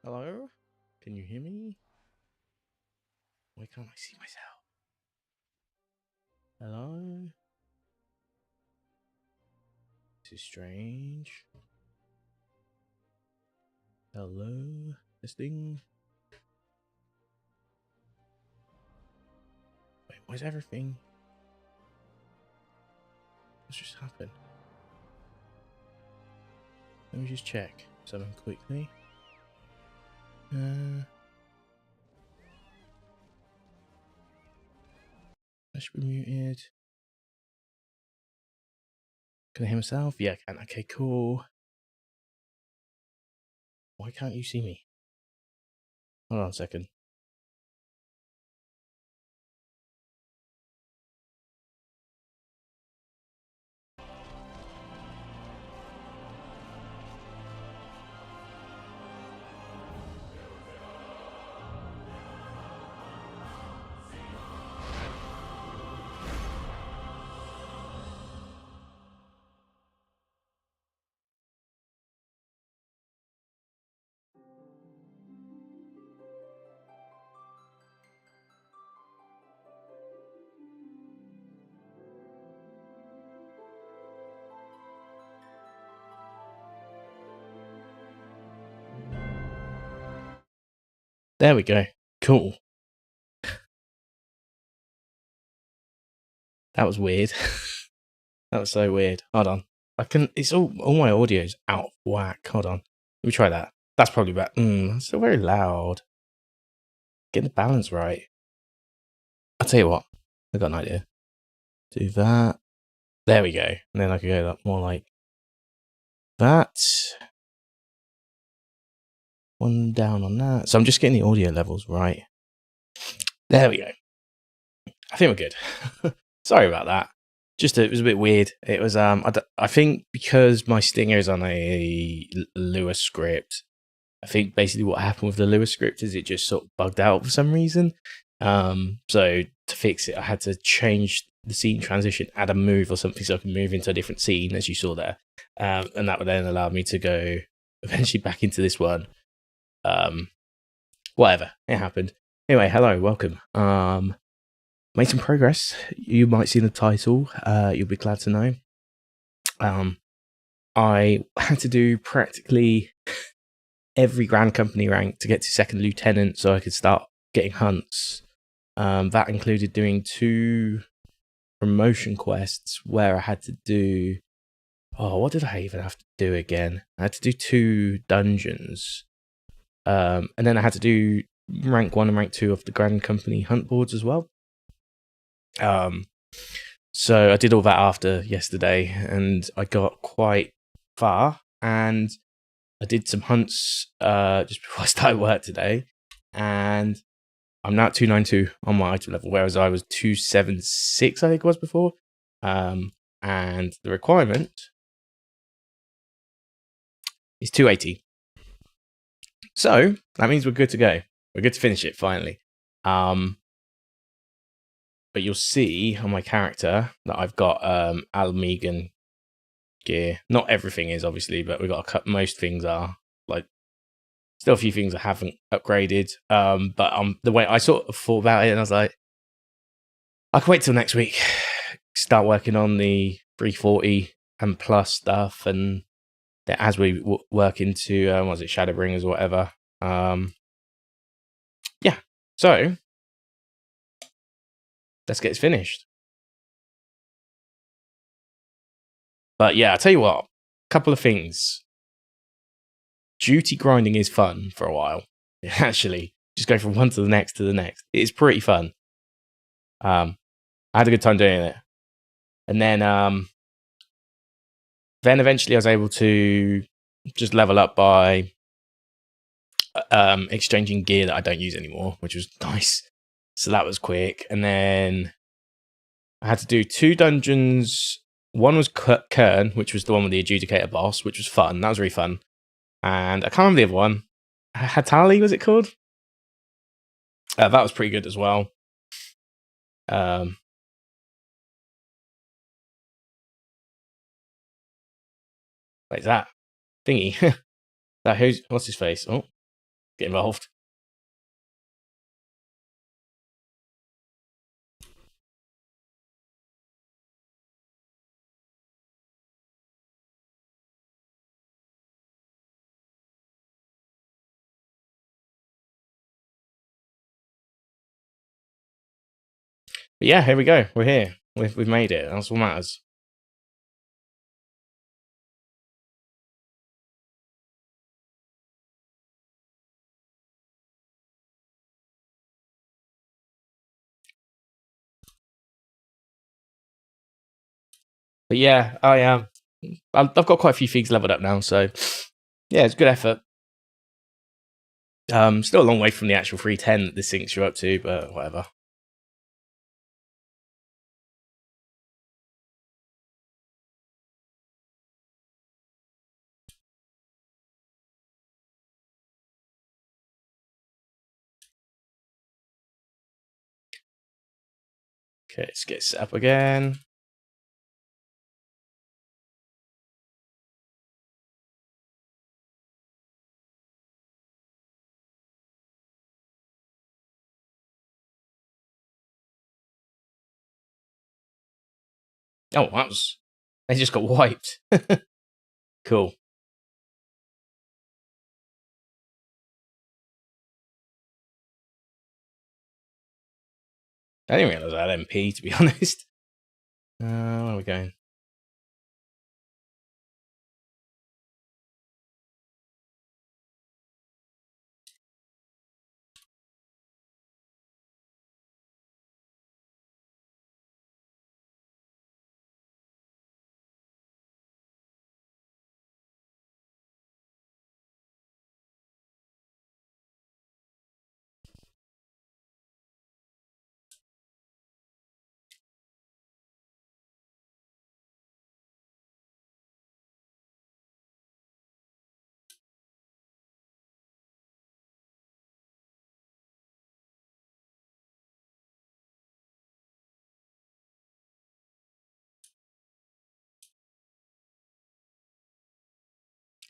Hello? Can you hear me? Why can't I see myself? Hello? This is strange. Hello? Testing? Wait, where's everything? What's just happened? Let me just check something quickly. I should be muted. Can I hear myself? Yeah, I can. Okay, cool. Why can't you see me? Hold on a second. There we go. Cool. That was weird. That was so weird. Hold on. It's all my audio's out of whack. Hold on. Let me try that. That's probably better. It's still very loud. Get the balance right. I'll tell you what. I got an idea. Do that. There we go. And then I could go more like that. One down on that. So I'm just getting the audio levels right. There we go. I think we're good. Sorry about that. It was a bit weird. It was I think because my stinger is on a Lua script. I think basically what happened with the Lua script is it just sort of bugged out for some reason. So to fix it, I had to change the scene transition, add a move or something so I can move into a different scene, as you saw there. And that would then allow me to go eventually back into this one. Whatever, it happened. Anyway, hello, welcome. Made some progress. You might see the title. You'll be glad to know. I had to do practically every Grand Company rank to get to second lieutenant so I could start getting hunts. That included doing 2 promotion quests where I had to do... Oh, what did I even have to do again? I had to do 2 dungeons. And then I had to do rank 1 and rank 2 of the Grand Company hunt boards as well. So I did all that after yesterday, and I got quite far, and I did some hunts just before I started work today, and I'm now at 292 on my item level, whereas I was 276, I think it was before. And the requirement is 280. So that means we're good to go. We're good to finish it finally. But you'll see on my character that I've got Almegan gear. Not everything is, obviously, but we've got a cut. Most things are. Like, still a few things I haven't upgraded. But the way I sort of thought about it, and I was like, I can wait till next week. Start working on the 340 and plus stuff, and as we work into was it Shadowbringers or whatever. Yeah. So let's get it finished. But yeah, I'll tell you what, a couple of things. Duty grinding is fun for a while. Actually, just go from one to the next to the next. It's pretty fun. I had a good time doing it. And then eventually I was able to just level up by exchanging gear that I don't use anymore, which was nice. So that was quick. And then I had to do 2 dungeons. One was Kern, which was the one with the adjudicator boss, which was fun. That was really fun. And I can't remember the other one. Hatali, was it called? That was pretty good as well. What is that? Thingy. What's his face? Oh, get involved. But yeah, here we go. We're here. We've made it. That's what matters. But yeah, I've got quite a few things leveled up now, so yeah, it's good effort. Still a long way from the actual 310 that this syncs you up to, but whatever. Okay, let's get set up again. Oh, they just got wiped. Cool. I didn't realize I had MP, to be honest. Where are we going?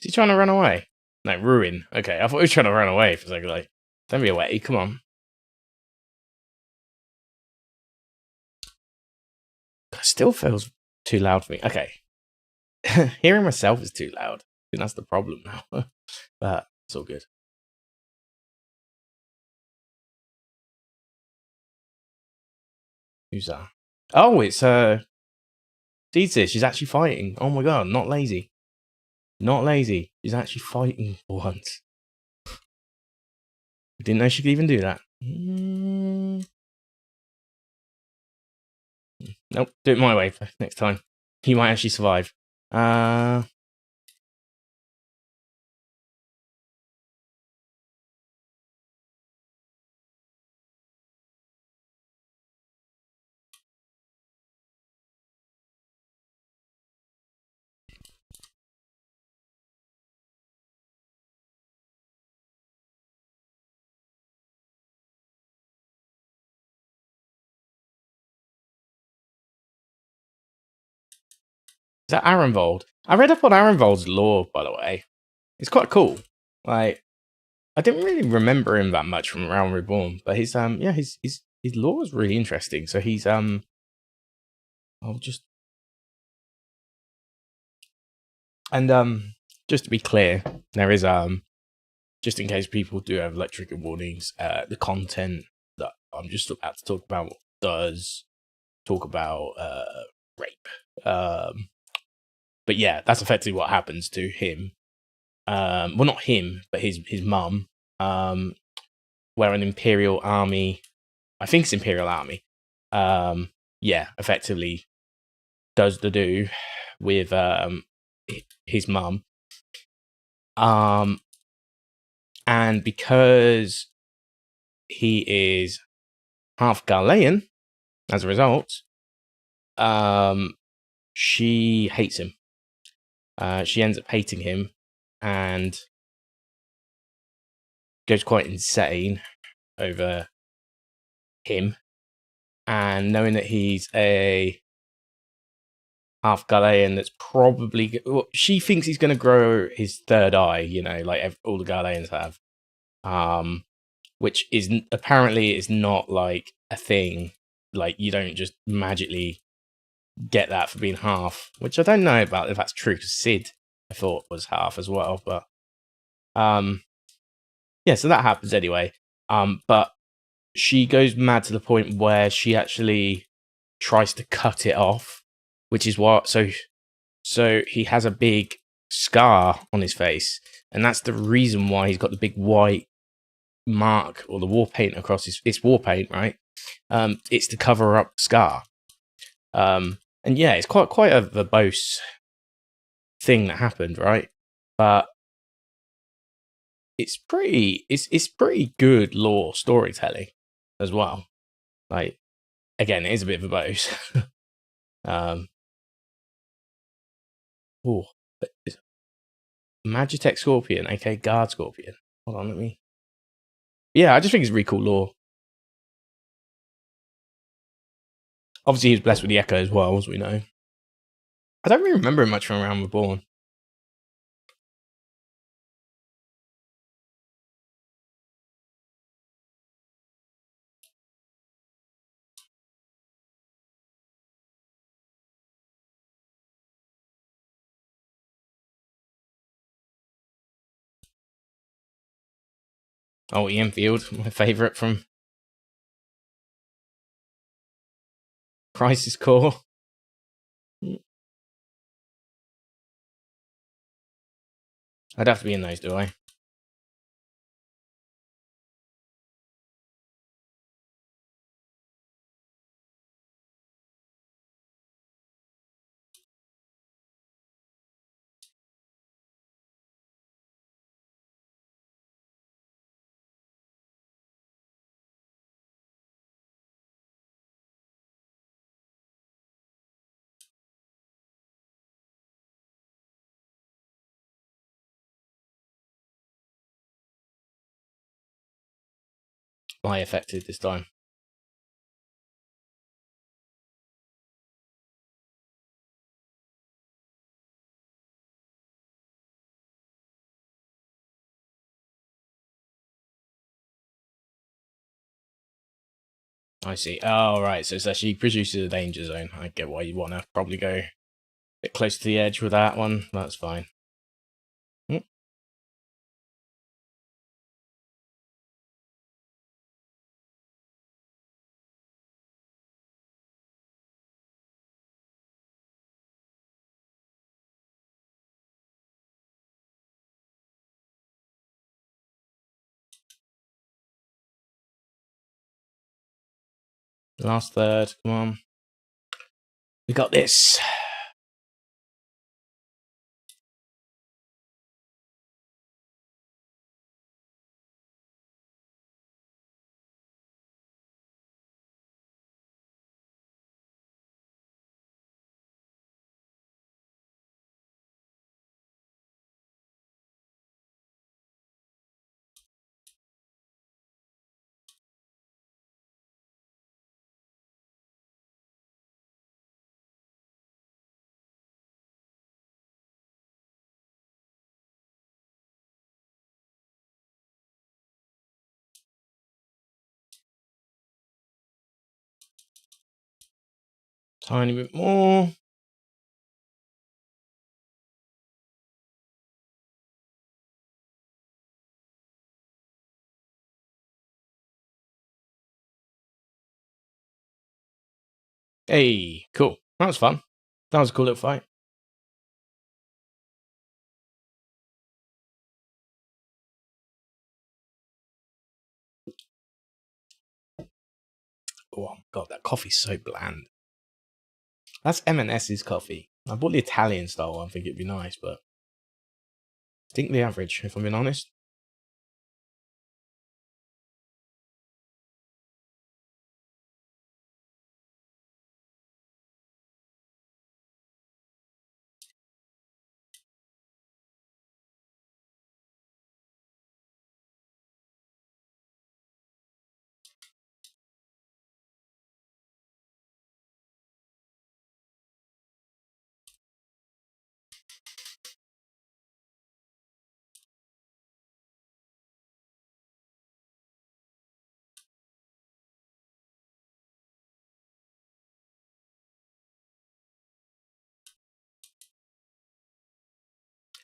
Is he trying to run away? No, ruin. Okay, I thought he was trying to run away for a second. Like, don't be away. Come on. It still feels too loud for me. Okay. Hearing myself is too loud. I think that's the problem now. But it's all good. Who's that? Oh, it's Dita. She's actually fighting. Oh my god, not lazy. Not lazy. She's actually fighting for once. Didn't know she could even do that. Nope, do it my way next time. He might actually survive. Is that Arenvold? I read up on Arenvold's lore, by the way. It's quite cool. Like, I didn't really remember him that much from Realm Reborn, but his lore is really interesting. So he's I'll just just to be clear, there is just in case people do have electric warnings, the content that I'm just about to talk about does talk about rape. But yeah, that's effectively what happens to him. Well, not him, but his mum. Where an Imperial army, I think it's Imperial army, yeah, effectively does the do with his mum. And because he is half Ghanaian, as a result, she hates him. She ends up hating him and goes quite insane over him. And knowing that he's a half Ghanaian, that's probably, well, she thinks he's going to grow his third eye, you know, like all the Ghanaians have. Which is apparently is not like a thing. Like, you don't just magically get that for being half, which I don't know about if that's true, because Sid I thought was half as well, but yeah, so that happens anyway. But she goes mad to the point where she actually tries to cut it off, which is what so he has a big scar on his face, and that's the reason why he's got the big white mark or the war paint across it's war paint, right? It's to cover up scar. And yeah, it's quite a verbose thing that happened, right? But it's pretty good lore storytelling as well. Like, again, it is a bit verbose. Oh, Magitech Scorpion, aka Guard Scorpion. Hold on, let me. Yeah, I just think it's really cool lore. Obviously, he was blessed with the Echo as well, as we know. I don't really remember him much from Realm Reborn. Oh, Ian Field, my favourite from Crisis Core. I'd have to be in those, do I? Am I affected this time? I see. Oh, right. So it's actually produces a danger zone. I get why you want to probably go a bit close to the edge with that one. That's fine. Mm. Last third. Come on. We got this. Tiny bit more. Hey, cool. That was fun. That was a cool little fight. Oh my god, that coffee's so bland. That's M&S's coffee. I bought the Italian style one. I think it'd be nice, but I think the average, if I'm being honest.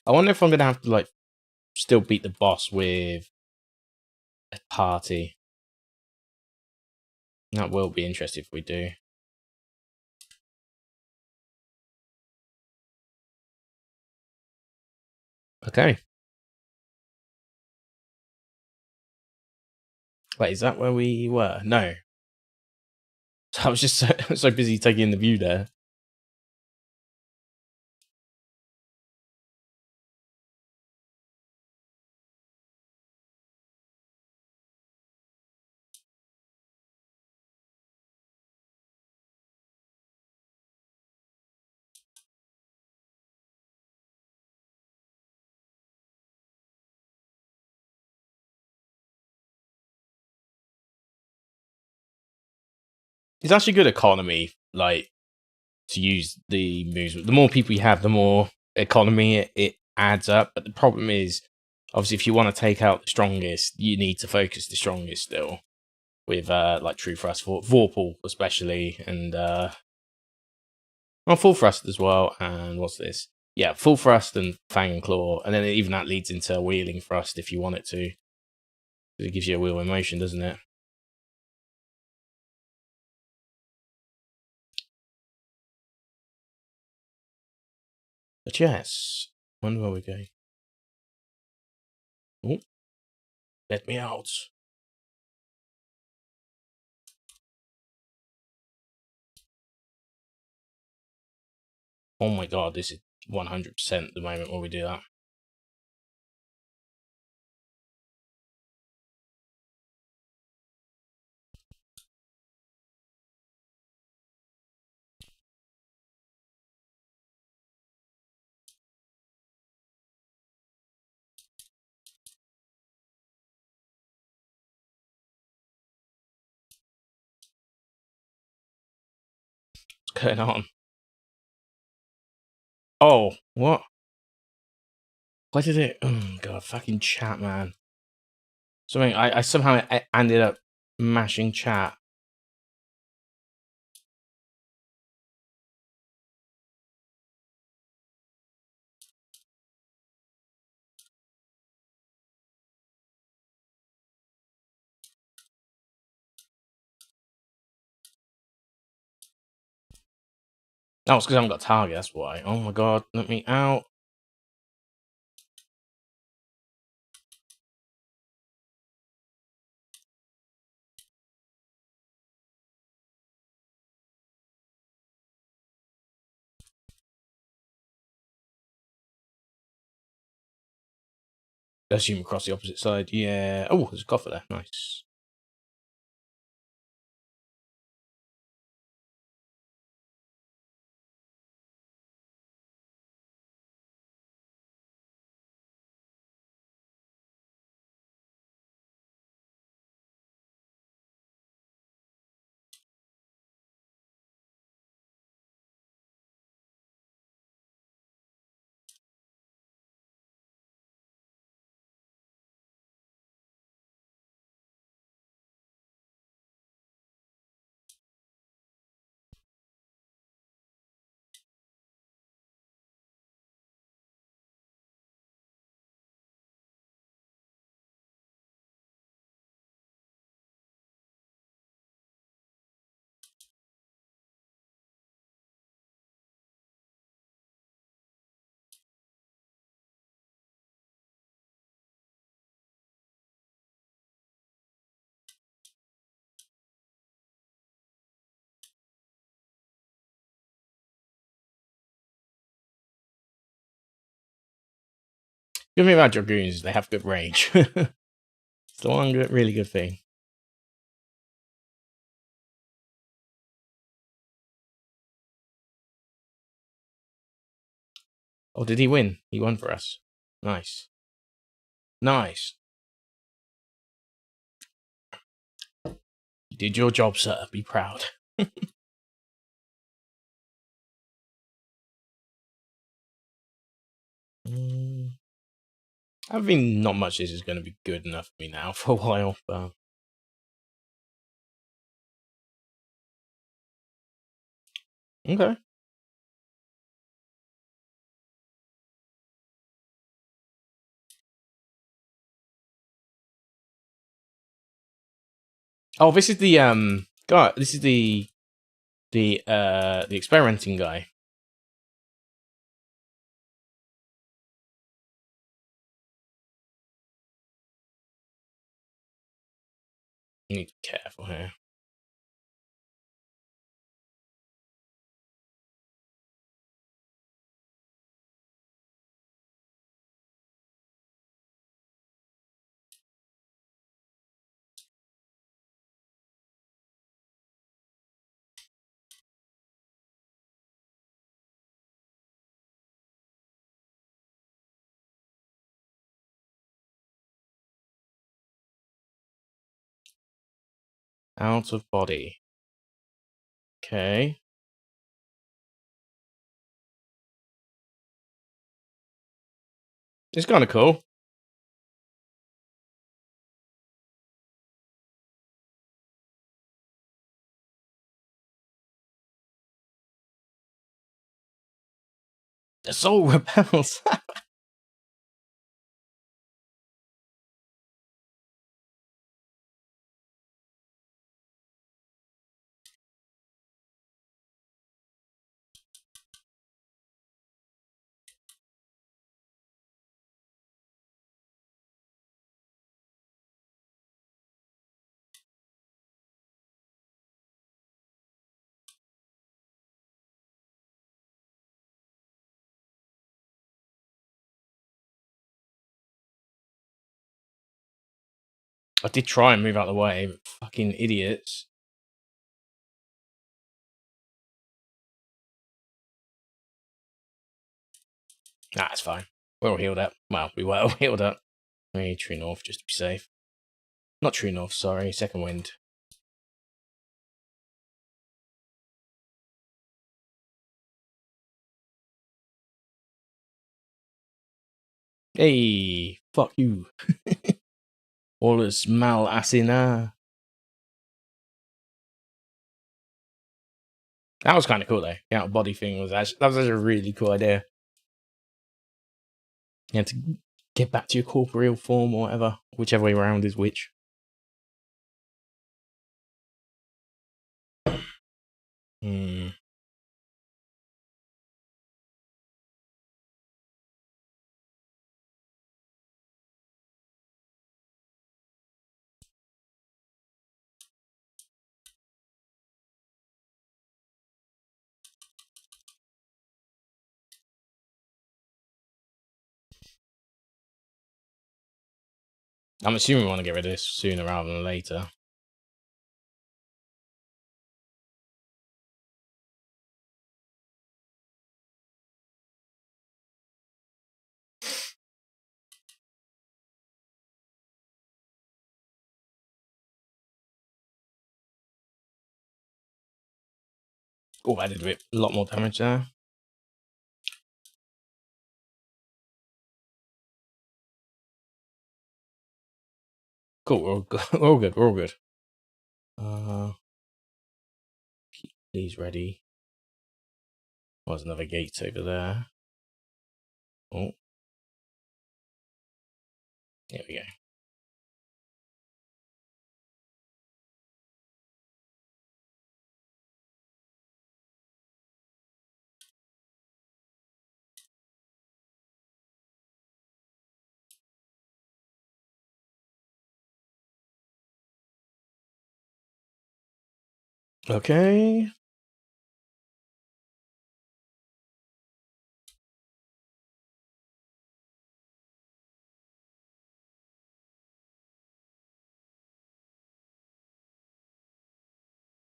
I wonder if I'm gonna have to like still beat the boss with a party. That will be interesting if we do. Okay. Wait, is that where we were? No. I was just so busy taking in the view there. It's actually good economy, like to use the moves. The more people you have, the more economy it adds up. But the problem is, obviously, if you want to take out the strongest, you need to focus the strongest still with like True Thrust, for Vorpal especially, and well, Full Thrust as well. And what's this? Yeah, Full Thrust and Fang and Claw, and then even that leads into Wheeling Thrust if you want it to. It gives you a wheel in motion, doesn't it? But yes, wonder where we're going. Oh, let me out. Oh my god, this is 100% the moment where we do that. What's going on? Oh, what? Why did it? Oh god, fucking chat, man. Something I somehow ended up mashing chat. Oh, it's because I haven't got a target, that's why. Oh my god, let me out. Assume across the opposite side, yeah. Oh, there's a coffer there, nice. Good thing about Dragoons is they have good range. It's the one good, really good thing. Oh, did he win? He won for us. Nice. Nice. You did your job, sir. Be proud. I think not much this is going to be good enough for me now for a while, but... Okay. Oh, this is the guy. This is the experimenting guy. You need to be careful here. Out of body. Okay. It's kind of cool. The soul repels. I did try and move out of the way, but fucking idiots. Nah, it's fine. We're all healed up. Well, we were all healed up. Maybe true north, just to be safe. Not true north, sorry. Second wind. Hey, fuck you. All is mal asina. That was kind of cool though. The out of body thing was actually a really cool idea. You had to get back to your corporeal form or whatever, whichever way around is which. I'm assuming we want to get rid of this sooner rather than later. Oh, I did a lot more damage there. Cool, we're all good. We're all good. We're all good. Keep these ready. There's another gate over there. Oh. There we go. Okay.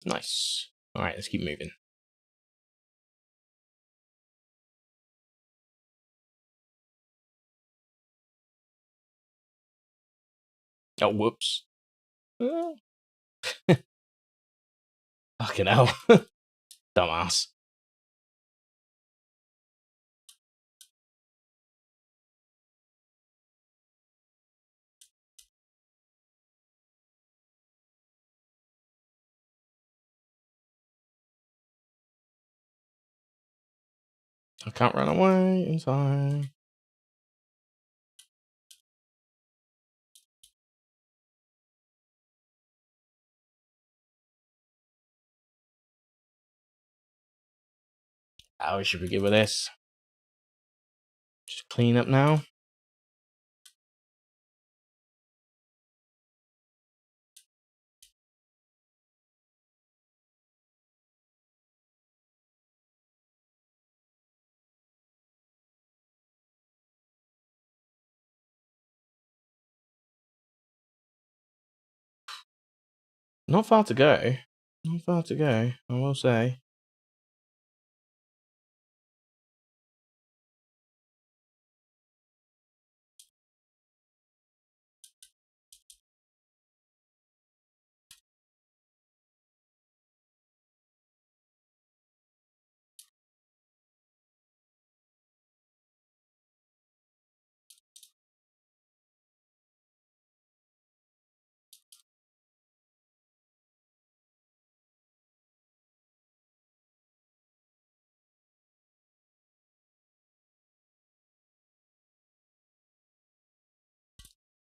Nice. All right, let's keep moving. Oh, whoops. Fucking hell. Dumbass. I can't run away in time. How should we get with this? Just clean up now. Not far to go. Not far to go, I will say.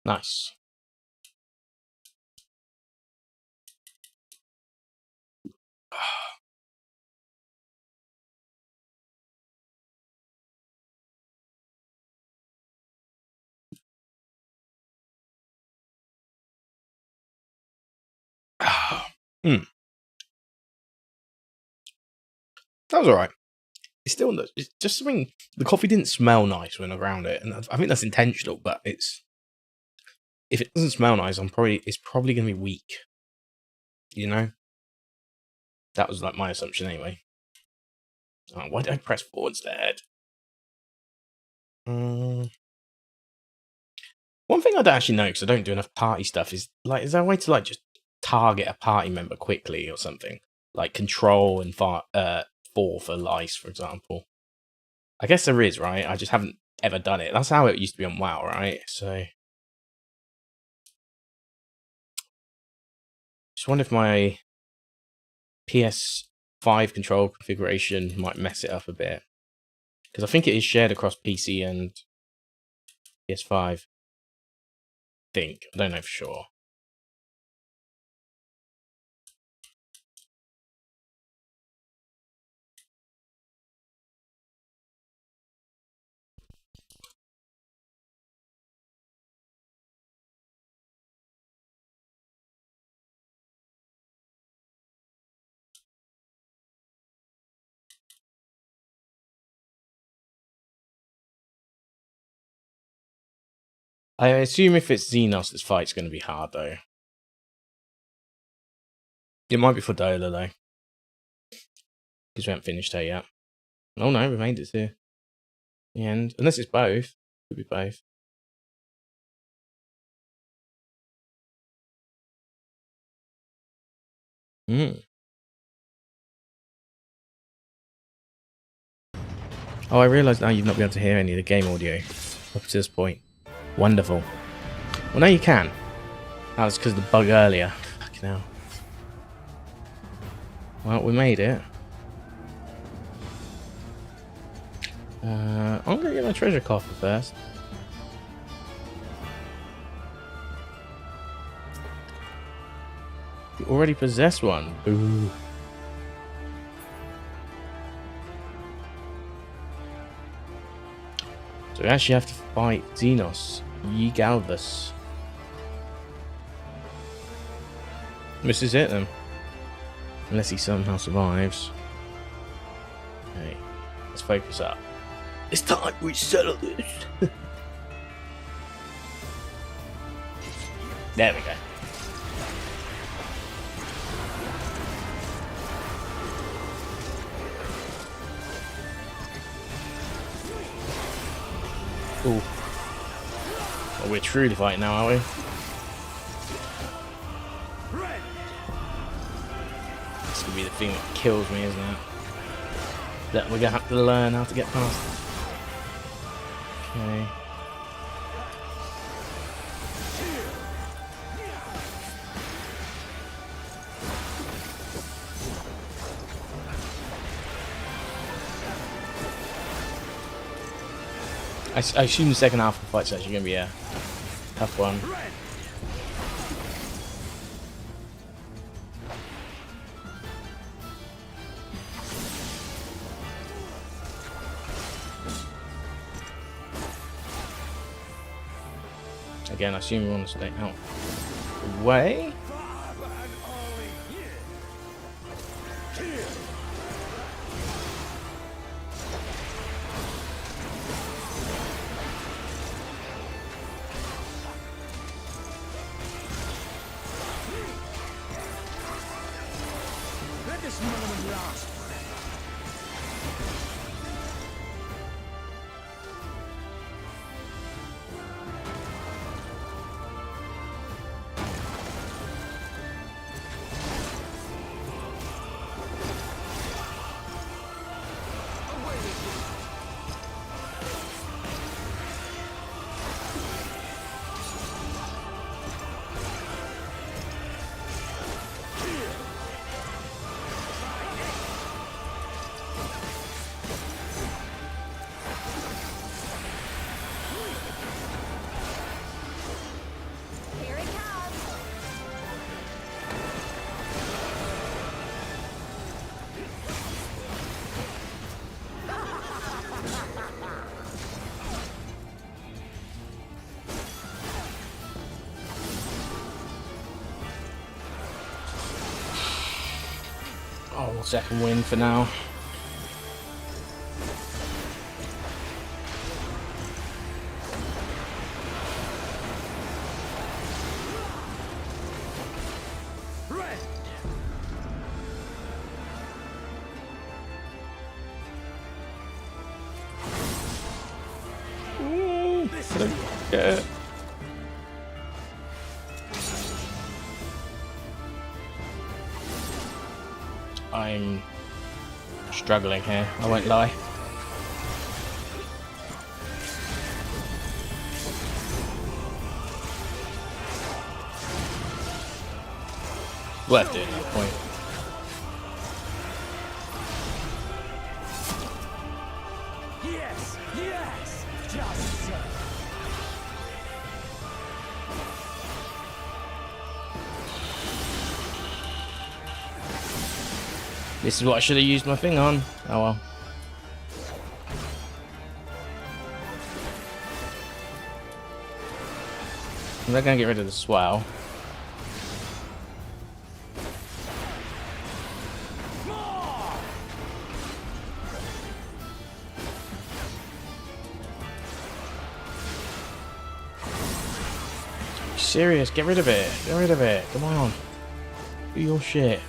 Nice. That was alright. It's still it's just something. The coffee didn't smell nice when I ground it, and I think that's intentional. But it's if it doesn't smell nice, it's probably going to be weak. You know, that was like my assumption anyway. Oh, why did I press 4 instead? One thing I don't actually know because I don't do enough party stuff is like, is there a way to like just target a party member quickly or something? Like control and 4 for lice, for example. I guess there is, right? I just haven't ever done it. That's how it used to be on WoW, right? So, just wonder if my PS5 control configuration might mess it up a bit because I think it is shared across PC and PS5. I think I don't know for sure. I assume if it's Xenos, this fight's going to be hard, though. It might be for Dola, though. Because we haven't finished her yet. Oh no, we made it to the end. Unless it's both. Could be both. Oh, I realise now you've not been able to hear any of the game audio up to this point. Wonderful. Well, now you can. That was because of the bug earlier. Fucking hell. Well, we made it. I'm going to get my treasure coffer first. You already possess one. Ooh. So we actually have to fight Xenos. Galvus. This is it then. Unless he somehow survives. Okay. Let's focus up. It's time we settle this. There we go. Ooh. Well, we're truly fighting now, are we? This could be the thing that kills me, isn't it? That we're gonna have to learn how to get past. Okay. I assume the second half of the fight's actually going to be a tough one. Again, I assume we want to stay out of the way. Oh, second win for now. Yeah. I'm struggling here, I won't lie. Worth doing at that point. Yes, yes, just so. This is what I should have used my thing on. Oh well. They're gonna get rid of the swell. Serious, get rid of it. Get rid of it. Come on. Do your shit.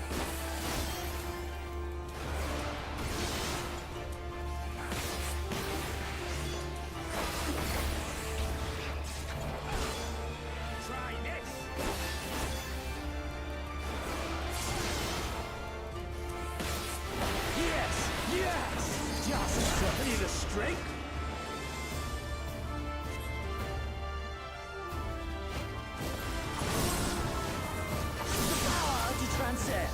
Try this. Yes, yes. Just so. Need a strength. Transcend.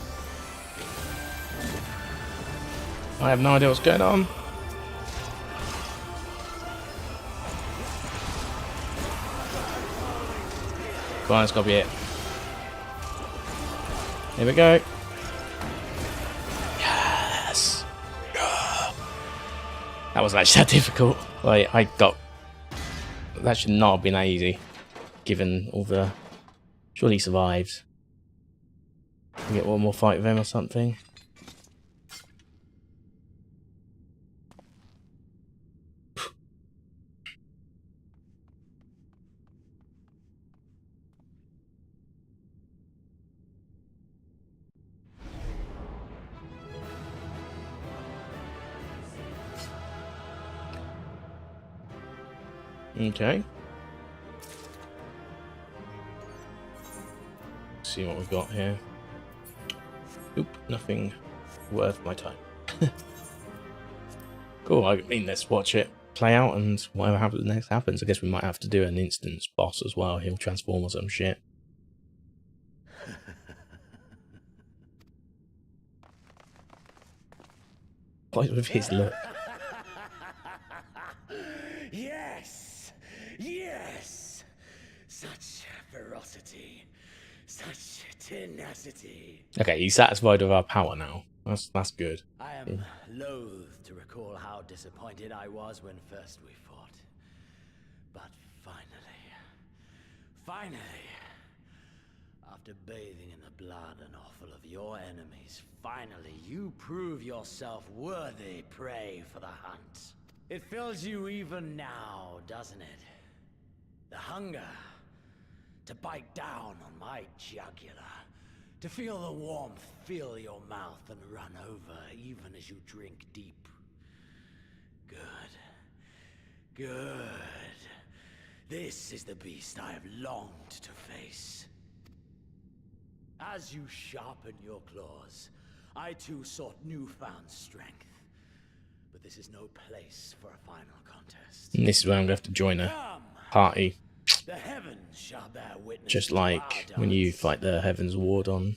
I have no idea what's going on. Come on, it's gotta be it. Here we go. Yes. That wasn't actually that difficult. Like, that should not have been that easy, given all the. Surely he survived. We get one more fight with him or something. Okay. Let's see what we've got here. Oop, nothing worth my time. Cool, I mean, let's watch it play out and whatever happens next happens. I guess we might have to do an instance boss as well. He'll transform or some shit. What with his look? Yes, yes. Such ferocity, such tenacity. Okay, he's satisfied with our power now. That's good. I am loath to recall how disappointed I was when first we fought. But finally, after bathing in the blood and offal of your enemies, finally you prove yourself worthy prey for the hunt. It fills you even now, doesn't it? The hunger to bite down on my jugular. To feel the warmth fill your mouth and run over even as you drink deep. Good. This is the beast I have longed to face. As you sharpen your claws, I too sought newfound strength. But this is no place for a final contest. And this is where I'm going to have to join a Come. party. The heavens shall bear witness. Just to like our when you dance. fight the Heaven's Ward on...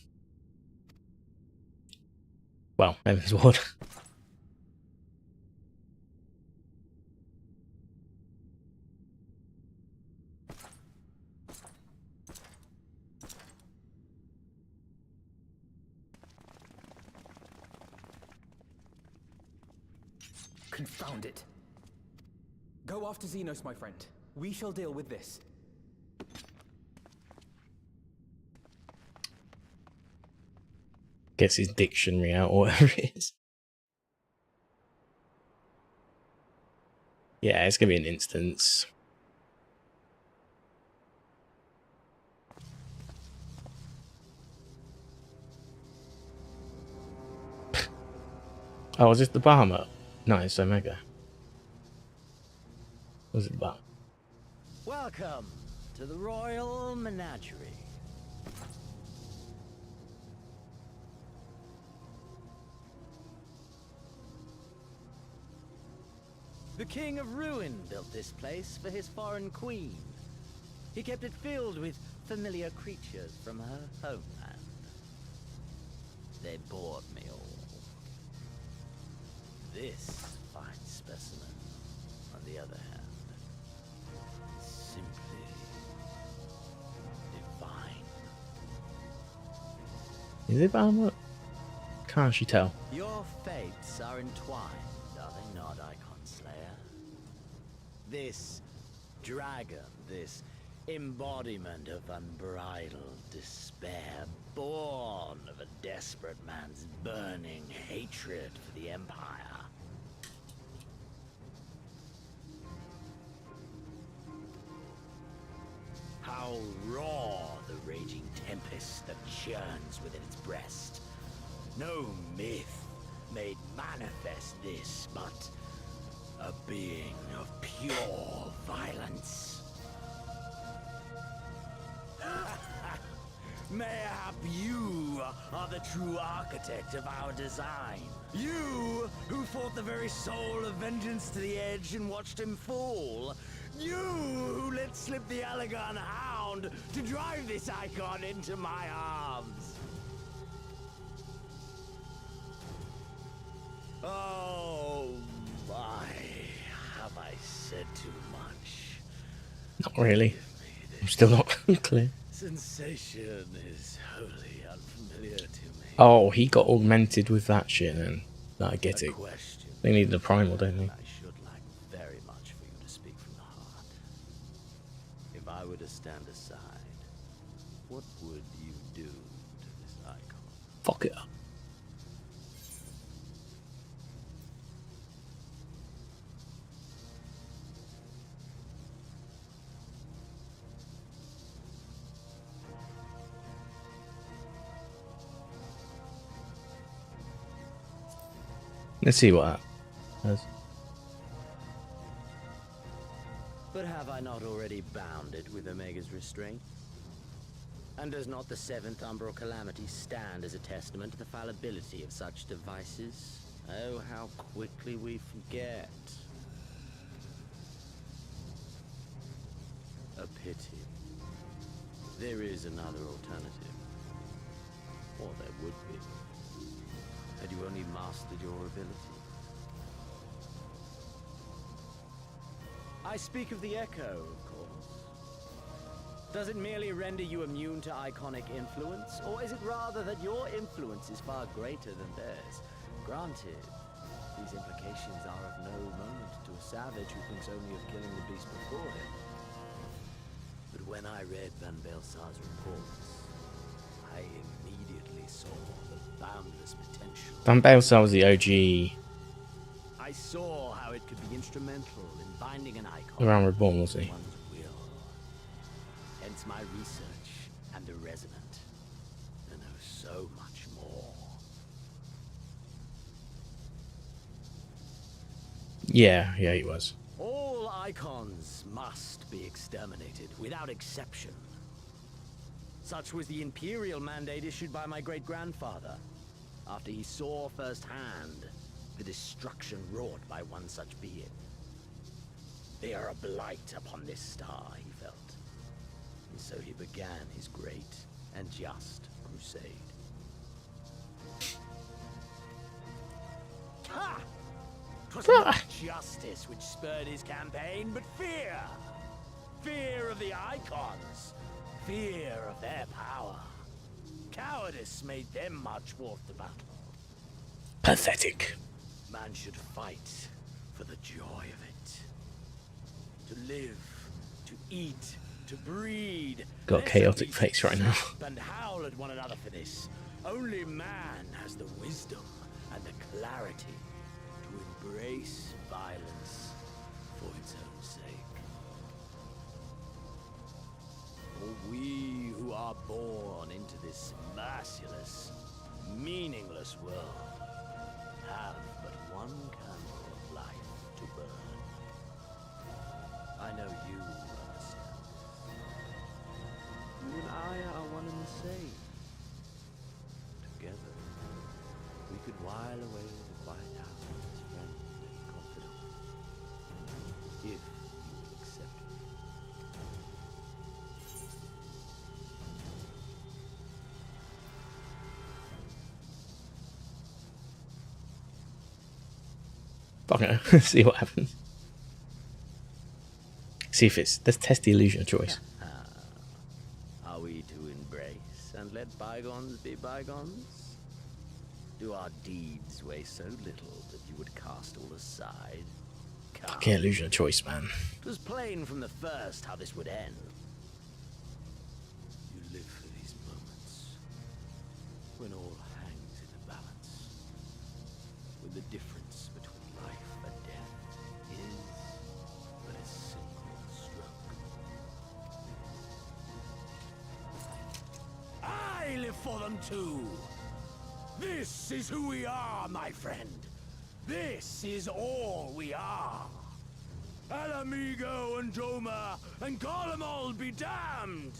Well, Heaven's Ward. Confound it. Go after Xenos, my friend. We shall deal with this. Gets his dictionary out or whatever it is. Yeah, it's going to be an instance. Oh, is this the Bahamut? No, it's Omega. Was it the Bahamut? Welcome to the Royal Menagerie. The King of Ruin built this place for his foreign queen. He kept it filled with familiar creatures from her homeland. They bored me all. This fine specimen, on the other hand, is simply divine. Is it Bahamut? Can't actually tell. Your fates are entwined, are they not, Icon Slayer? This dragon, this embodiment of unbridled despair, born of a desperate man's burning hatred for the Empire. How raw tempest that churns within its breast. No myth made manifest this, but a being of pure violence. Mayhap you are the true architect of our design. You who fought the very soul of vengeance to the edge and watched him fall. You who let slip the Allegan hound to drive this icon into my arms. Oh my, have I said too much? Not really. I'm still not clear. Sensation is wholly unfamiliar to me. Oh, he got augmented with that shit then. No, I get it. Question. They needed a primal, don't they? I should like very much for you to speak from the heart. If I were to stand aside, what would you do to this icon? Fuck it up. Let's see what that does. But have I not already bounded with Omega's restraint? And does not the 7th Umbral Calamity stand as a testament to the fallibility of such devices? Oh, how quickly we forget. A pity. There is another alternative. Or there would be. Had you only mastered your ability. I speak of the Echo, of course. Does it merely render you immune to iconic influence, or is it rather that your influence is far greater than theirs? Granted, these implications are of no moment to a savage who thinks only of killing the beast before him. But when I read Van Belsar's reports, I immediately saw the boundless potential. Van Belsar was the OG I saw how it could be instrumental in binding an icon around Reborn, was to he? one's will. Hence my research and the Resonant. I know so much more. Yeah, he was. All icons must be exterminated, without exception. Such was the imperial mandate issued by my great-grandfather, after he saw firsthand the destruction wrought by one such being. They are a blight upon this star, he felt. And so he began his great and just crusade. Ha! 'Twas not justice which spurred his campaign, but fear. Fear of the icons. Fear of their power. Cowardice made them march forth to battle. Pathetic. Man should fight for the joy of it. To live, to eat, to breed. Got a Less chaotic of face right now. snap and howl at one another for this. Only man has the wisdom and the clarity to embrace violence for its own sake. For we who are born into this merciless, meaningless world have but one candle of life to burn. I know you understand. You and I are one and the same. Together, we could while away the quiet hours as friends and confidants. If you will accept me. Fuck it. See what happens. See if it's. Let's test the illusion of choice. Are we to embrace and let bygones be bygones? Do our deeds weigh so little that you would cast all aside? Fucking illusion of choice, man. It was plain from the first how this would end. You live for these moments, when all hangs in the balance, when the difference between life and death is but a single stroke. for them too. This is who we are, my friend. This is all we are. Alamigo and Doma and Golemol be damned!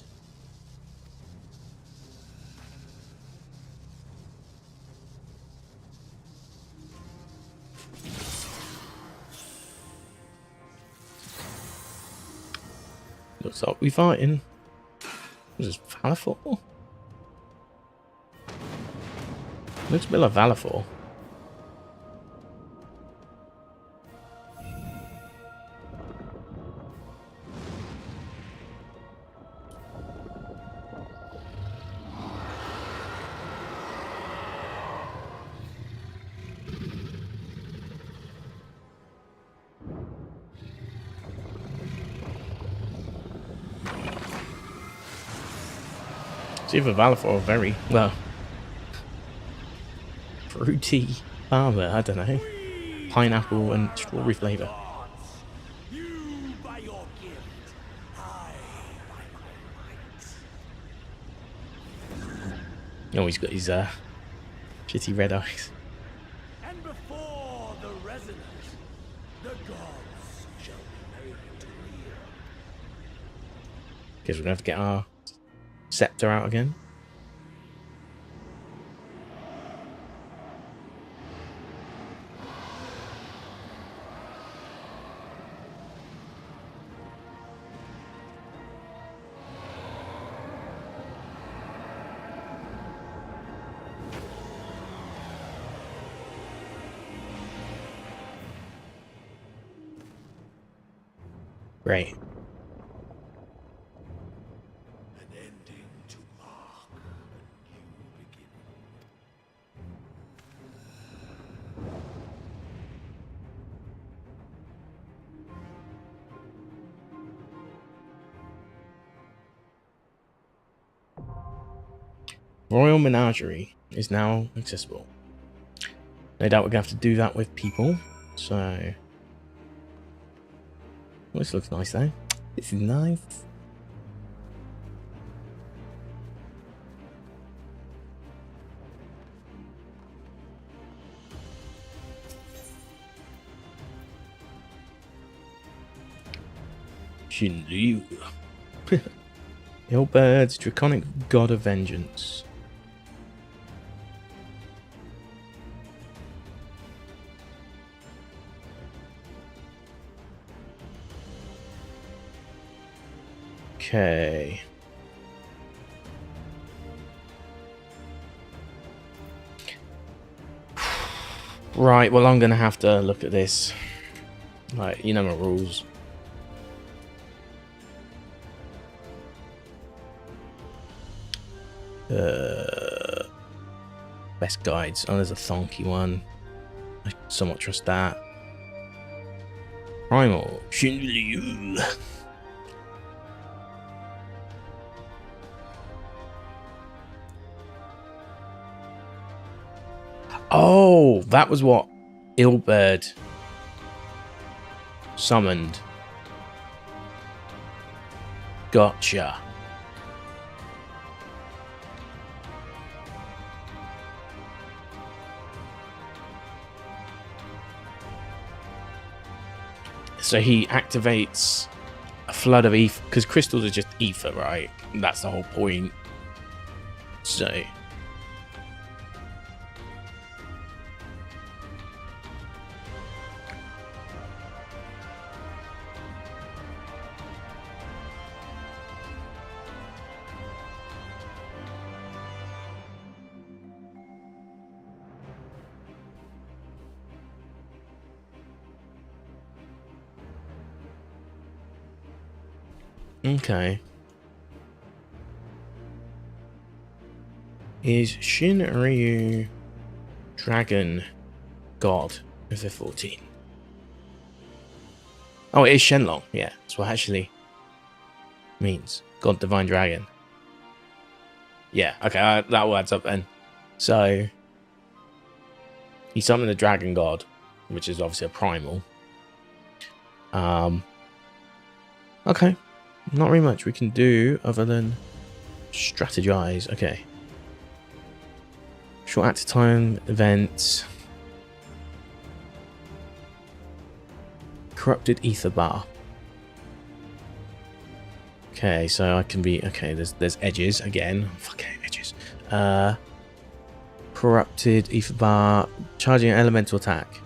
Looks like we fighting. Was this Valafor? Looks a bit like Valafor. It's either Valafor or very, well, fruity farmer, I don't know. Pineapple and strawberry flavour. You by your gift, I by my might. Oh, he's got his shitty red eyes. And before the resonance, the gods shall be made to real. Guess we're gonna have to get our scepter out again. Great. An ending to mark a new beginning. Royal Menagerie is now accessible. No doubt we're gonna have to do that with people. So, well, this looks nice though. This is nice. Shinryu. Illbird's draconic god of vengeance. Okay. Right, well, I'm gonna have to look at this. Right, you know my rules. Best guides. Oh, there's a thonky one. I somewhat trust that. Primal. Shinryu. Oh, that was what Illbird summoned. Gotcha. So he activates a flood of ether, because crystals are just ether, right? That's the whole point. So okay. Is Shinryu Dragon God of the 14? Oh, it is Shenlong. Yeah, that's what it actually means. God Divine Dragon. Yeah, okay, that all adds up then. So, he summoned the Dragon God, which is obviously a primal. Okay. Not really much we can do other than strategize. Okay. Short active time events. Corrupted ether bar. Okay, so I can be okay. There's edges again. Fucking edges. Corrupted ether bar. Charging an elemental attack.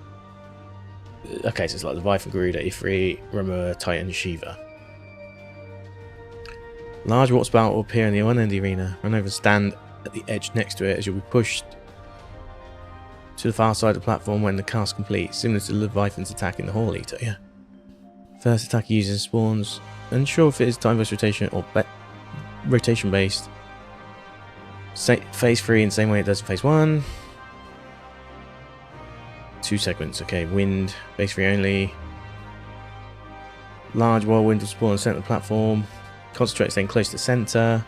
Okay, so it's like the Leviathan, Garuda, Ifrit, Rama, Titan, Shiva. Large water spout will appear in the one end of the arena. Run over and stand at the edge next to it as you'll be pushed to the far side of the platform when the cast completes, similar to the Leviathan's attack in the Hall Eater, yeah. First attack uses spawns. Unsure if it is time-based rotation or rotation-based. Phase 3 in the same way it does in Phase 1. 2 segments, okay. Wind, Phase 3 only. Large whirlwind will spawn on the centre of the platform. Concentrate staying close to the centre.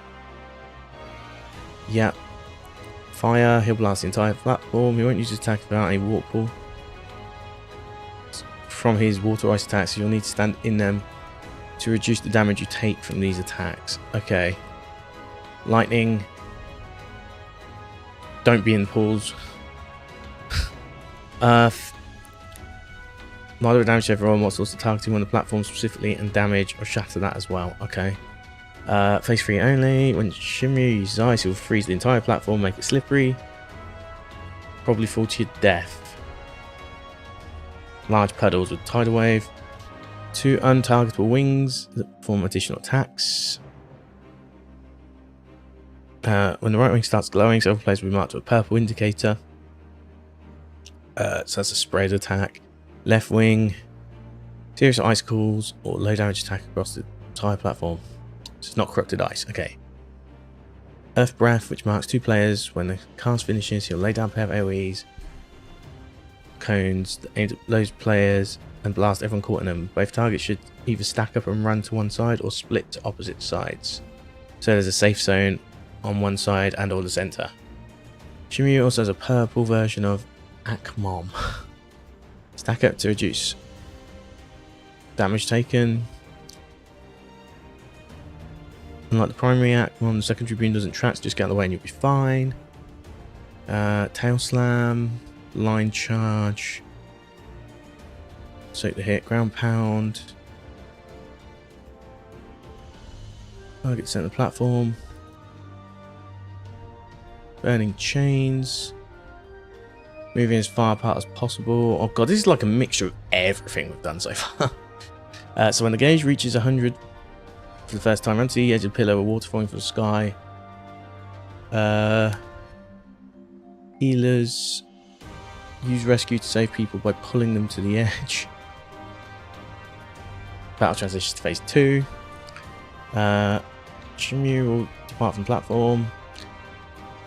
Yep. Fire, he'll blast the entire platform. He won't use his attack without any water pool. From his water ice attacks, you'll need to stand in them to reduce the damage you take from these attacks. Okay. Lightning. Don't be in the pools. Earth. Moderate damage to everyone whilst also targeting one of the platforms specifically and damage or shatter that as well. Okay. Phase 3 only. When Shimryu uses ice, it will freeze the entire platform, make it slippery. Probably fall to your death. Large puddles with tidal wave. 2 untargetable wings that perform additional attacks. When the right wing starts glowing, several players will be marked with a purple indicator. So that's a spread attack. Left wing. Serious icicles or low damage attack across the entire platform. So it's not corrupted ice. Okay. Earth Breath, which marks 2 players. When the cast finishes, he'll lay down a pair of AoEs. Cones that aim at those players and blast everyone caught in them. Both targets should either stack up and run to one side or split to opposite sides. So there's a safe zone on one side and or the center. Shimryu also has a purple version of Akmom. Stack up to reduce damage taken. Unlike the primary Akmom, the secondary beam doesn't track, so just get out of the way and you'll be fine. Tail Slam. Line charge. Soak the hit. Ground pound. Target center platform. Burning chains. Moving as far apart as possible. Oh god, this is like a mixture of everything we've done so far. So when the gauge reaches 100 for the first time, run to the edge of the pillar with water falling from the sky. Healers. Use rescue to save people by pulling them to the edge. Battle transitions to phase 2. Shimryu will depart from the platform.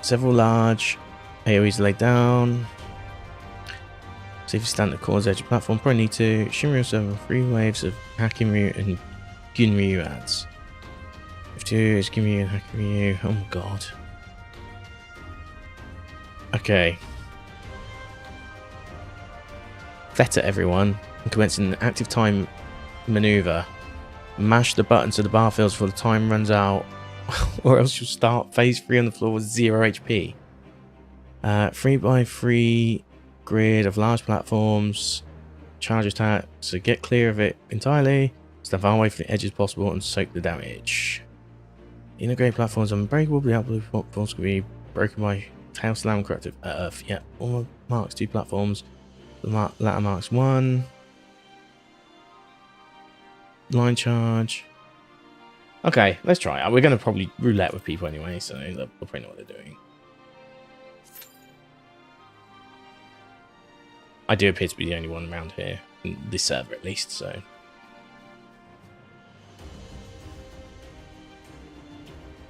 Several large AoEs are laid down. See if you stand at the corner's edge of the platform. Probably need to. Shimryu also have 3 waves of Hakimryu and Gunryu ads. If 2 is Gunryu and Hakimryu. Oh my god. Okay. Theta everyone, and commencing an active time maneuver. Mash the button so the bar fills before the time runs out, or else you'll start phase 3 on the floor with 0 HP. 3x3 grid of large platforms. Charge attack, so get clear of it entirely. Stay far away from the edge as possible and soak the damage. Inner grade platforms are unbreakable, but the outer platforms can be broken by Tail Slam corrective Earth. Yeah, all marks 2 platforms. The latter marks 1. Line charge. Okay, let's try it. We're going to probably roulette with people anyway, so they'll probably know what they're doing. I do appear to be the only one around here, in this server at least, so.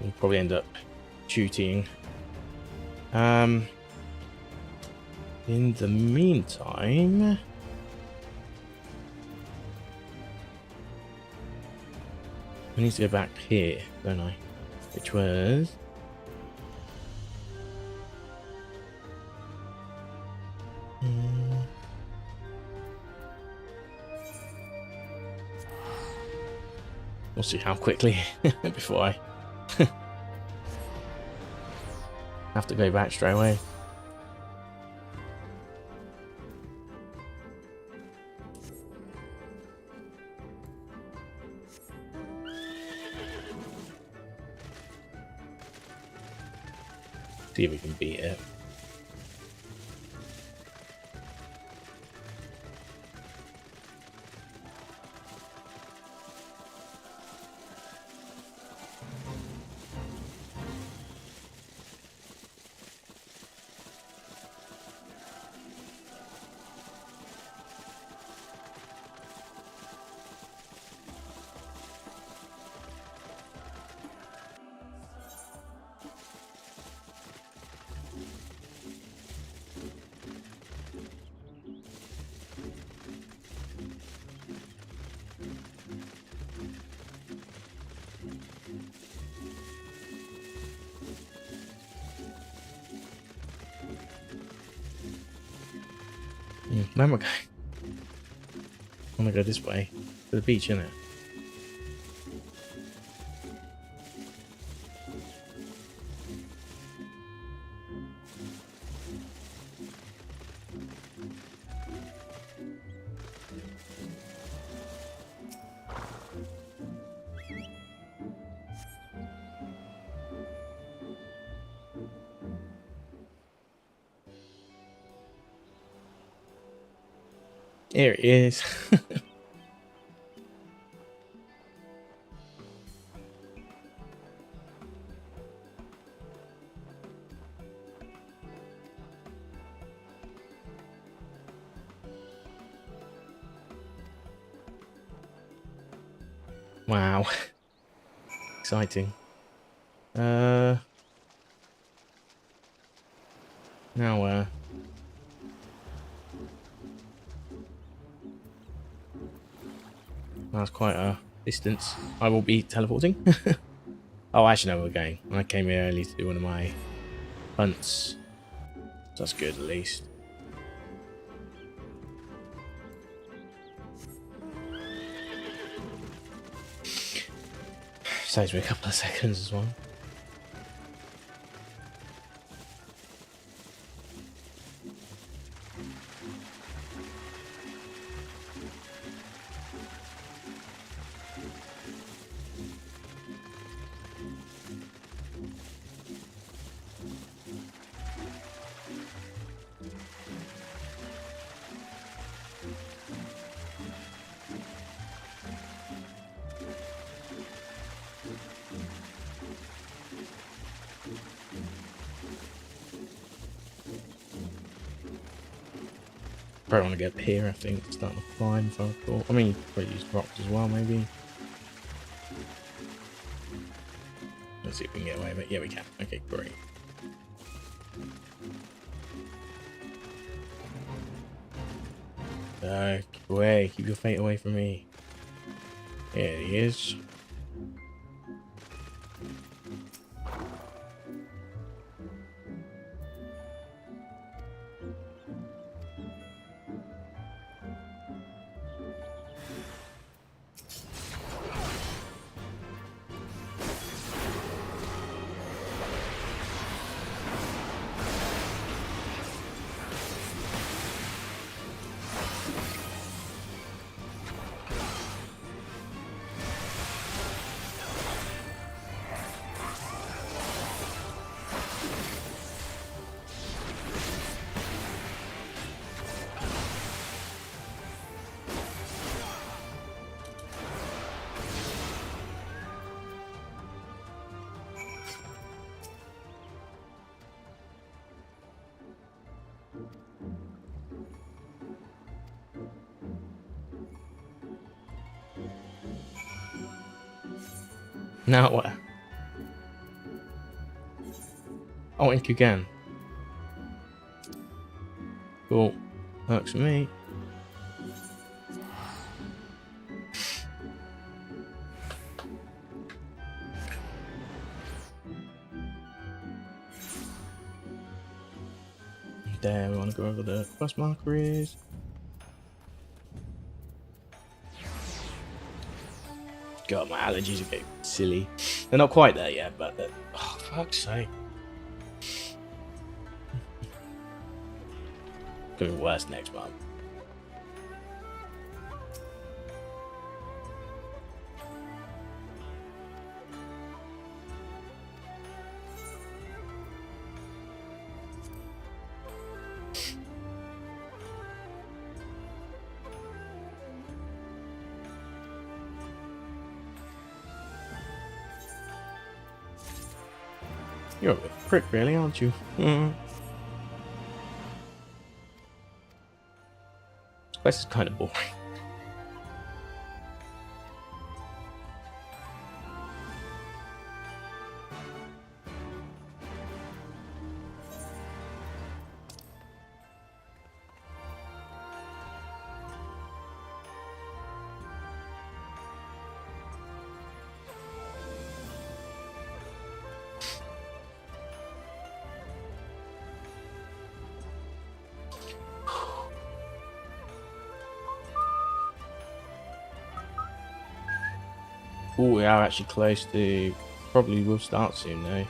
We'll probably end up shooting. In the meantime, I need to go back here, don't I? Which was we'll see how quickly before I have to go back straight away. See if we can beat it. Where am I going? I want to go this way. To the beach, innit? Here it is. Wow. Exciting. Now that's quite a distance. I will be teleporting. Oh, actually, no, we're going. I came here early to do one of my hunts. So that's good, at least. Saves me a couple of seconds as well. Probably want to get up here, I think, start to climb if I recall. I mean, you could probably use rocks as well, maybe. Let's see if we can get away with it. Yeah, we can. Okay, great. Keep away. Keep your fate away from me. Here he is. Now what? Oh, ink again. Cool. Works for me. There, we want to go over the quest marker is. God, my allergies are getting silly. They're not quite there yet, but oh, fuck's sake. Gonna be worse next month. You're a bit prick, really, aren't you? This place is kind of boring. Oh, we are actually close to. Probably will start soon though.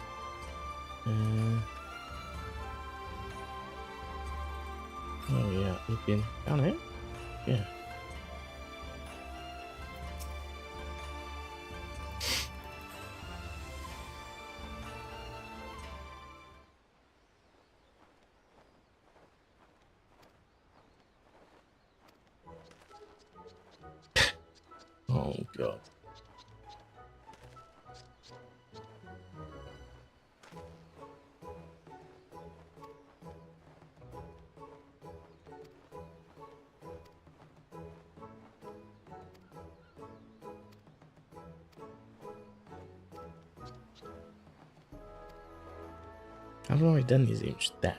Oh yeah, looking down here. Yeah. Oh god. I've already done these each step.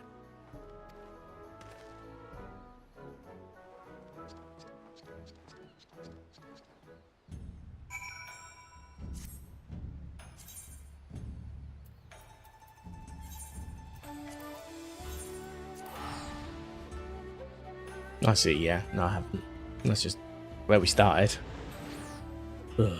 I see, yeah. No, I haven't. That's just where we started. Ugh.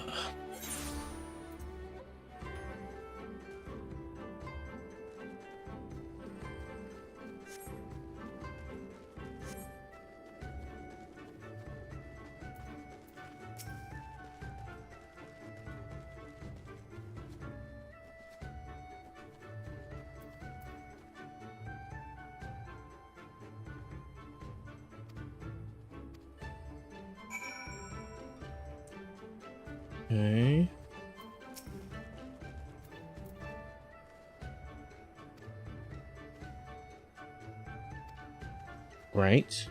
Okay. Great.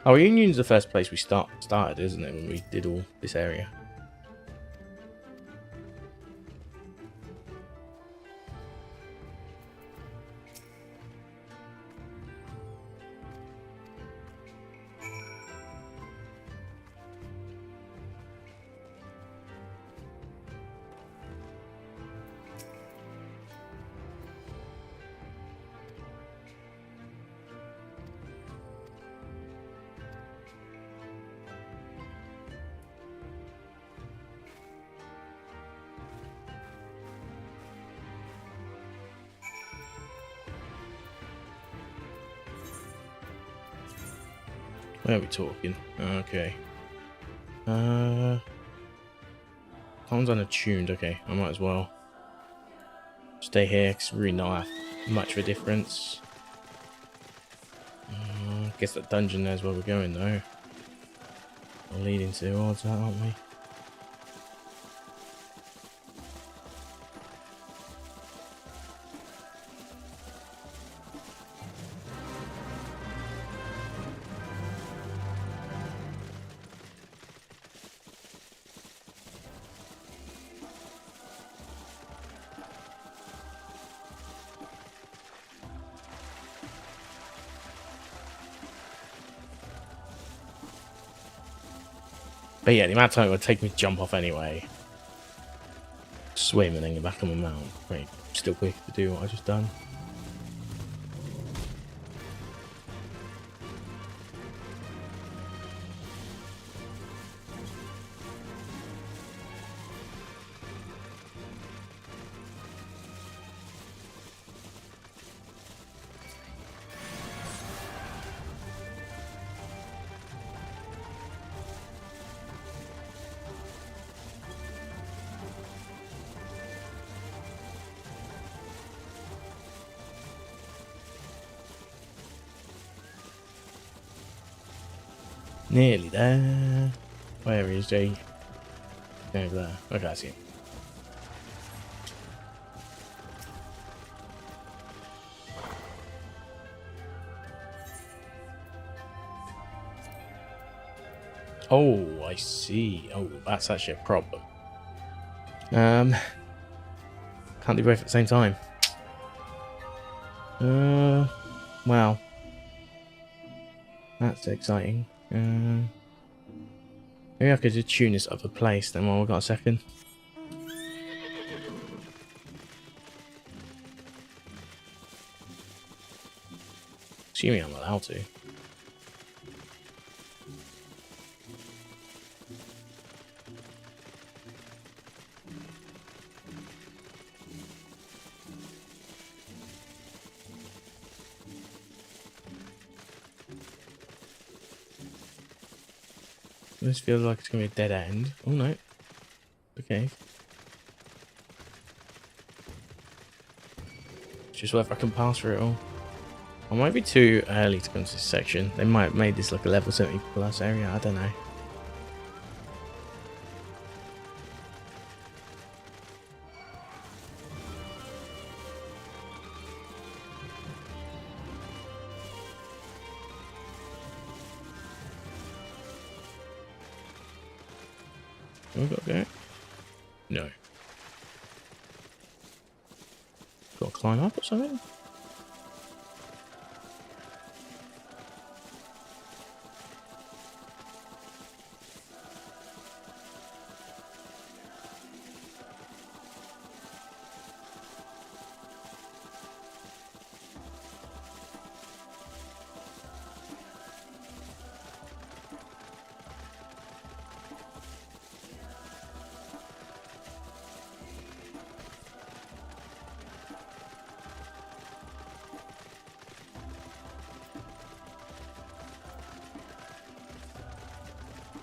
Oh, Union's the first place we started, isn't it, when we did all this area? Where are we talking? Okay. Time's unattuned. Okay, I might as well stay here because really not have much of a difference. I guess that dungeon knows where we're going though. We're leading towards that, aren't we? But yeah, the amount of time it would take me to jump off anyway. Swim and then get back on the mount. Wait, still quick to do what I just done. Nearly there. Where is Jay? Over there. Okay, I see him. Oh, I see. Oh, that's actually a problem. Can't do both at the same time. Wow. That's exciting. Maybe I could just tune this other place then while we've got a second. Assuming I'm allowed to. This feels like it's going to be a dead end. Oh no. Okay. It's just whether I can pass through it all. I might be too early to come to this section. They might have made this like a level 70 plus area. I don't know. Have we got to go? No. Got to climb up or something?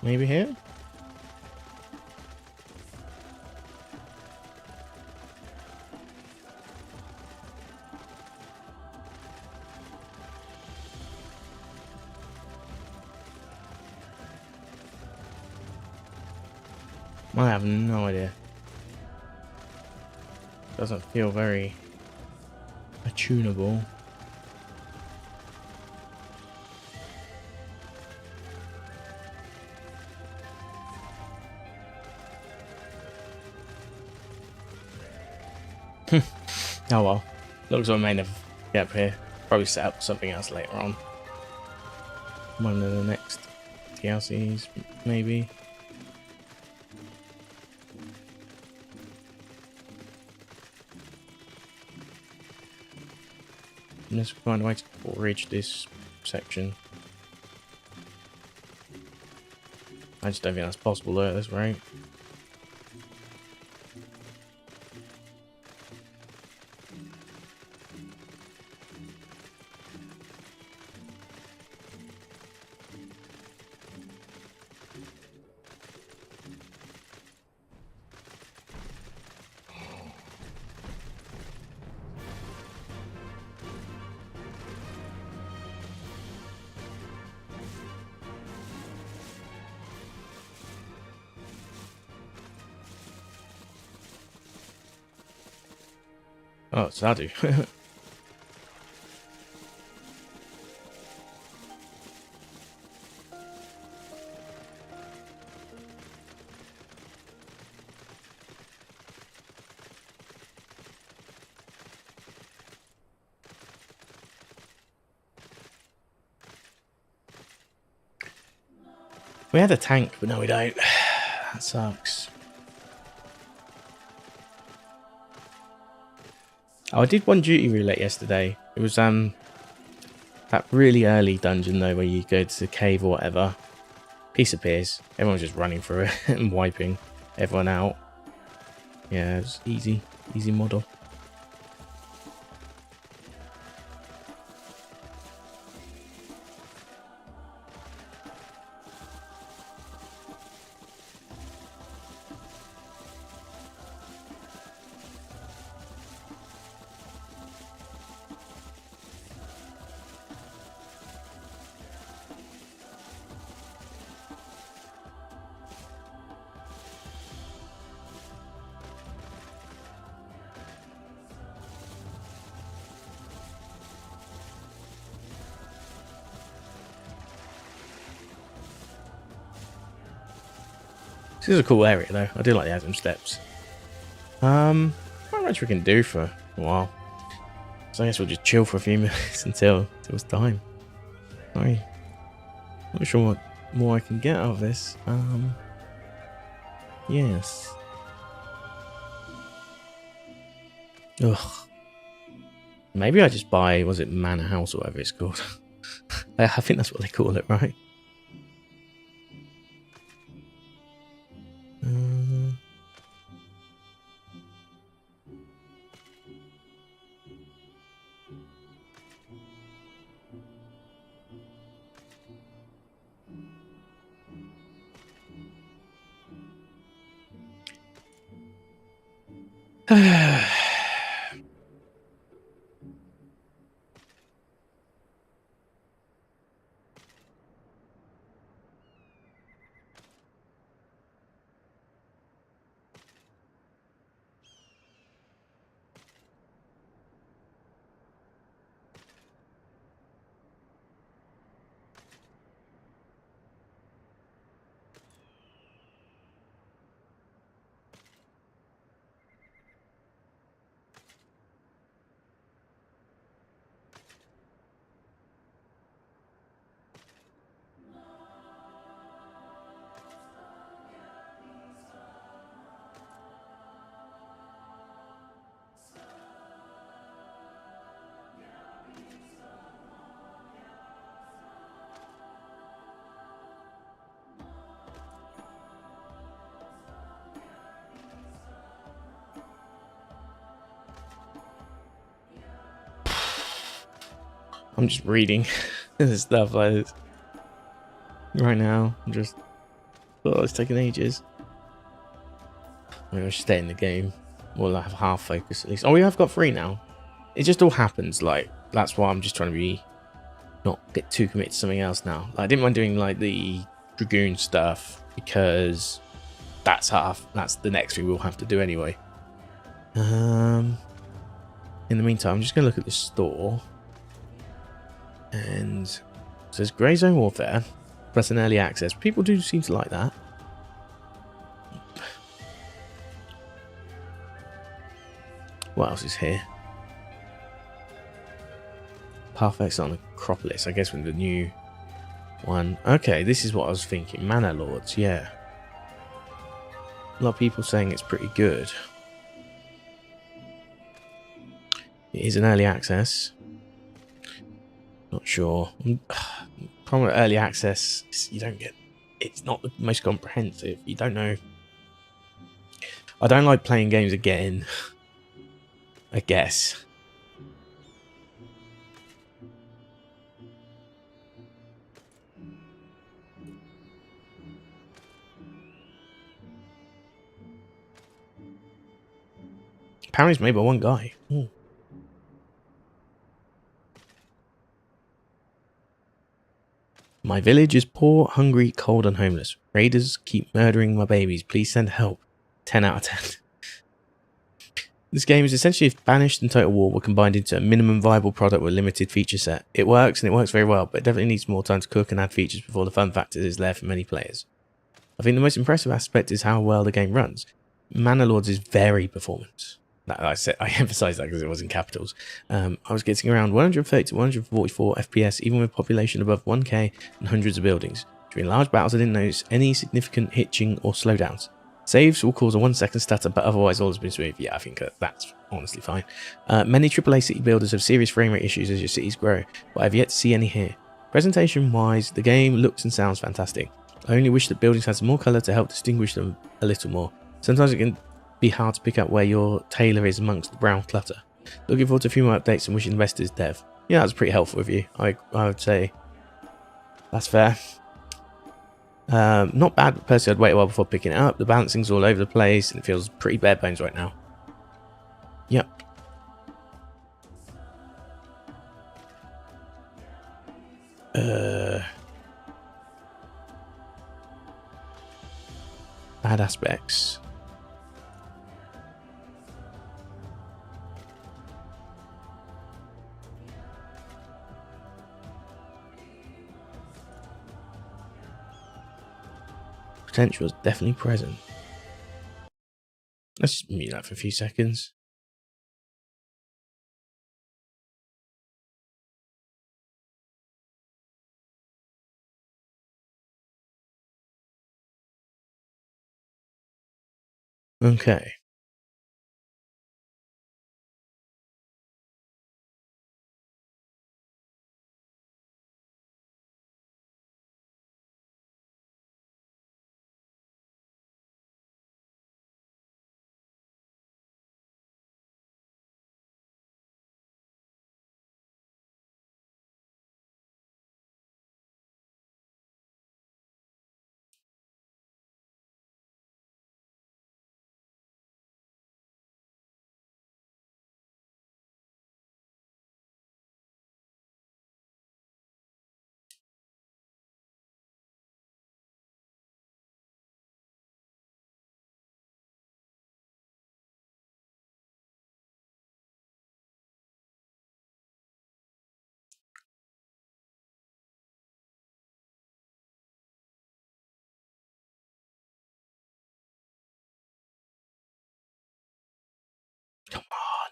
Maybe here? I have no idea. Doesn't feel very attunable. Oh well. Looks like I may never get up here. Probably set up something else later on. One of the next DLCs, maybe. Let's find a way to reach this section. I just don't think that's possible though at this rate. Oh, it's Sadu. We had a tank, but no we don't. That sucks. Oh, I did one duty roulette yesterday. It was that really early dungeon though, where you go to the cave or whatever. Peace appears. Everyone's just running through it and wiping everyone out. Yeah, it's easy model. This is a cool area though. I do like the Atom steps. Not much we can do for a while. So I guess we'll just chill for a few minutes until it's time. Sorry. Not sure what more I can get out of this. Yes. Ugh. Maybe I just buy, was it Manor House or whatever it's called? I think that's what they call it, right? I'm just reading stuff like this right now. I'm just, oh, it's taking ages. I'm gonna stay in the game. We'll have half focus at least. Oh, we have got 3 now. It just all happens. Like, that's why I'm just trying to be not get too committed to something else now. Like, I didn't mind doing like the Dragoon stuff because that's the next thing we'll have to do anyway. In the meantime, I'm just gonna look at the store. And it says Grey Zone Warfare plus an early access. People do seem to like that. What else is here? Pathx on Acropolis, I guess, with the new one. Okay, this is what I was thinking. Manor Lords, yeah. A lot of people saying it's pretty good. It is an early access. Not sure. Problem with early access is you don't get. It's not the most comprehensive. You don't know. I don't like playing games again. I guess. Apparently it's made by one guy. Ooh. My village is poor, hungry, cold, and homeless. Raiders keep murdering my babies. Please send help. 10 out of 10. This game is essentially if Banished and Total War were combined into a minimum viable product with a limited feature set. It works, and it works very well, but it definitely needs more time to cook and add features before the fun factor is there for many players. I think the most impressive aspect is how well the game runs. Manor Lords is very performant. I emphasised that because it was in capitals. I was getting around 130 to 144 FPS, even with population above 1k and hundreds of buildings. During large battles, I didn't notice any significant hitching or slowdowns. Saves will cause a 1-second stutter, but otherwise all has been smooth. Yeah, I think that's honestly fine. Many AAA city builders have serious frame rate issues as your cities grow, but I've yet to see any here. Presentation-wise, the game looks and sounds fantastic. I only wish that buildings had some more colour to help distinguish them a little more. Sometimes it can be hard to pick up where your tailor is amongst the brown clutter. Looking forward to a few more updates and wishing the best as dev. Yeah, that's pretty helpful of you. I would say that's fair. Not bad, but personally I'd wait a while before picking it up. The balancing's all over the place and it feels pretty bare bones right now. Yep. Bad aspects. potential is definitely present. Let's just mute that for a few seconds. Okay. Come on.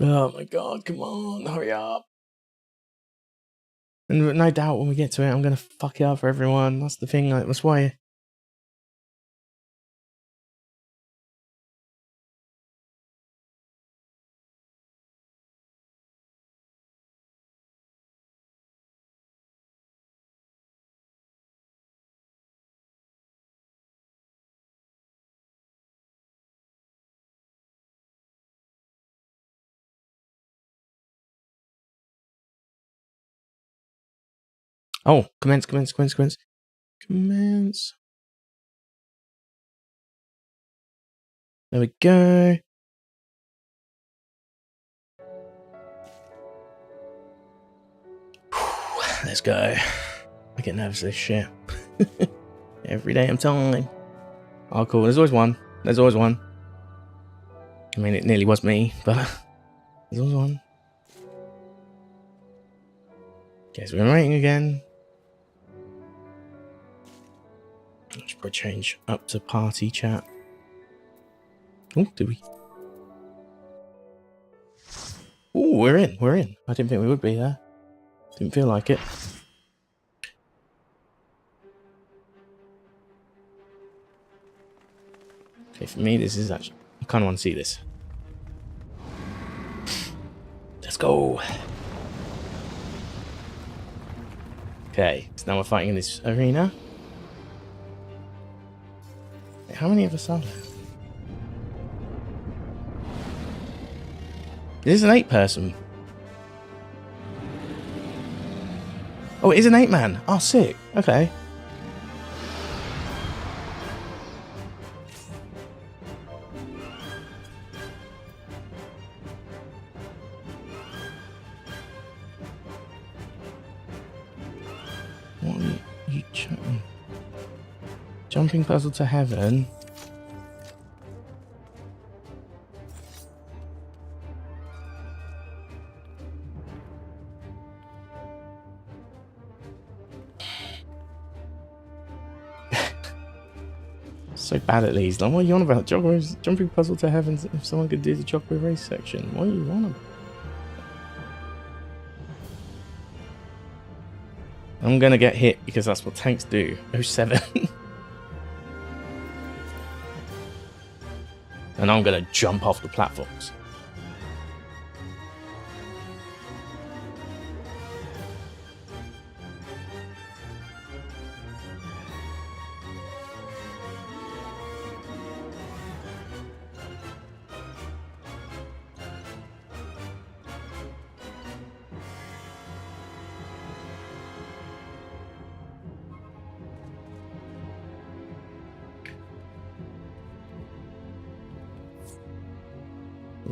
Oh my god, come on, hurry up. And no doubt when we get to it, I'm going to fuck it up for everyone. That's the thing, like, that's why. Oh, commence. There we go. Let's go. I get nervous of this shit. Every damn time. Oh, cool. There's always one. I mean, it nearly was me, but there's always one. Guess we're waiting again. Let's probably change up to party chat. Oh, did we? Oh, we're in. I didn't think we would be there. Didn't feel like it. Okay, for me, this is actually... I kind of want to see this. Let's go. Okay, so now we're fighting in this arena. Wait, how many of us are there? Is this an 8-person? Oh, it is an 8-man. Oh, sick. Okay. What are you chatting? Jumping puzzle to heaven. So bad at these. Like, what are you on about? Jumping puzzle to heaven. If someone could do the chocolate race section, what are you on about? I'm gonna get hit because that's what tanks do. 07. And I'm gonna jump off the platforms.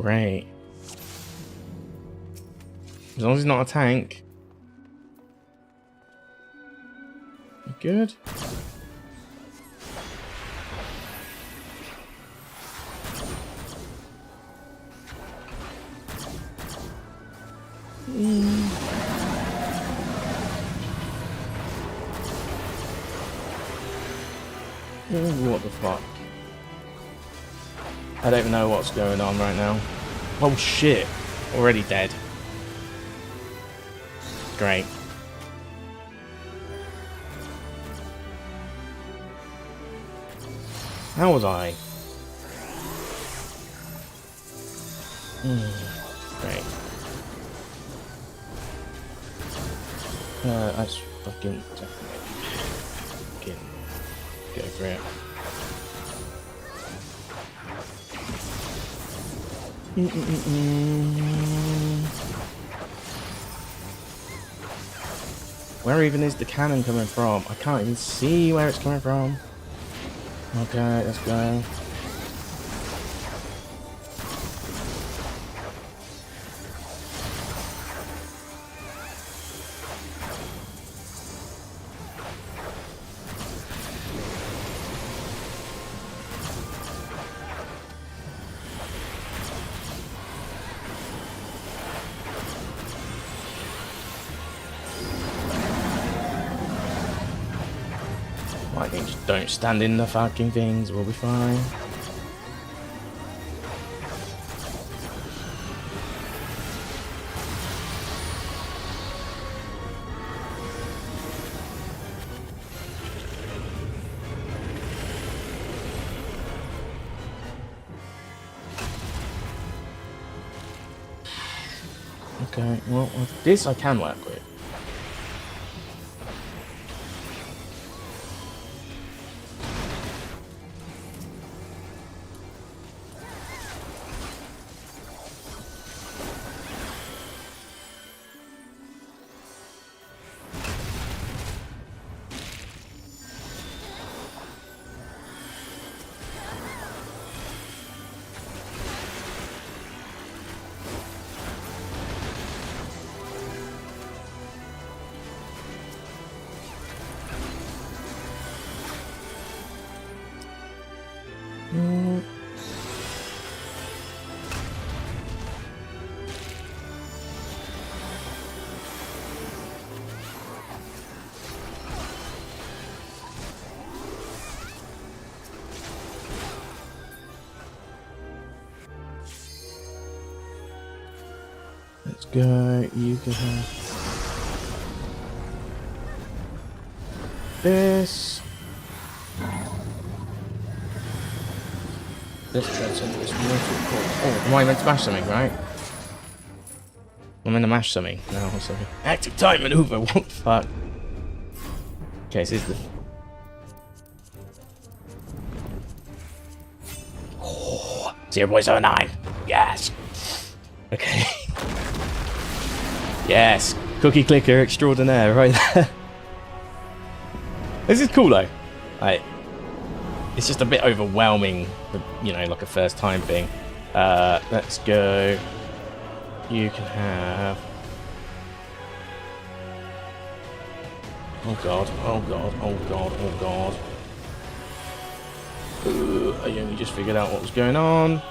Great. As long as he's not a tank. Good. What the fuck? I don't even know what's going on right now. Oh shit. Already dead. Great. How was I? Great. That's fucking definitely. Fucking go for it. Where even is the cannon coming from? I can't even see where it's coming from. Okay, let's go. Lightning, just don't stand in the fucking things, we'll be fine. Okay, well, this I can work with. Let's go, you can have this. This turns into this water. Oh, am I meant to mash something, right? I'm meant to mash something. No, what's something? Active time maneuver, what the fuck? Okay, so this is the... Oh, 0.79. Yes. Okay. Yes. Cookie clicker extraordinaire right there. This is cool though. It's just a bit overwhelming, for, you know, like a first time thing. Let's go. You can have... Oh god, oh god, oh god, oh god. I only just figured out what was going on.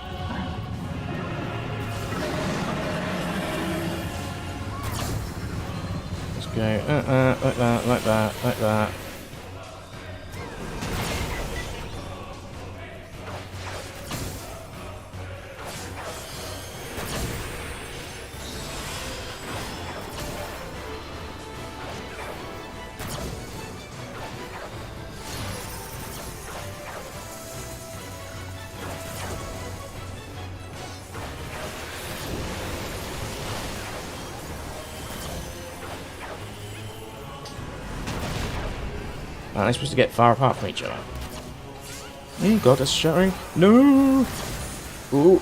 Let's go, like that, like that, like that. Aren't they supposed to get far apart from each other? Oh god, that's shattering. No! Ooh.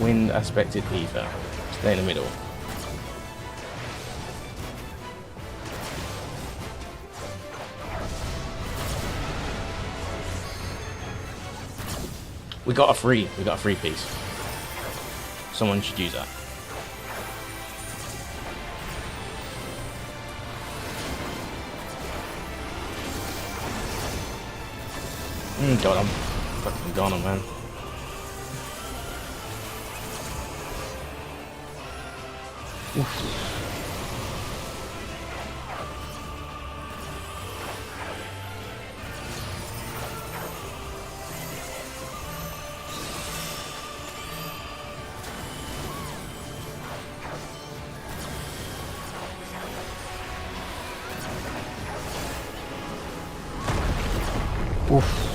Wind aspected ether. Stay in the middle. We got a free piece. Someone should use that. Got him. Fucking got him, man. Oof. Oof.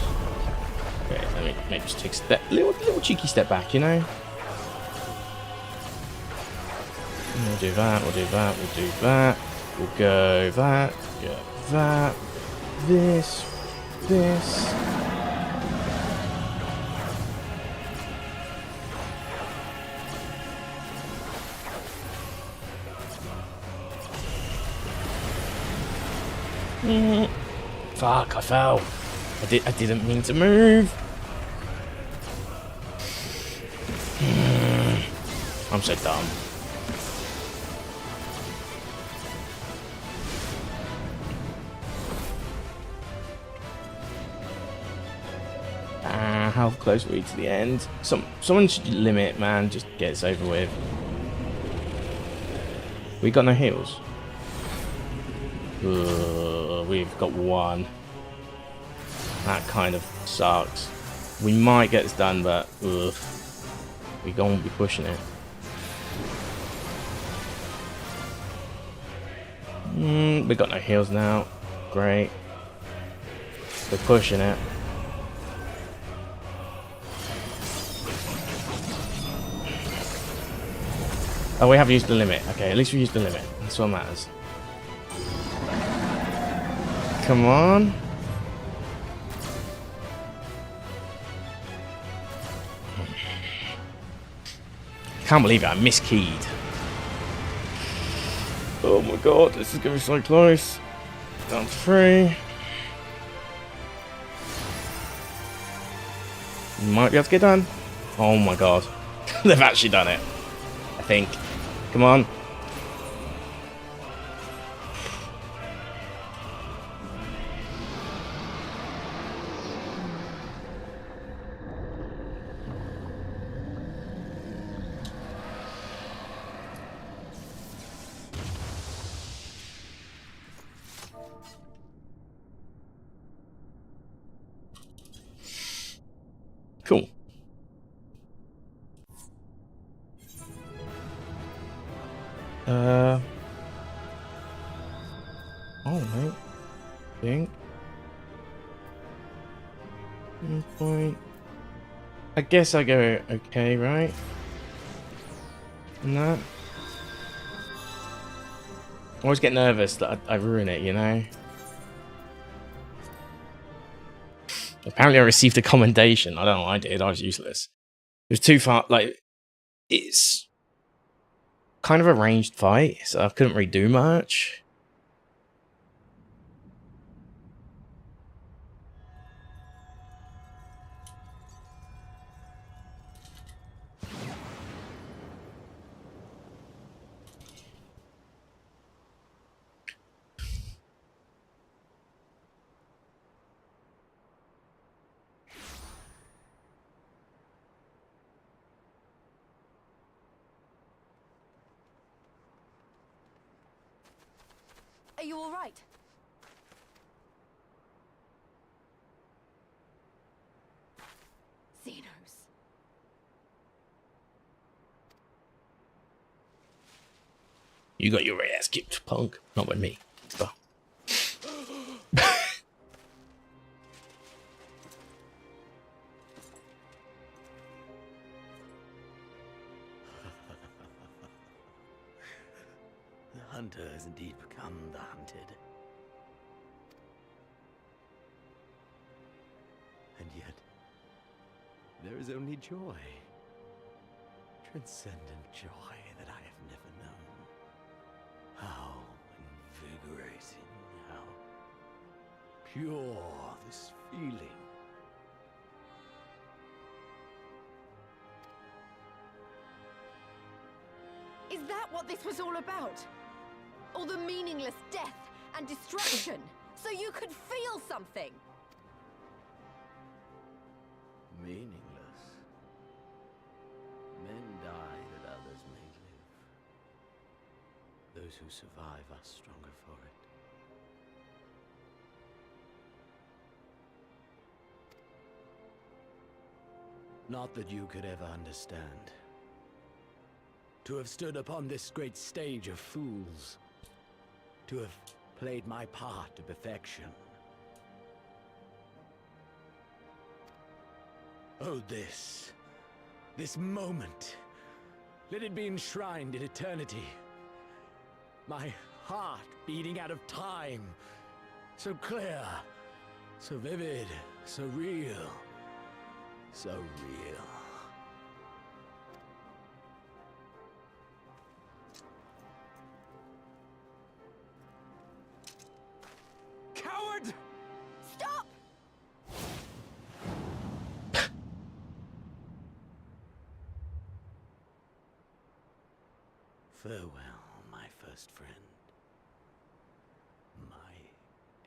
Okay, let me maybe just take a step, little cheeky step back, you know. We'll do that. We'll do that. We'll do that. We'll go that. Go that. This. This. Fuck! I fell. I didn't mean to move. I'm so dumb. How close are we to the end? Someone should limit, man. Just get this over with. We got no heals. We've got one. That kind of sucks. We might get this done, but we're gonna be pushing it. We got no heals now. Great. We're pushing it. Oh, we have used the limit. Okay, at least we used the limit. That's what matters. Come on. Can't believe it. I miskeyed. Oh my god, this is gonna be so close. Down to 3. Might be able to get done. Oh my god. They've actually done it. I think. Come on. Cool. Oh, mate. Think. Point. I guess I go okay, right? And that. I always get nervous that I ruin it, you know? Apparently I received a commendation. I don't know what I did. I was useless. It was too far. Like, it's kind of a ranged fight, so I couldn't really do much. Are you all right? Xenos. You got your ass kicked, punk. Not by me. Oh. The hunter has indeed become the hunted. And yet, there is only joy. transcendent joy that I have never known. How invigorating, how pure this feeling. Is that what this was all about? All the meaningless death and destruction, so you could feel something? Meaningless. Men die that others may live. Those who survive are stronger for it. Not that you could ever understand. To have stood upon this great stage of fools. To have played my part to perfection. Oh, this moment. Let it be enshrined in eternity. My heart beating out of time. So clear, so vivid, so real. So real. Coward! Stop! Farewell, my first friend. My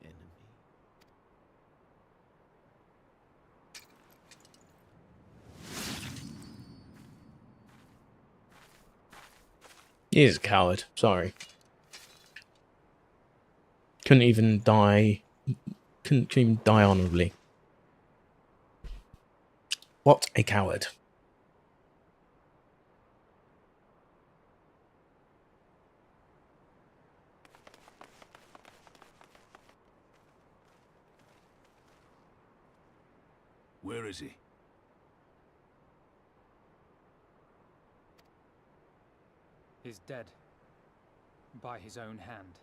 enemy. He is a coward. Sorry. Couldn't even die. Couldn't even die honorably. What a coward. Where is he? He's dead. By his own hand.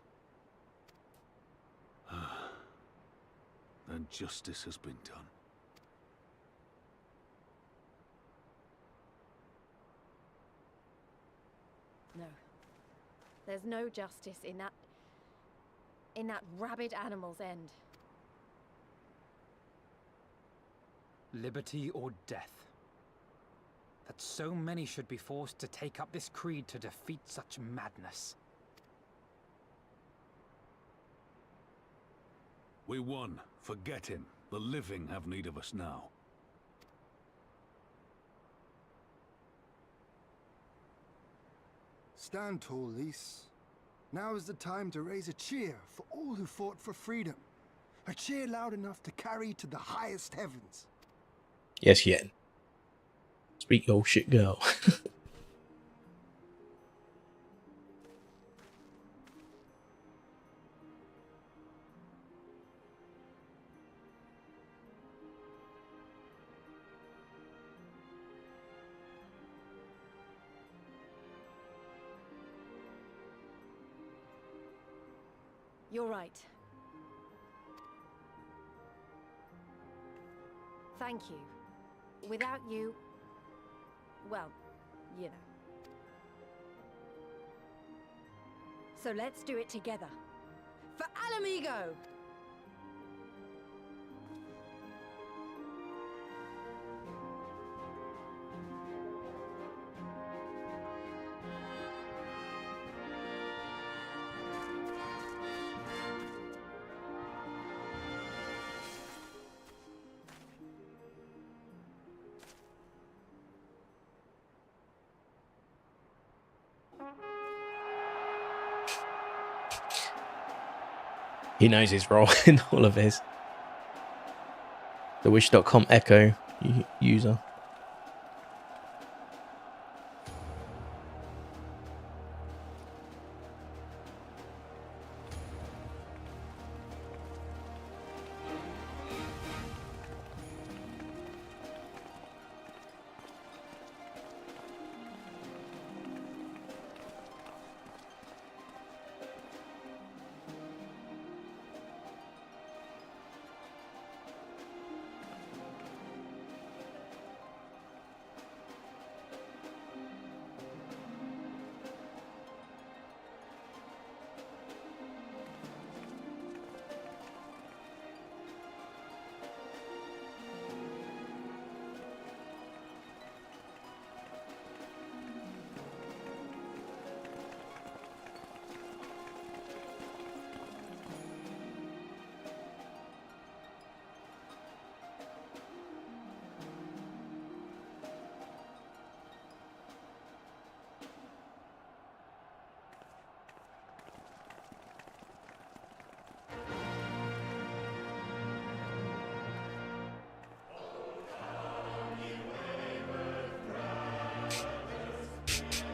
Then justice has been done. No. There's no justice in that rabid animal's end. Liberty or death. That so many should be forced to take up this creed to defeat such madness. We won. Forget him. The living have need of us now. Stand tall, Lys. Now is the time to raise a cheer for all who fought for freedom. A cheer loud enough to carry to the highest heavens. Yes, Yen. Speak your shit, girl. You're right. Thank you. Without you, well, you know. So let's do it together. For Alamigo! He knows his role in all of this. The wish.com echo user.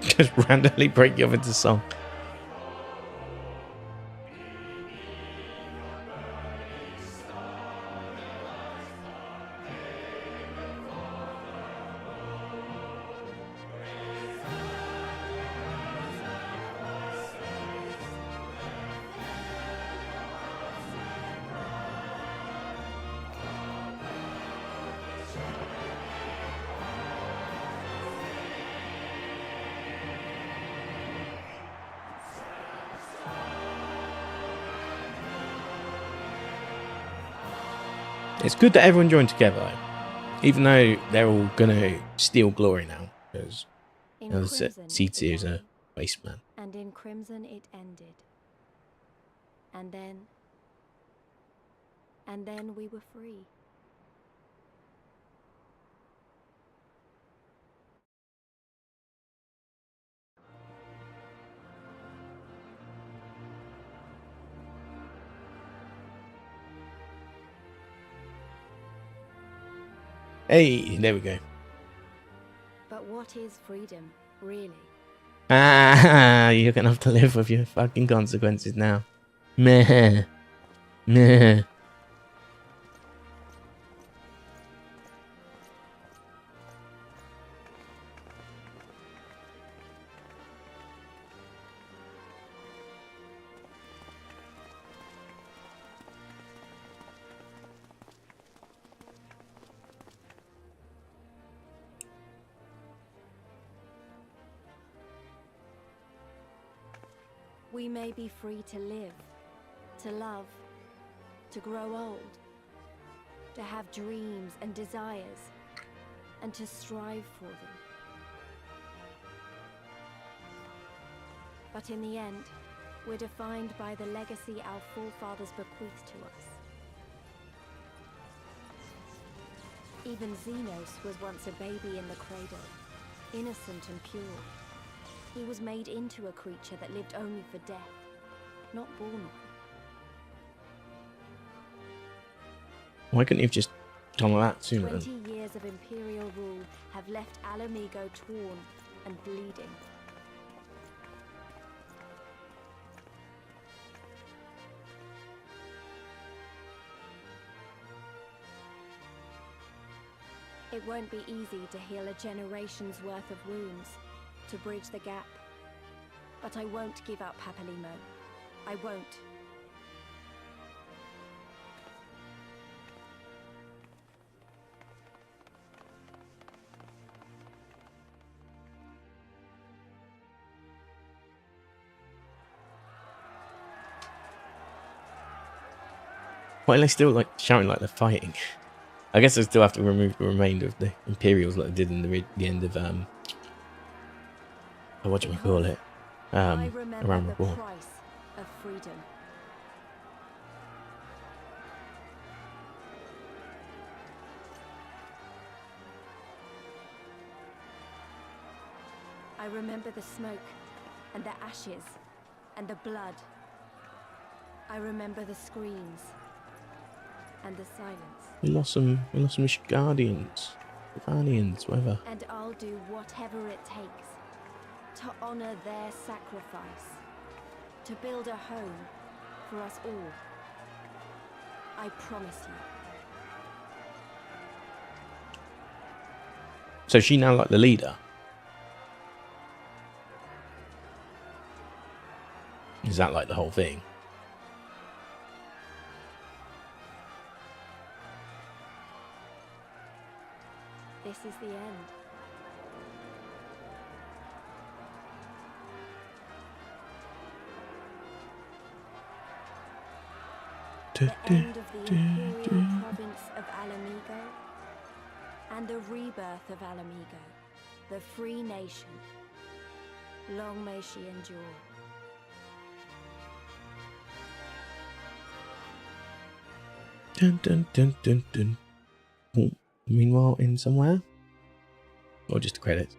Just randomly break you off into song. It's good that everyone joined together, though. Even though they're all gonna steal glory now, because C2 is a waste man. And in Crimson it ended. And then we were free. Hey, there we go. But what is freedom, really? Ah, you're gonna have to live with your fucking consequences now. Meh. Meh. We may be free to live, to love, to grow old, to have dreams and desires, and to strive for them. But in the end, we're defined by the legacy our forefathers bequeathed to us. Even Xenos was once a baby in the cradle, innocent and pure. He was made into a creature that lived only for death, not born one. Why couldn't you have just done that sooner? 20 years of Imperial rule have left Alamigo torn and bleeding. It won't be easy to heal a generation's worth of wounds, to bridge the gap. But I won't give up, Papalimo. I won't. Why are they still like shouting like they're fighting? I guess they still have to remove the remainder of the Imperials like they did in the end of what do we call it? I remember around the the war. price of freedom. I remember the smoke, and the ashes, and the blood. I remember the screams, and the silence. We lost some Guardians, Guardians, whatever. And I'll do whatever it takes to honor their sacrifice, to build a home for us all. I promise you. So is she now like the leader? Is that like the whole thing? This is the end. The end of the Imperial province of Alamigo, and the rebirth of Alamigo, the free nation. Long may she endure. Dun dun dun dun dun. Oh, meanwhile, in somewhere? Or just the credits?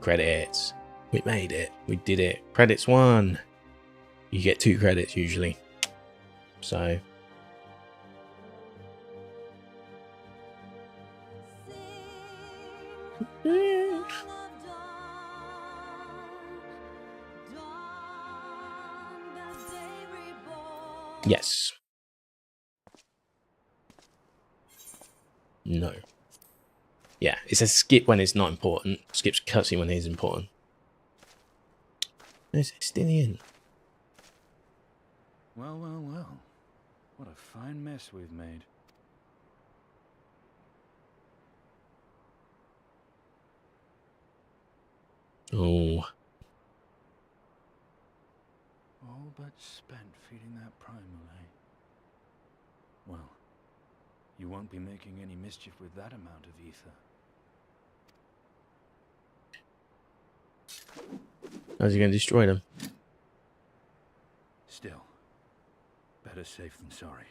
Credits. We made it. We did it. Credits 1. You get 2 credits usually. So, Yes. No. Yeah, it says skip when it's not important. Skips cutscene when it is important. There's Estinian. Well, well, well. What a fine mess we've made. Oh. All but spent feeding that primal, eh? Well, you won't be making any mischief with that amount of ether. How's he going to destroy them? Still, better safe than sorry.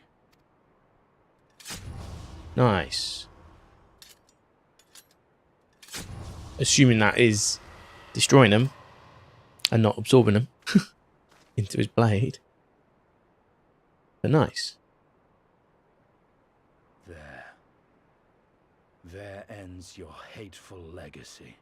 Nice. Assuming that is destroying them and not absorbing them into his blade. But nice. There. There ends your hateful legacy.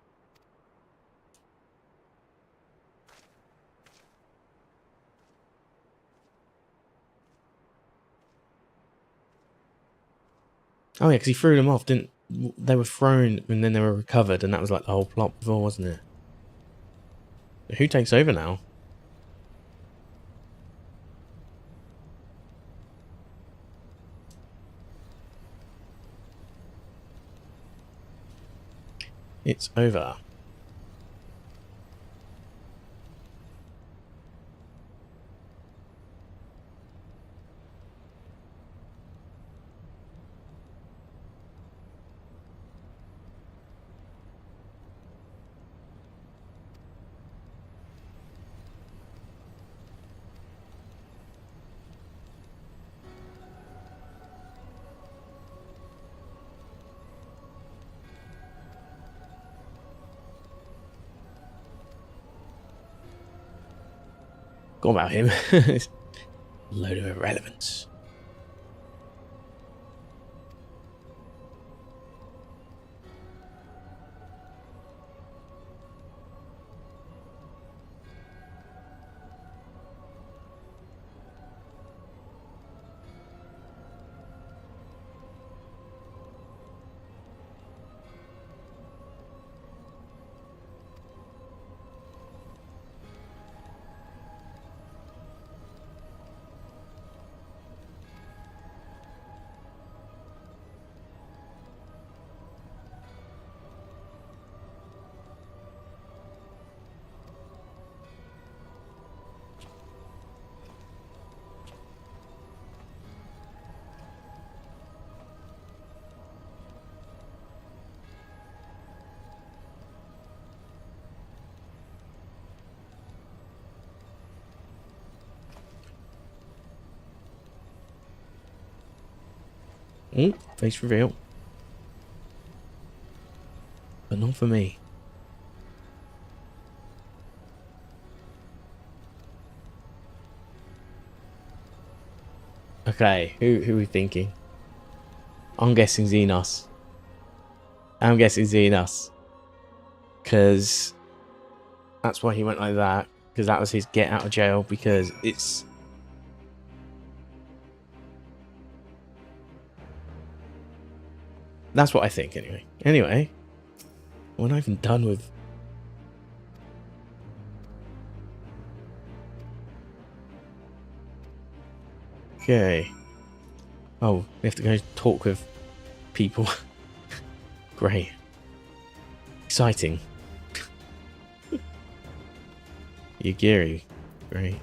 Oh yeah, because he threw them off, didn't they? Were thrown and then they were recovered, and that was like the whole plot before, wasn't it? So who takes over now? It's over. Go about him. Load of irrelevance. Oh, face reveal. But not for me. Okay, who are we thinking? I'm guessing Xenos. I'm guessing Xenos. Because that's why he went like that. Because that was his get out of jail. Because it's... That's what I think, anyway. Anyway, we're not even done with... Okay. Oh, we have to go talk with people. Great. Exciting. Yagiri. Great.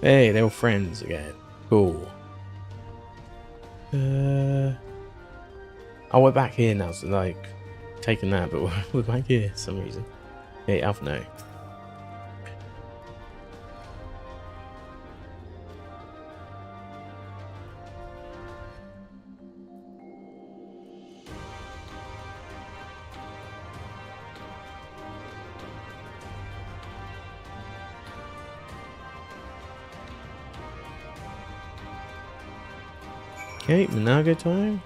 Hey, they're all friends again. Cool. Oh, we're back here now, so like, taking that, but we're back here for some reason. Hey, Alpha, no. Okay, Minago time.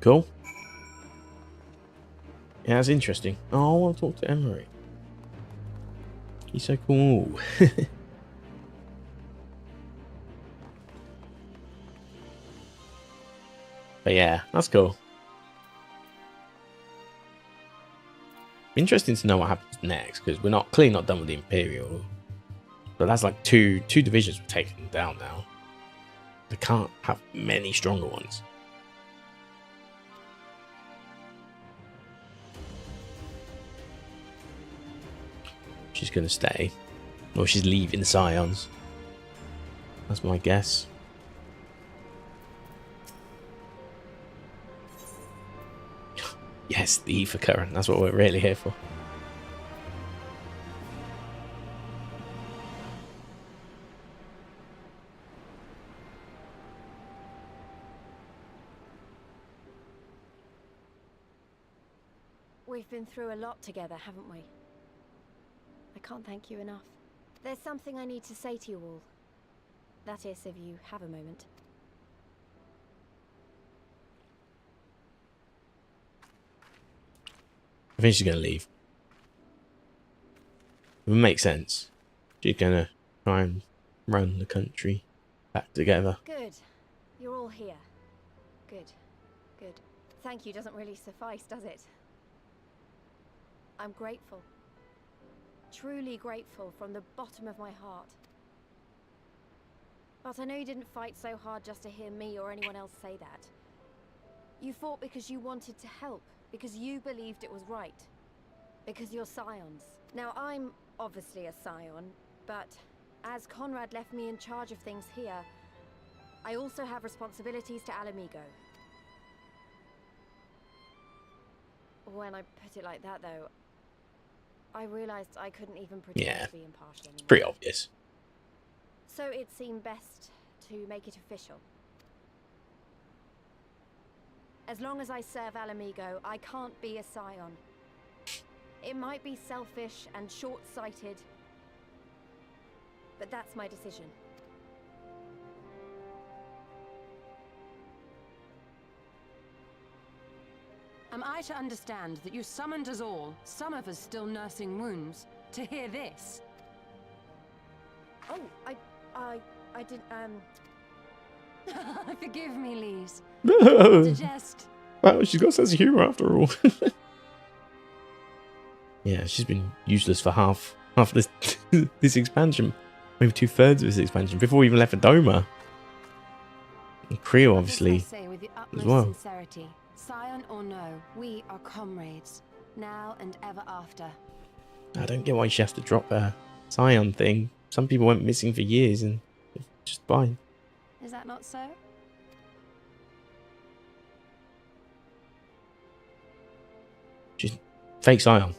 Cool. Yeah, that's interesting. Oh, I want to talk to Emery. He's so cool. But yeah, that's cool. Interesting to know what happens next, because we're clearly not done with the Imperial. But that's like two divisions we're taking down now. They can't have many stronger ones. She's gonna stay. Or she's leaving Scions. That's my guess. Yes, the ether current. That's what we're really here for. We've been through a lot together, haven't we? I can't thank you enough. There's something I need to say to you all. That is, if you have a moment. I think she's going to leave. It would make sense. She's going to try and run the country back together. Good. You're all here. Good. Good. Thank you doesn't really suffice, does it? I'm grateful. Truly grateful from the bottom of my heart. But I know you didn't fight so hard just to hear me or anyone else say that. You fought because you wanted to help, because you believed it was right. Because you're Scions. Now, I'm obviously a Scion, but as Conrad left me in charge of things here, I also have responsibilities to Alamigo. When I put it like that, though, I realized I couldn't even pretend to be impartial anymore. It's pretty obvious. So it seemed best to make it official. As long as I serve Alamigo, I can't be a Scion. It might be selfish and short-sighted, but that's my decision. Am I to understand that you summoned us all, some of us still nursing wounds, to hear this? Oh, I didn't, Forgive me, Lise. Wow, To jest. she's got a sense of humour after all. Yeah, she's been useless for half this this expansion. Maybe 2/3 of this expansion before we even left Adoma. And Creo, obviously, This I say with the utmost as well. sincerity. Scion or no, we are comrades, now and ever after. I don't get why she has to drop her Scion thing. Some people went missing for years and it's just fine. Is that not so? She's fake Scion.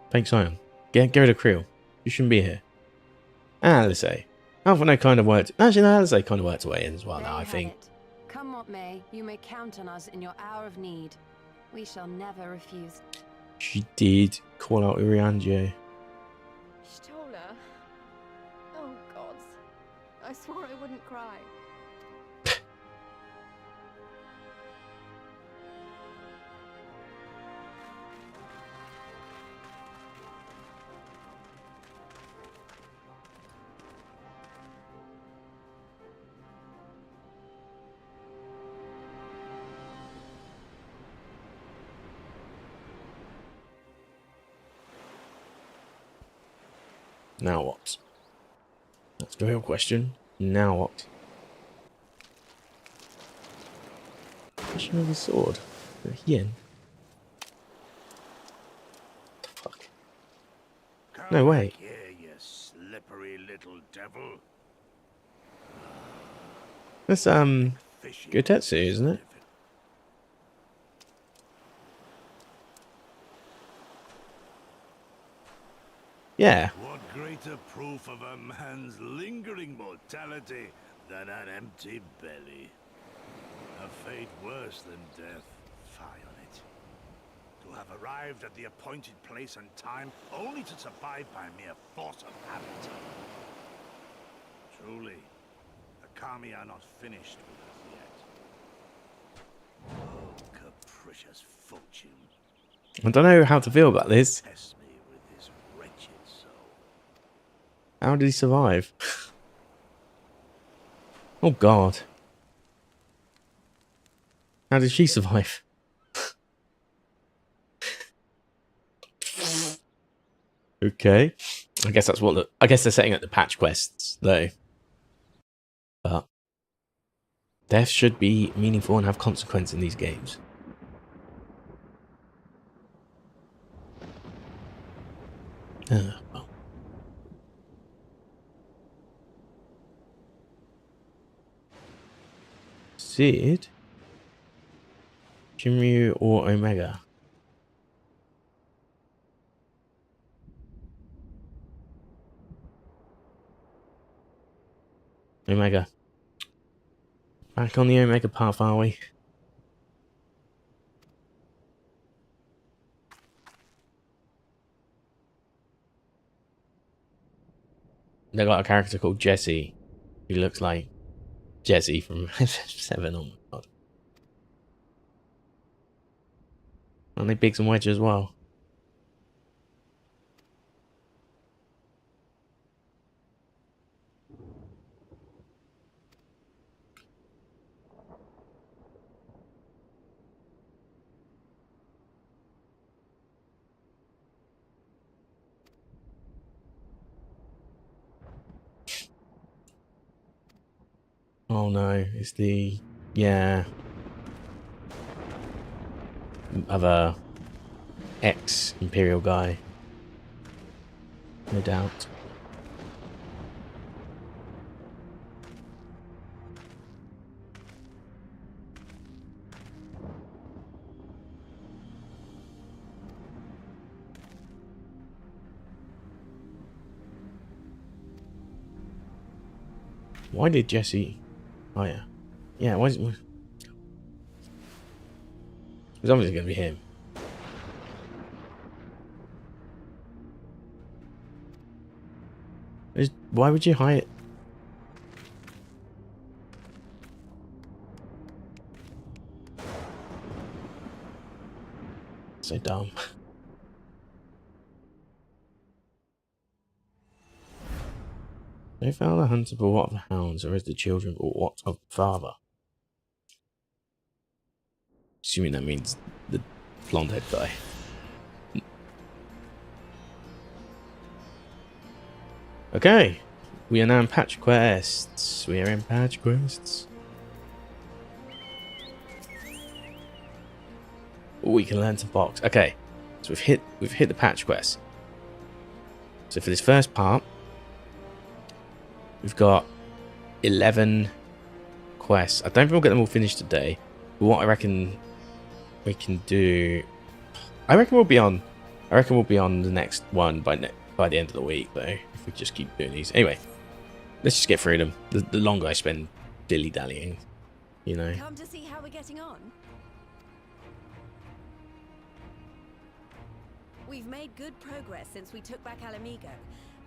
Fake Scion. Get rid of Creel. You shouldn't be here. And Alice. Alphinaud kind of worked. Actually, no, Alice kind of worked her way in as well There now, you I have think. it. Come what may, you may count on us in your hour of need. We shall never refuse. She did call out Urianjo. Stola. Oh, gods. I swore I wouldn't cry. Now what? That's the real question. Now what? Question of the sword. Yen. The fuck? No way. Here, you slippery little devil. That's Gotetsu, isn't it? Yeah. What greater proof of a man's lingering mortality than an empty belly? A fate worse than death. Fie on it. To have arrived at the appointed place and time, only to survive by mere force of habit. Truly, the Kami are not finished with us yet. Oh, capricious fortune. I don't know how to feel about this. Test me with this wretched soul. How did he survive? Oh God. How did she survive? Okay. I guess that's what I guess they're setting up the patch quests though. But death should be meaningful and have consequence in these games. Well. Sid? Jinryu or Omega? Omega. Back on the Omega path, are we? They got a character called Jesse, who looks like Jesse from 7. Oh my God. Aren't they Biggs and Wedge as well? Oh no, it's the, yeah, other ex-Imperial guy. No doubt. Why did Jesse... Oh yeah. Yeah, why is it... It's obviously going to be him. Why would you hide it? So dumb. They found the hunter, but what of the hounds, or is the children, but what of the father? Assuming that means the blonde-haired guy. Okay, we are now in patch quests. We are in patch quests. Oh, we can learn to box. Okay, so we've hit the patch quest. So for this first part, we've got 11 quests. I don't think we'll get them all finished today. But what I reckon we can do, I reckon we'll be on the next one by the end of the week though. If we just keep doing these. Anyway, let's just get through them. The longer I spend dilly-dallying, you know. Come to see how we're getting on. We've made good progress since we took back Alamigo,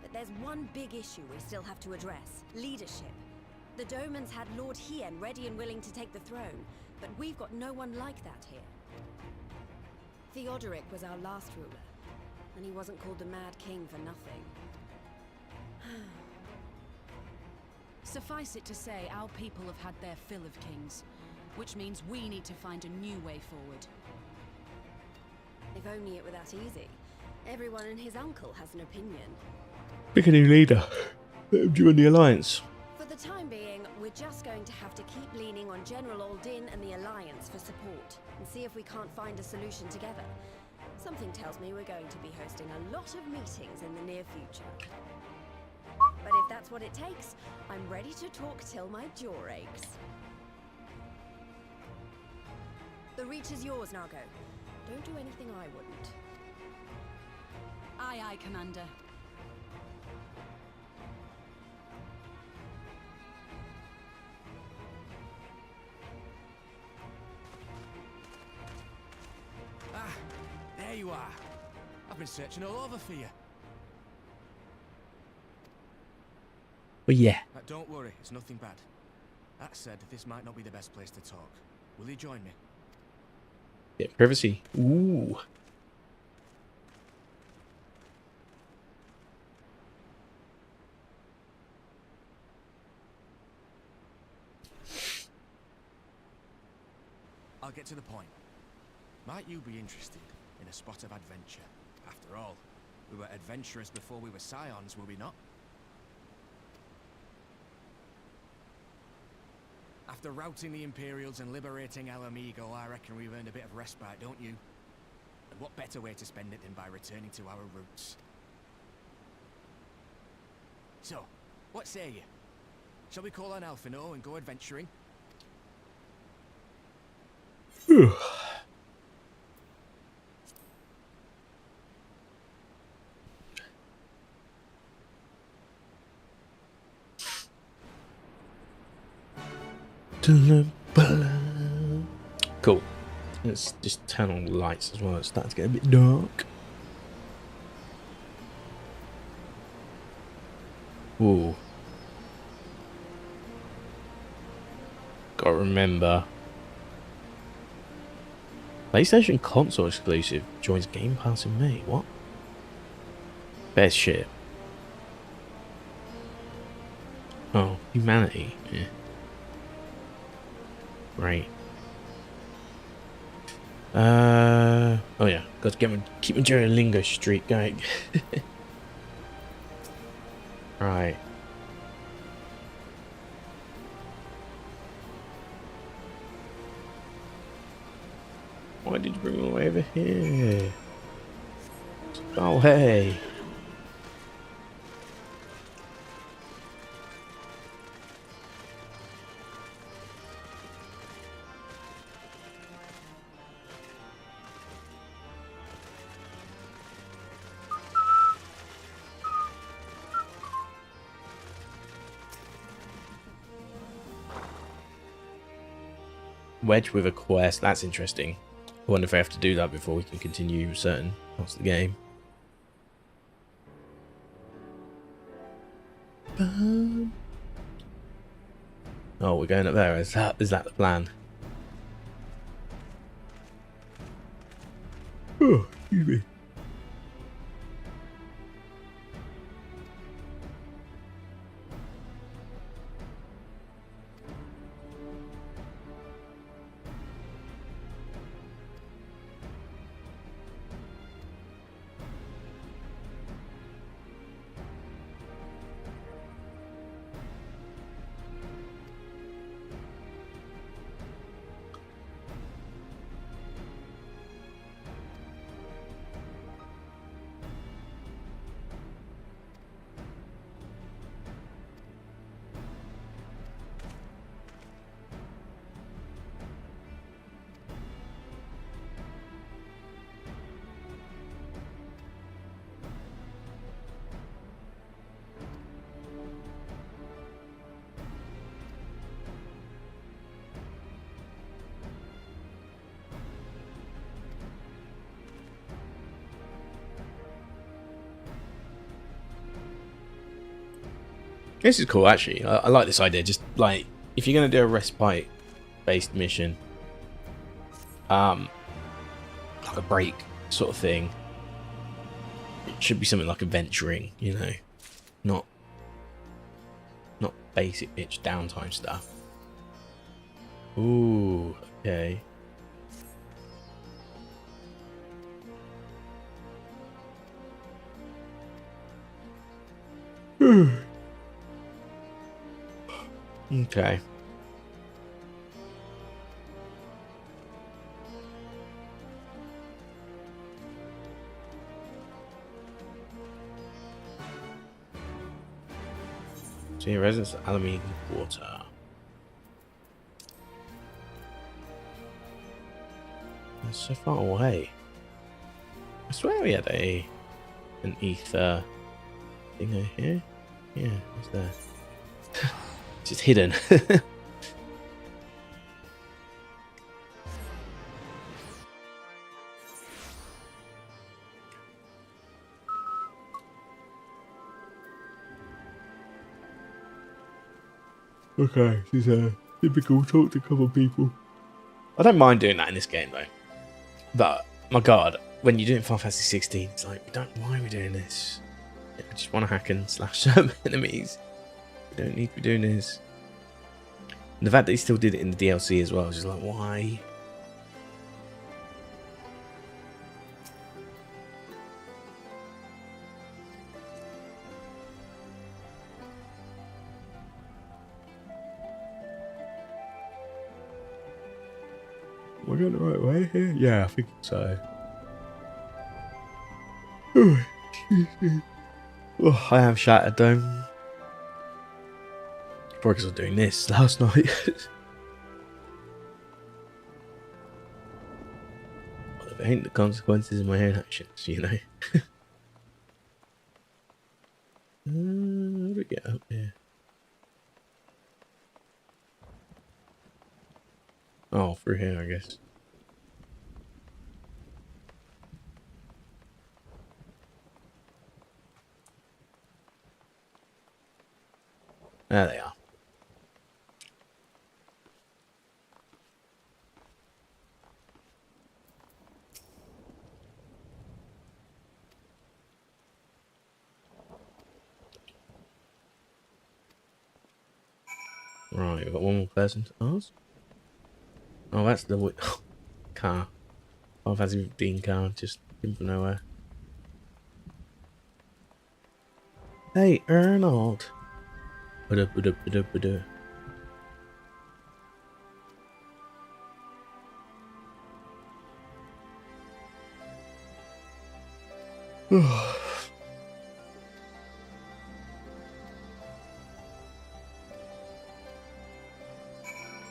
but there's one big issue we still have to address. Leadership. The Domans had Lord Hien ready and willing to take the throne, but we've got no one like that here. Theodoric was our last ruler, and he wasn't called the Mad King for nothing. Suffice it to say, our people have had their fill of kings, which means we need to find a new way forward. If only it were that easy. Everyone and his uncle has an opinion. Pick a new leader. Let him join the alliance. For the time being, we're just going to have to keep leaning on General Aldin and the Alliance for support, and see if we can't find a solution together. Something tells me we're going to be hosting a lot of meetings in the near future. But if that's what it takes, I'm ready to talk till my jaw aches. The Reach is yours, Nago. Don't do anything I wouldn't. Aye, aye, Commander. Ah, there you are. I've been searching all over for you. But yeah. Don't worry, it's nothing bad. That said, this might not be the best place to talk. Will you join me? Yeah, privacy. Ooh. I'll get to the point. Might you be interested in a spot of adventure? After all, we were adventurers before we were scions, were we not? After routing the Imperials and liberating Alamigo, I reckon we've earned a bit of respite, don't you? And what better way to spend it than by returning to our roots? So, what say you? Shall we call on Alphino and go adventuring? Cool. Let's just turn on the lights as well. It's starting to get a bit dark. Ooh. Gotta remember. PlayStation console exclusive joins Game Pass in May. What? Best shit. Oh, humanity. Yeah. Right. Oh yeah, got to keep my Duolingo streak going. Right. Why did you bring me all the way over here? Oh hey. Wedge with a quest. That's interesting. I wonder if I have to do that before we can continue certain parts of the game. Oh, we're going up there. Is that the plan? Oh, excuse me. This is cool, actually. I like this idea. Just like, if you're gonna do a respite-based mission, like a break sort of thing, it should be something like adventuring, you know, not basic bitch downtime stuff. Ooh, okay. Okay. See, residents of Alameda Water. It's so far away. I swear we had an ether thing over here. Yeah, it's there. It's just hidden. Okay, this is a typical talk to a couple of people. I don't mind doing that in this game though. But my god, when you do it in Final Fantasy 16, it's like, why are we doing this? I just want to hack and slash some enemies. We don't need to be doing this. And the fact that he still did it in the DLC as well is just like, why? Am I going the right way here? Yeah, I think so. Oh, I am shattered though. Probably because I was doing this last night. Well, if it ain't the consequences of my own actions, you know. How do we get up here? Oh, through here, I guess. There they are. Right, we've got one more person to ask. Oh, that's the car. I've had a 15 car, just came from nowhere. Hey, Arnold. Ba-da-ba-da-ba-da-ba-da.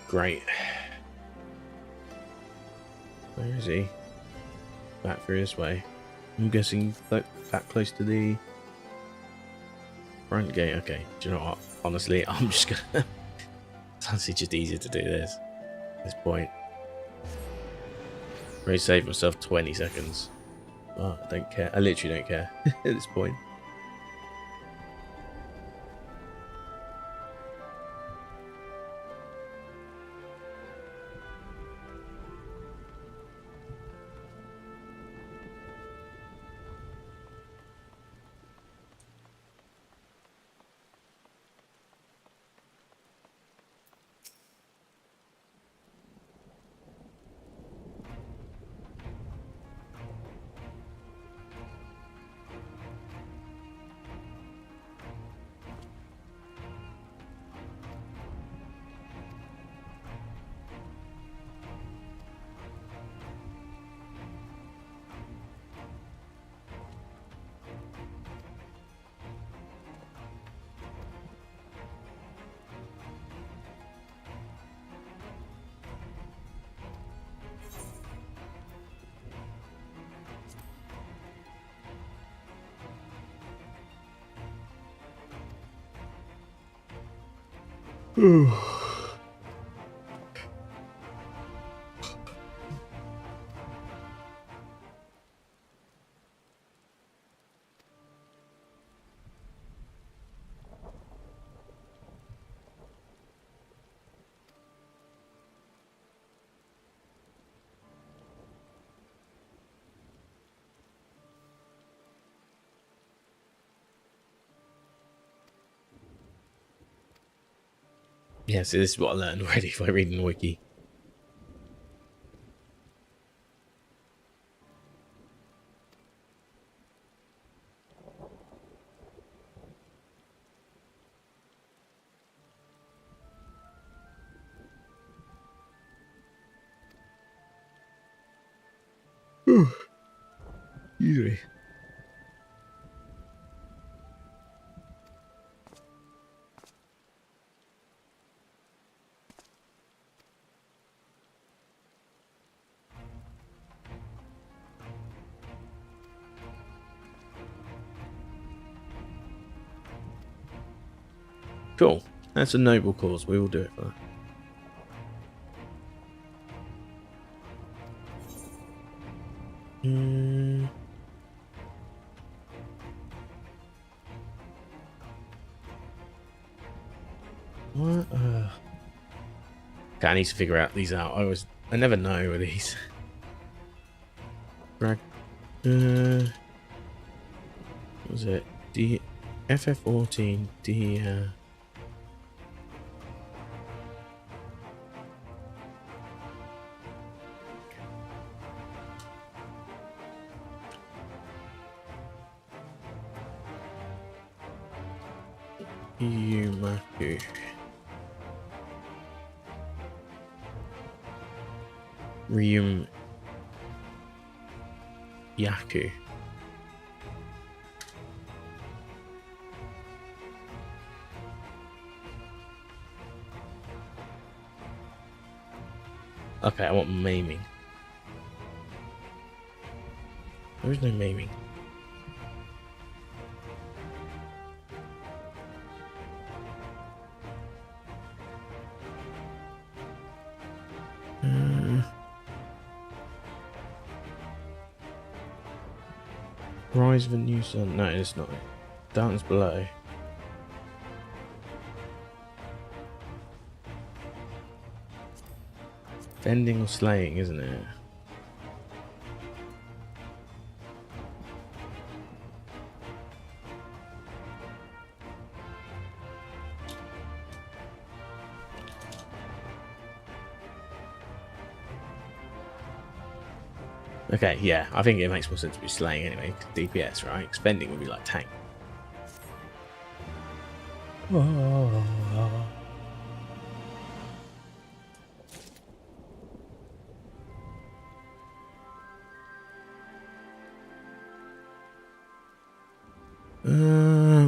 Great. Where is he? Back through this way. I'm guessing that close to the front gate. Okay, do you know what? Honestly, I'm just gonna... It's honestly just easier to do this at this point. Really save myself 20 seconds. Oh, I don't care. I literally don't care at this point. Yeah, so this is what I learned already by reading the wiki. Easy. Cool. That's a noble cause. We will do it for that. What? Okay, I need to figure out these out. I never know with these. Drag. What was it? D FF14 D. Yumaku. Ryum Yaku. Okay, I want maiming. There is no maiming. Rise of a new sun. No, it's not. Darkness below. Bending or slaying, isn't it? Okay, yeah, I think it makes more sense to be slaying anyway. DPS, right? Expending would be like tank. Where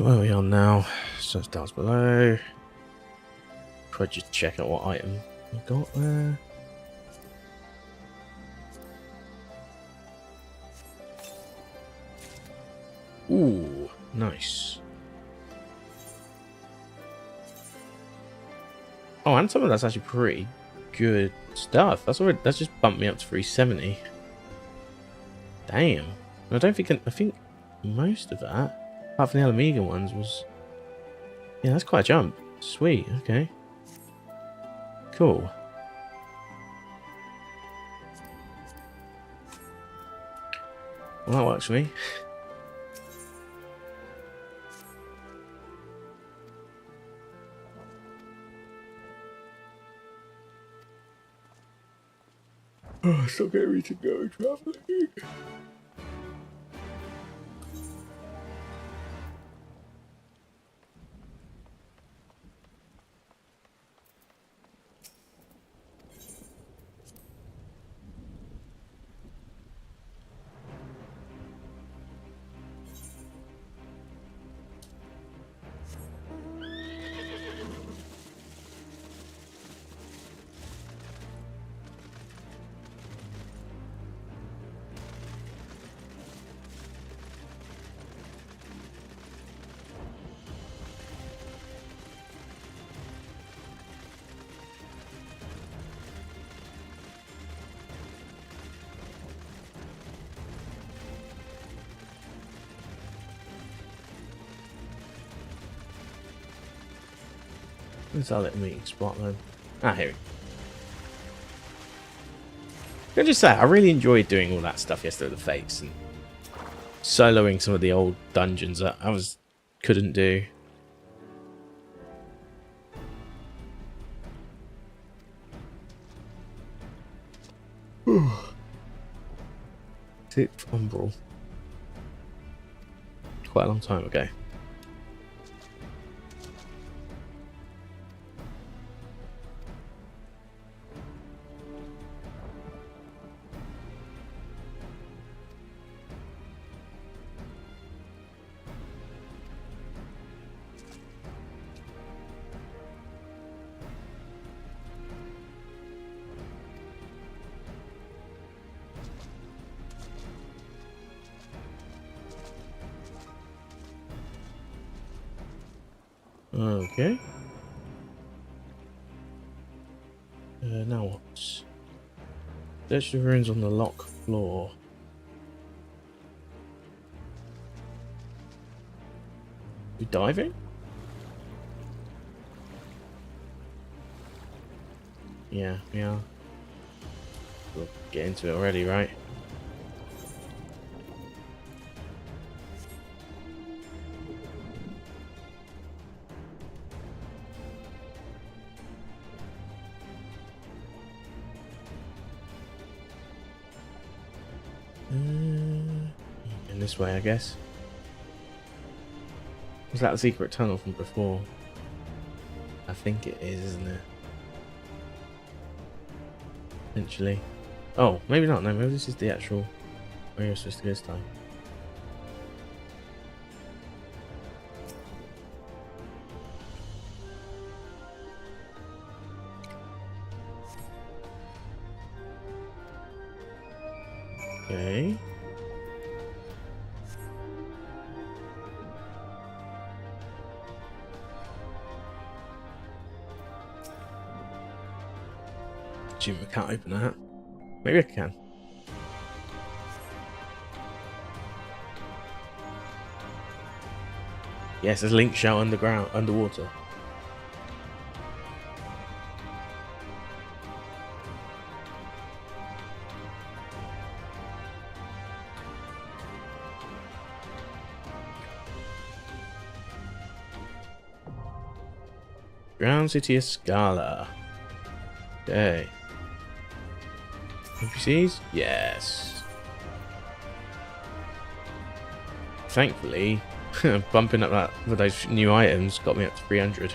are we on now? So it starts below. Try just check out what item we got there. Ooh, nice. Oh, and some of that's actually pretty good stuff. That's just bumped me up to 370. Damn. I don't think I think most of that, apart from the Alamiga ones, was yeah, that's quite a jump. Sweet. Okay. Cool. Well, that works for me. Oh, still getting me to go traveling. Where's our little meeting spot then? Ah, here we go. Can I just say, I really enjoyed doing all that stuff yesterday with the Fates and soloing some of the old dungeons that I couldn't do. Sixth Umbral. Quite a long time ago. Okay. Now what? Search the ruins on the lock floor. We diving? Yeah, we are. We'll get into it already, right? In this way, I guess. Was that the secret tunnel from before? I think it is, isn't it? Potentially. Oh, maybe not. No, maybe this is the actual where you're supposed to go this time. Okay. Assume we can't open that. Maybe I can. Yes, there's link shell underground, underwater. Ground City of Scala. Okay. NPCs? Yes. Thankfully, bumping up that with those new items got me up to 300.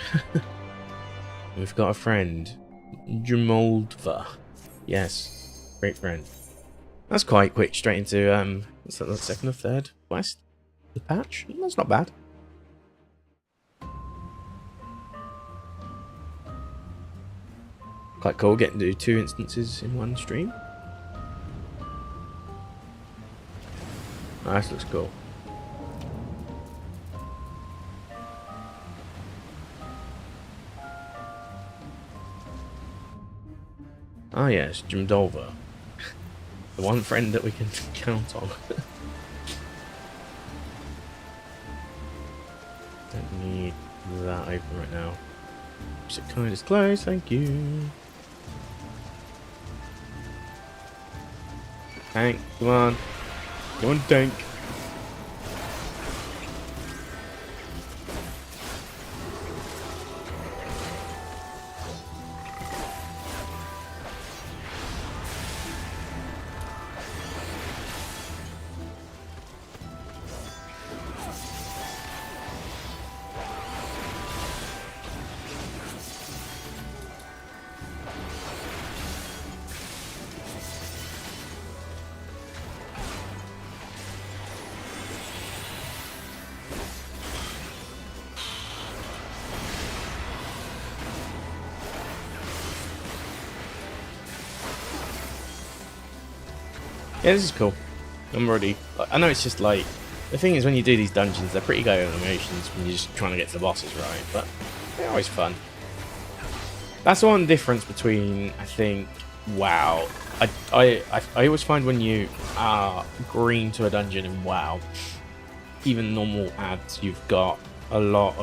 We've got a friend, Jamoldva. Yes, great friend. That's quite quick. Straight into what's that? The second or third quest? The patch? That's not bad. Quite cool getting to do 2 instances in one stream. Oh, this looks cool. Ah yes, Jimdolva. The one friend that we can count on. Don't need that open right now. Exit kind is closed, thank you. Tank, come on. Come on, tank. Yeah, this is cool. I'm already... I know it's just like... The thing is, when you do these dungeons, they're pretty going on emotions when you're just trying to get to the bosses right, but they're always fun. That's the one difference between, I think, WoW. I always find when you are green to a dungeon in WoW, even normal ads, you've got a lot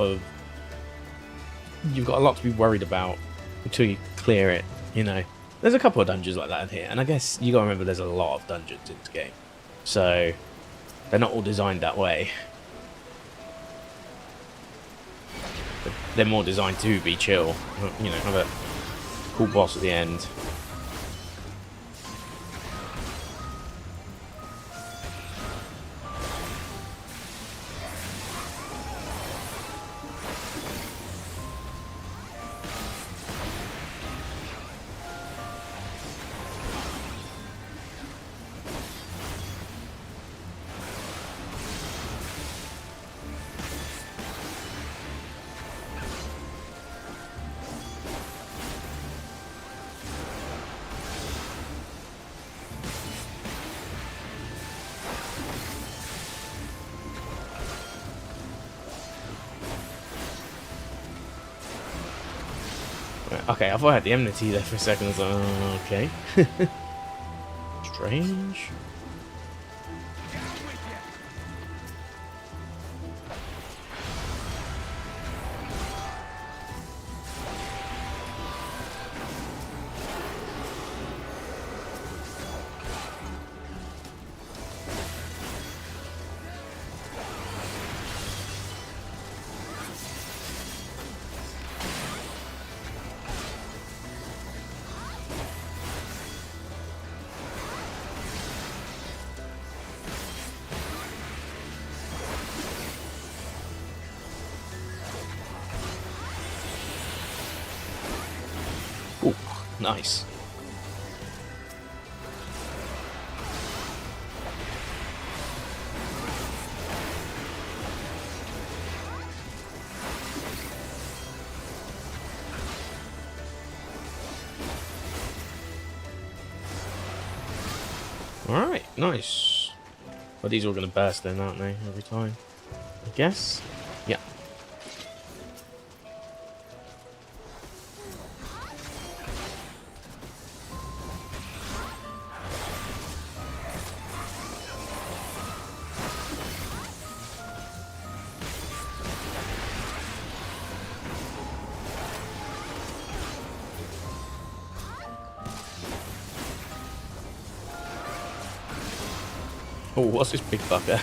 to be worried about until you clear it, you know. There's a couple of dungeons like that in here, and I guess you gotta remember there's a lot of dungeons in this game, so they're not all designed that way. They're more designed to be chill, you know, have a cool boss at the end. Okay, I thought I had the enmity there for a second. I was like, oh, okay. Strange. Ooh, nice. Alright, nice. Well, these are all going to burst then, aren't they, every time? I guess? Yeah. Oh, what's this big fucker?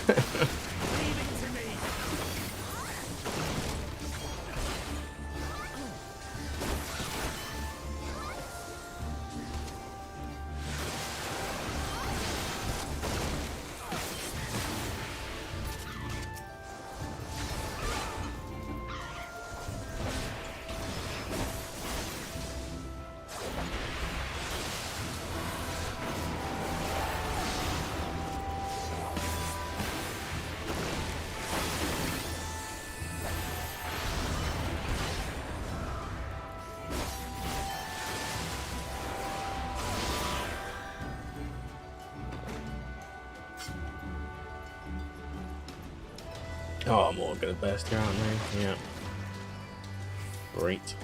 Oh, I'm all gonna burst here, aren't they? Yeah. Great.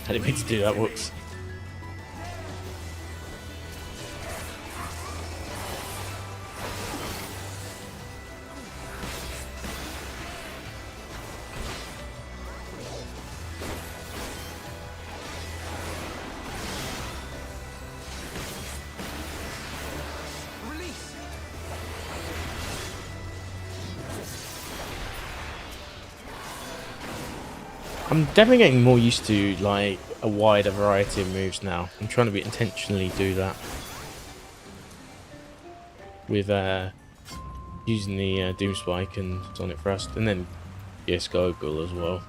I didn't mean to do that, whoops. I'm definitely getting more used to like a wider variety of moves now. I'm trying to intentionally do that with using the Doom Spike and Sonic Thrust, and then Goggle as well.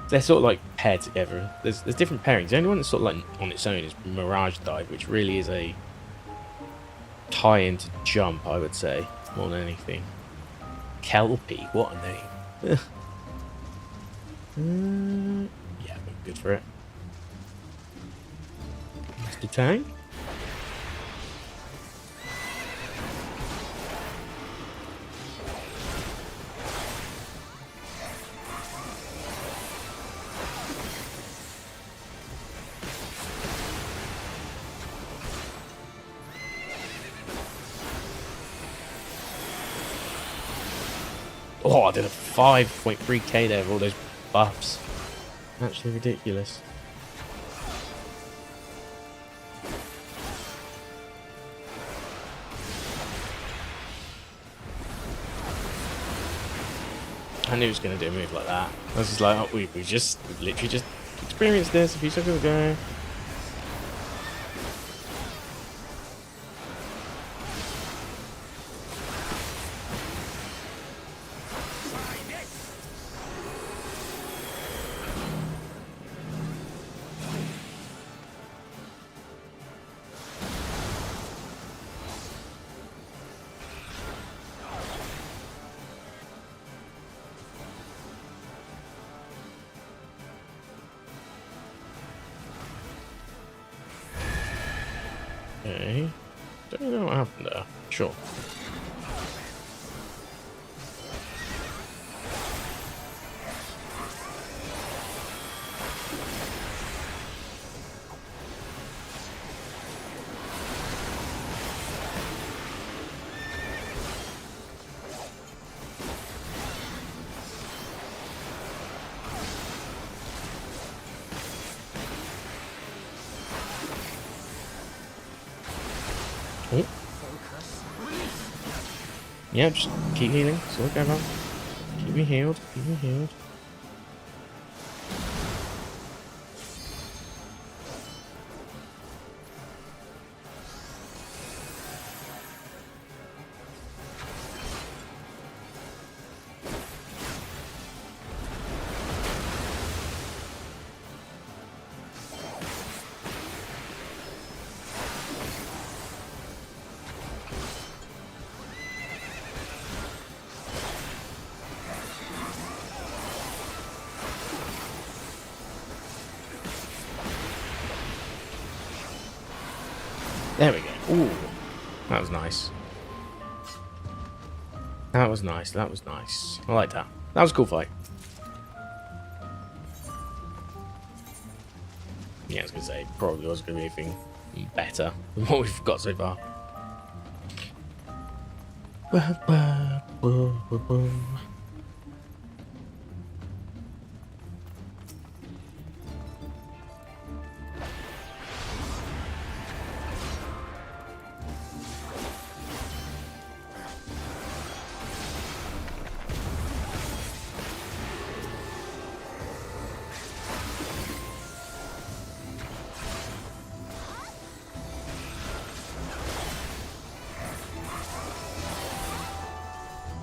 They're sort of like paired together. There's different pairings. The only one that's sort of like on its own is Mirage Dive, which really is a tie-in to Jump, I would say, more than anything. Kelpie, what a name. Yeah, I'm good for it. Mr. Tang. Oh, I did a 5.3k there with all those buffs. Actually ridiculous. I knew he was going to do a move like that. I was just like, oh, we literally just experienced this a few seconds ago. Okay. Don't know what happened there. Sure. Oh. Yeah, just keep healing. So what's going on? Keep me healed. Keep me healed. There we go. Ooh, that was nice. That was nice. That was nice. I like that. That was a cool fight. Yeah, I was going to say, probably was going to be anything better than what we've got so far.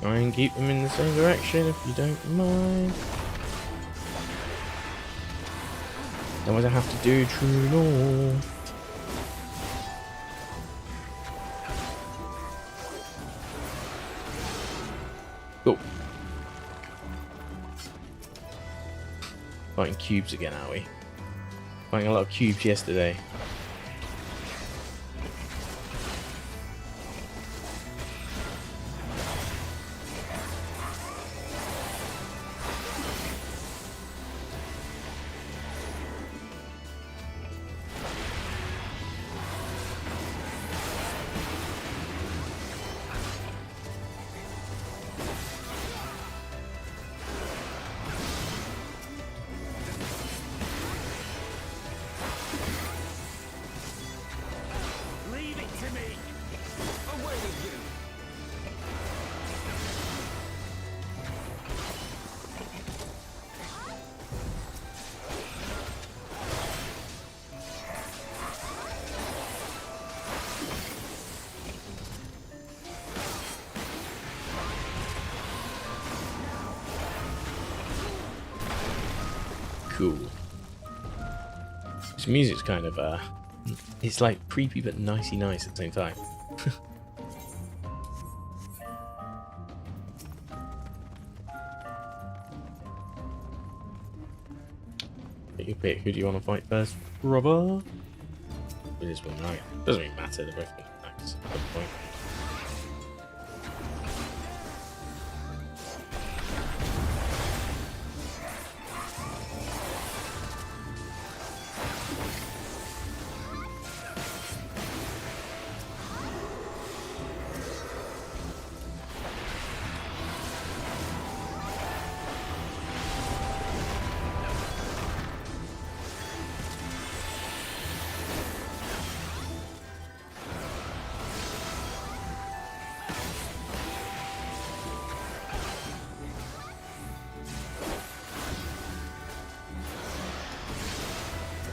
Try and keep them in the same direction if you don't mind. Otherwise I have to do true north. Cool. Fighting cubes again, are we? Fighting a lot of cubes yesterday. Cool. This music's kind of, it's like creepy but nicey nice at the same time. You pick, who do you want to fight first, brother? It is one, right? Doesn't really matter, they're both attacks at the point.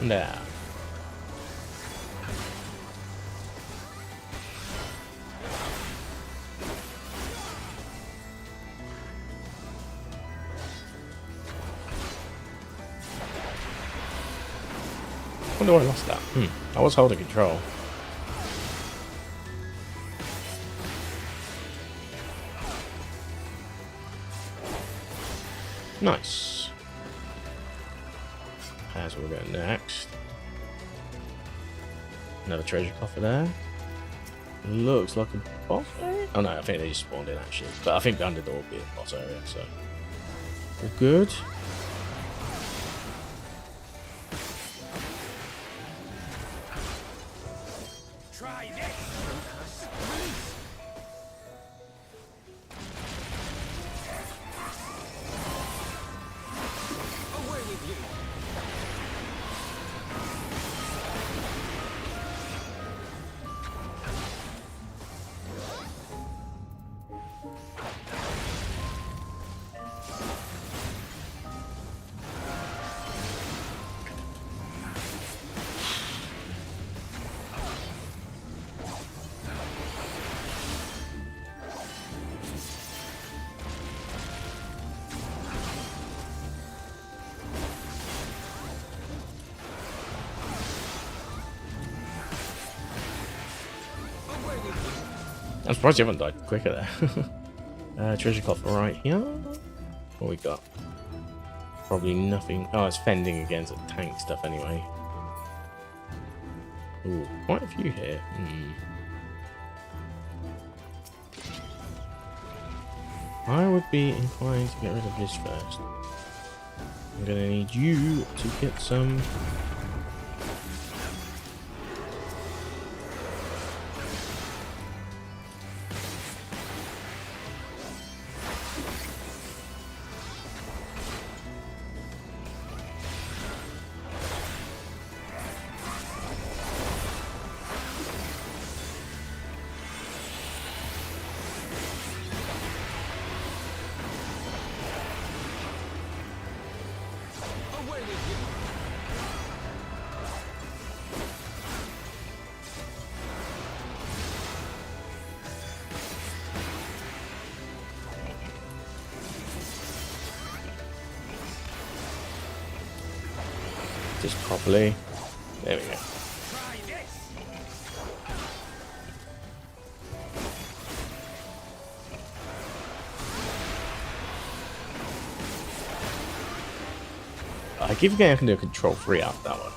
There. I wonder why I lost that. I was holding control. Nice. As we'll go next. Another treasure coffer there. Looks like a boss area. Oh no, I think they just spawned in actually. But I think behind the door will be a boss area, so all good. Try this! Away with you! I'm surprised you haven't died quicker there. Treasure coffer right here. What we got? Probably nothing. Oh, it's fending against tank stuff anyway. Ooh, quite a few here. I would be inclined to get rid of this first. I'm gonna need you to get some. Just properly. There we go. I keep forgetting I can do a control 3 out of that one.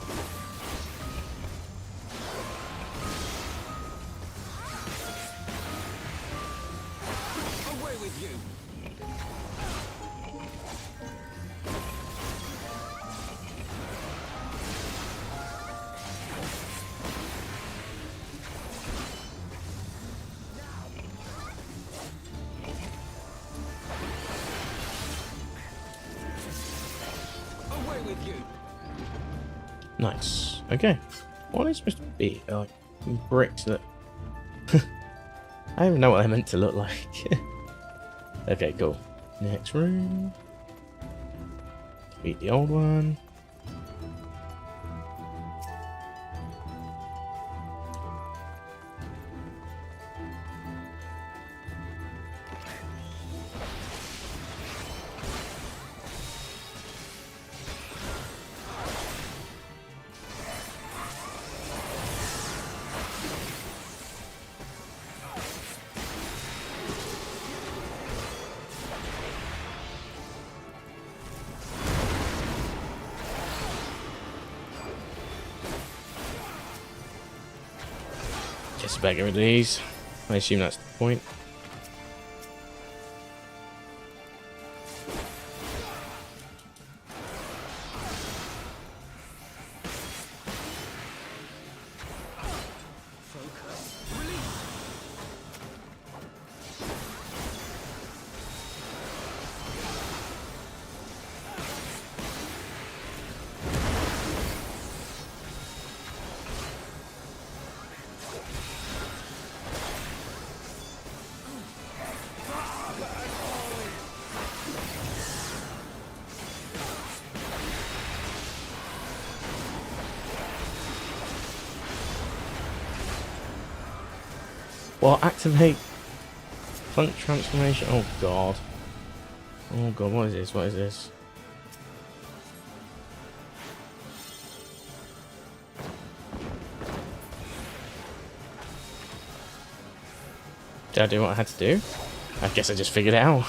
Away with you! With you. Nice. Okay. What are they supposed to be? They're like bricks that. I don't even know what they're meant to look like. Okay, cool. Next room. Beat the old one. Just about get rid of these. I assume that's the point. Well, activate Funk transformation. Oh god. Oh god, what is this? What is this? Did I do what I had to do? I guess I just figured it out.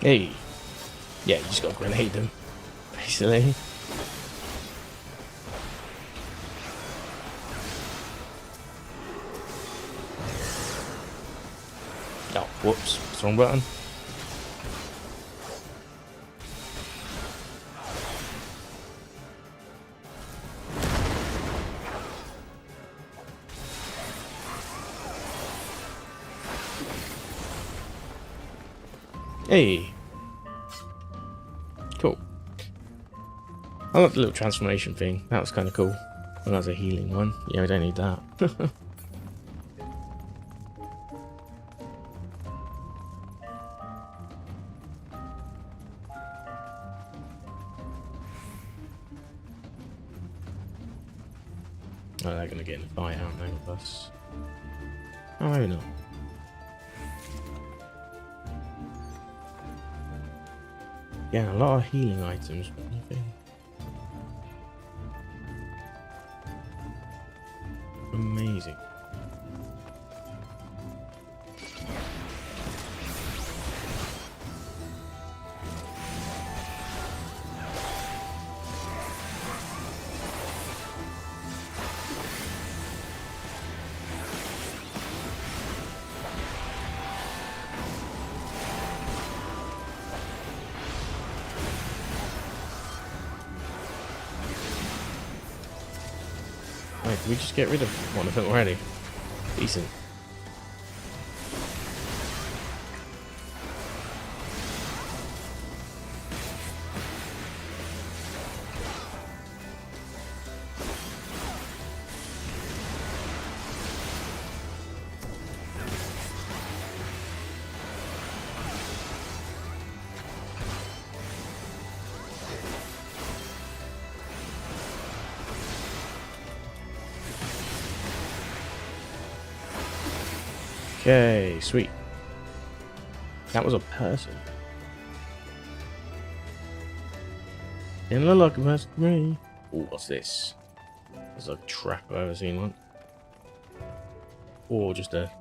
Hey. Yeah, you just gotta grenade them, basically. Oh, whoops. Wrong button. Hey. Cool. I like the little transformation thing. That was kind of cool. When I was a healing one. Yeah, I don't need that. Oh, they're going to get in a fight, aren't they, with us? Oh, maybe not. Yeah, a lot of healing items, but nothing amazing. Wait, did we just get rid of one of them already? Decent. Okay, sweet. That was a person. Didn't look like a person to me. Ooh, what's this? There's a trap I've ever seen one. Or just a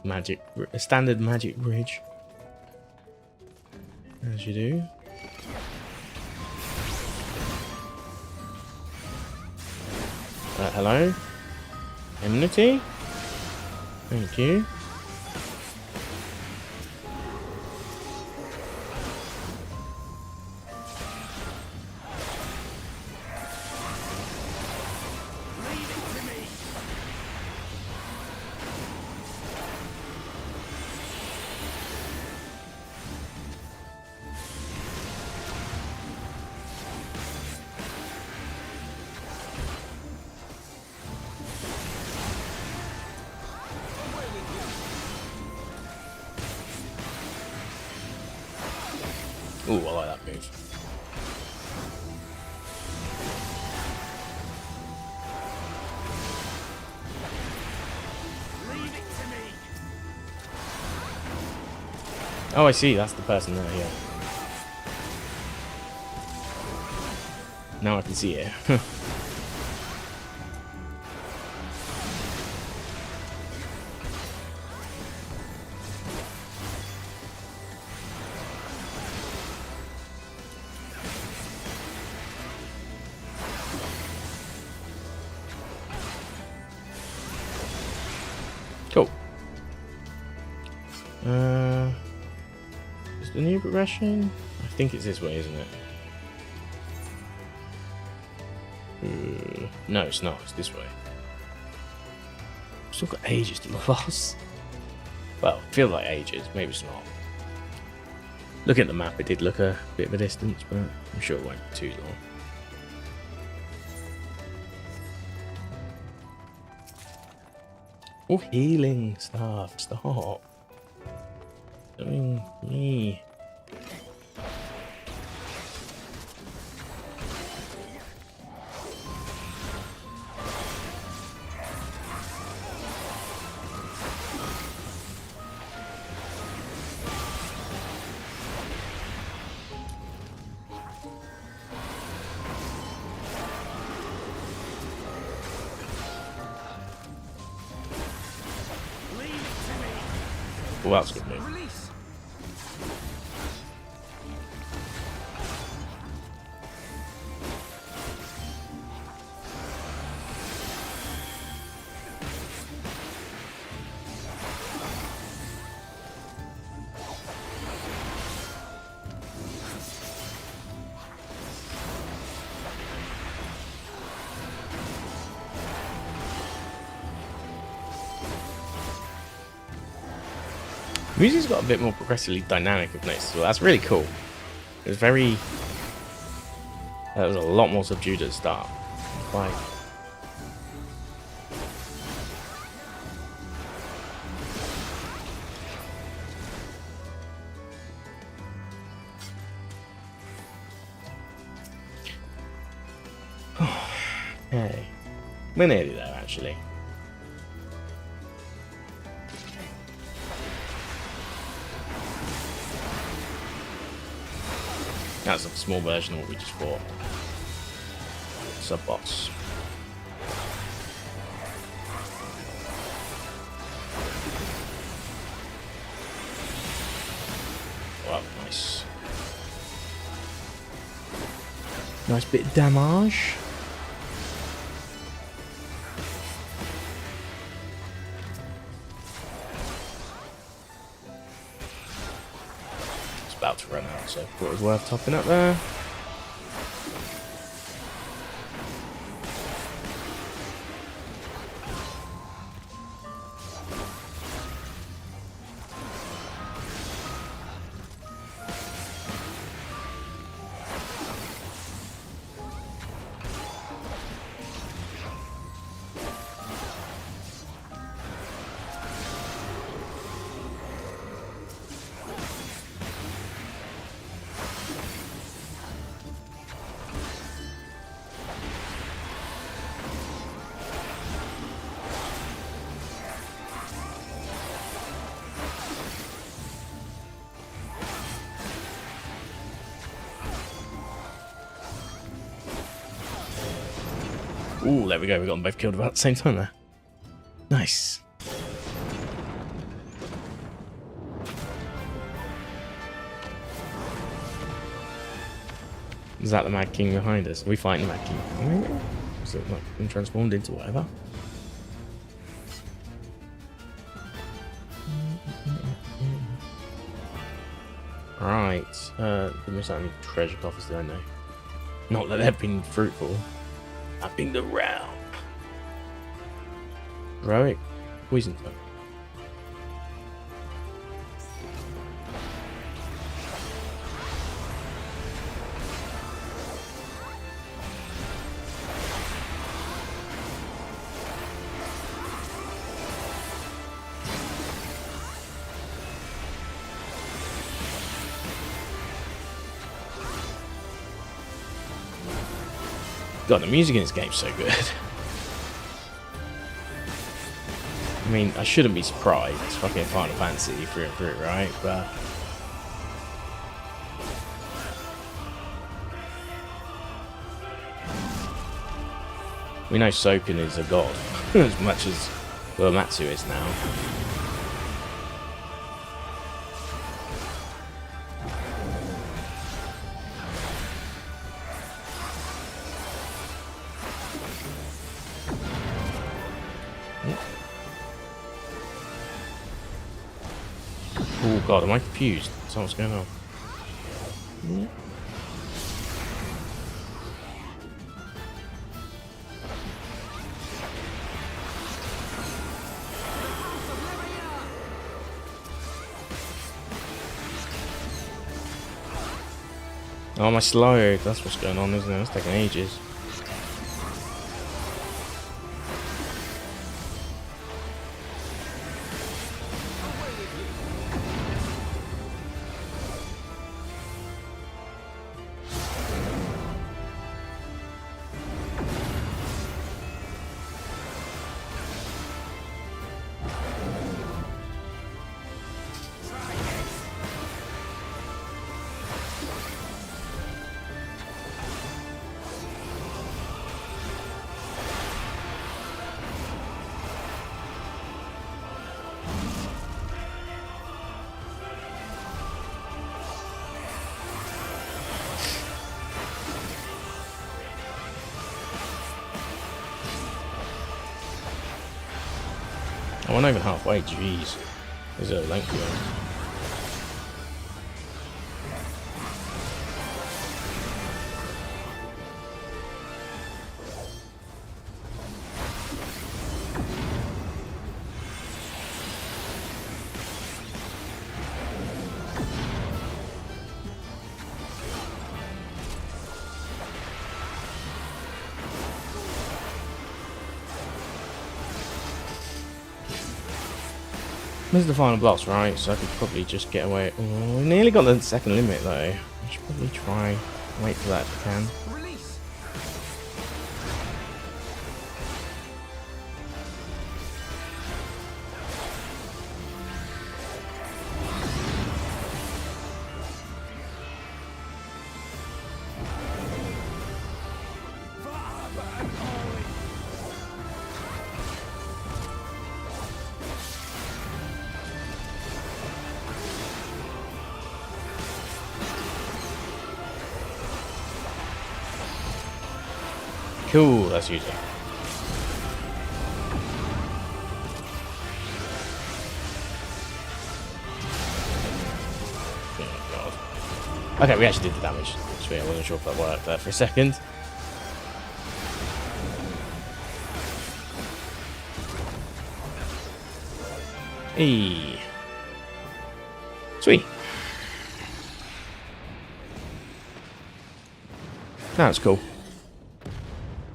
standard magic bridge. As you do. Hello? Enmity? Thank you. Ooh, I like that move. Leave it to me. Oh, I see. That's the person there, yeah. Now I can see it. Cool. Is the new progression? I think it's this way, isn't it? No, it's not. It's this way. Still got ages to the boss. Well, feel like ages. Maybe it's not. Looking at the map, it did look a bit of a distance, but I'm sure it won't be too long. Oh, healing stuff. Stop. Doing me. Oh, that's a good move. Release. Music's got a bit more progressively dynamic, I've noticed. Well, that's really cool. It was very... It was a lot more subdued at the start. Like... Okay. We're nearly there, actually. That's a small version of what we just fought. Sub-boss. Wow, nice. Nice bit of damage. It's about to run out, so thought it was worth topping up there. Ooh, there we go. We got them both killed about the same time there. Nice. Is that the Mad King behind us? Are we fighting the Mad King? Is it like been transformed into whatever? Right. Did miss out any treasure coffers, did I know? Not that they've been fruitful. I've been around. Heroic poison type. God, the music in this game's so good. I mean, I shouldn't be surprised. It's fucking Final Fantasy through and through, right? But we know Soken is a god, as much as Uematsu is now. Oh god, am I confused? That's not what's going on. Yeah. Oh, my slow. That's what's going on, isn't it? It's taking ages. Oh, we're not even halfway, jeez. There's a length here. This is the final boss, right? So I could probably just get away. Oh, we nearly got the second limit though. I should probably try wait for that if I can. Release! Cool, let's use it. Oh god. Okay, we actually did the damage. I wasn't sure if that worked there for a second. Hey. Sweet. That's cool.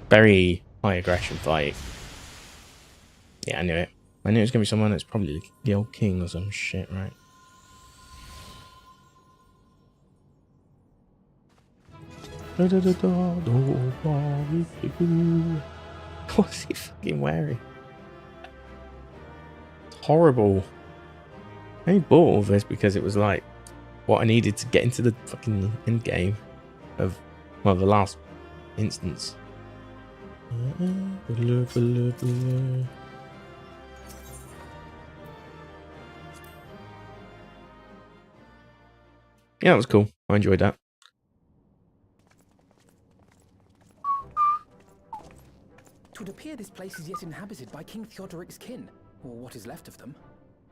Very high aggression fight. Yeah, I knew it. I knew it was going to be someone that's probably the old king or some shit, right? What's he fucking wearing? It's horrible. I only bought all this because it was like what I needed to get into the fucking end game of, well, the last instance. Yeah, it was cool. I enjoyed that. It would appear this place is yet inhabited by King Theodoric's kin, or what is left of them.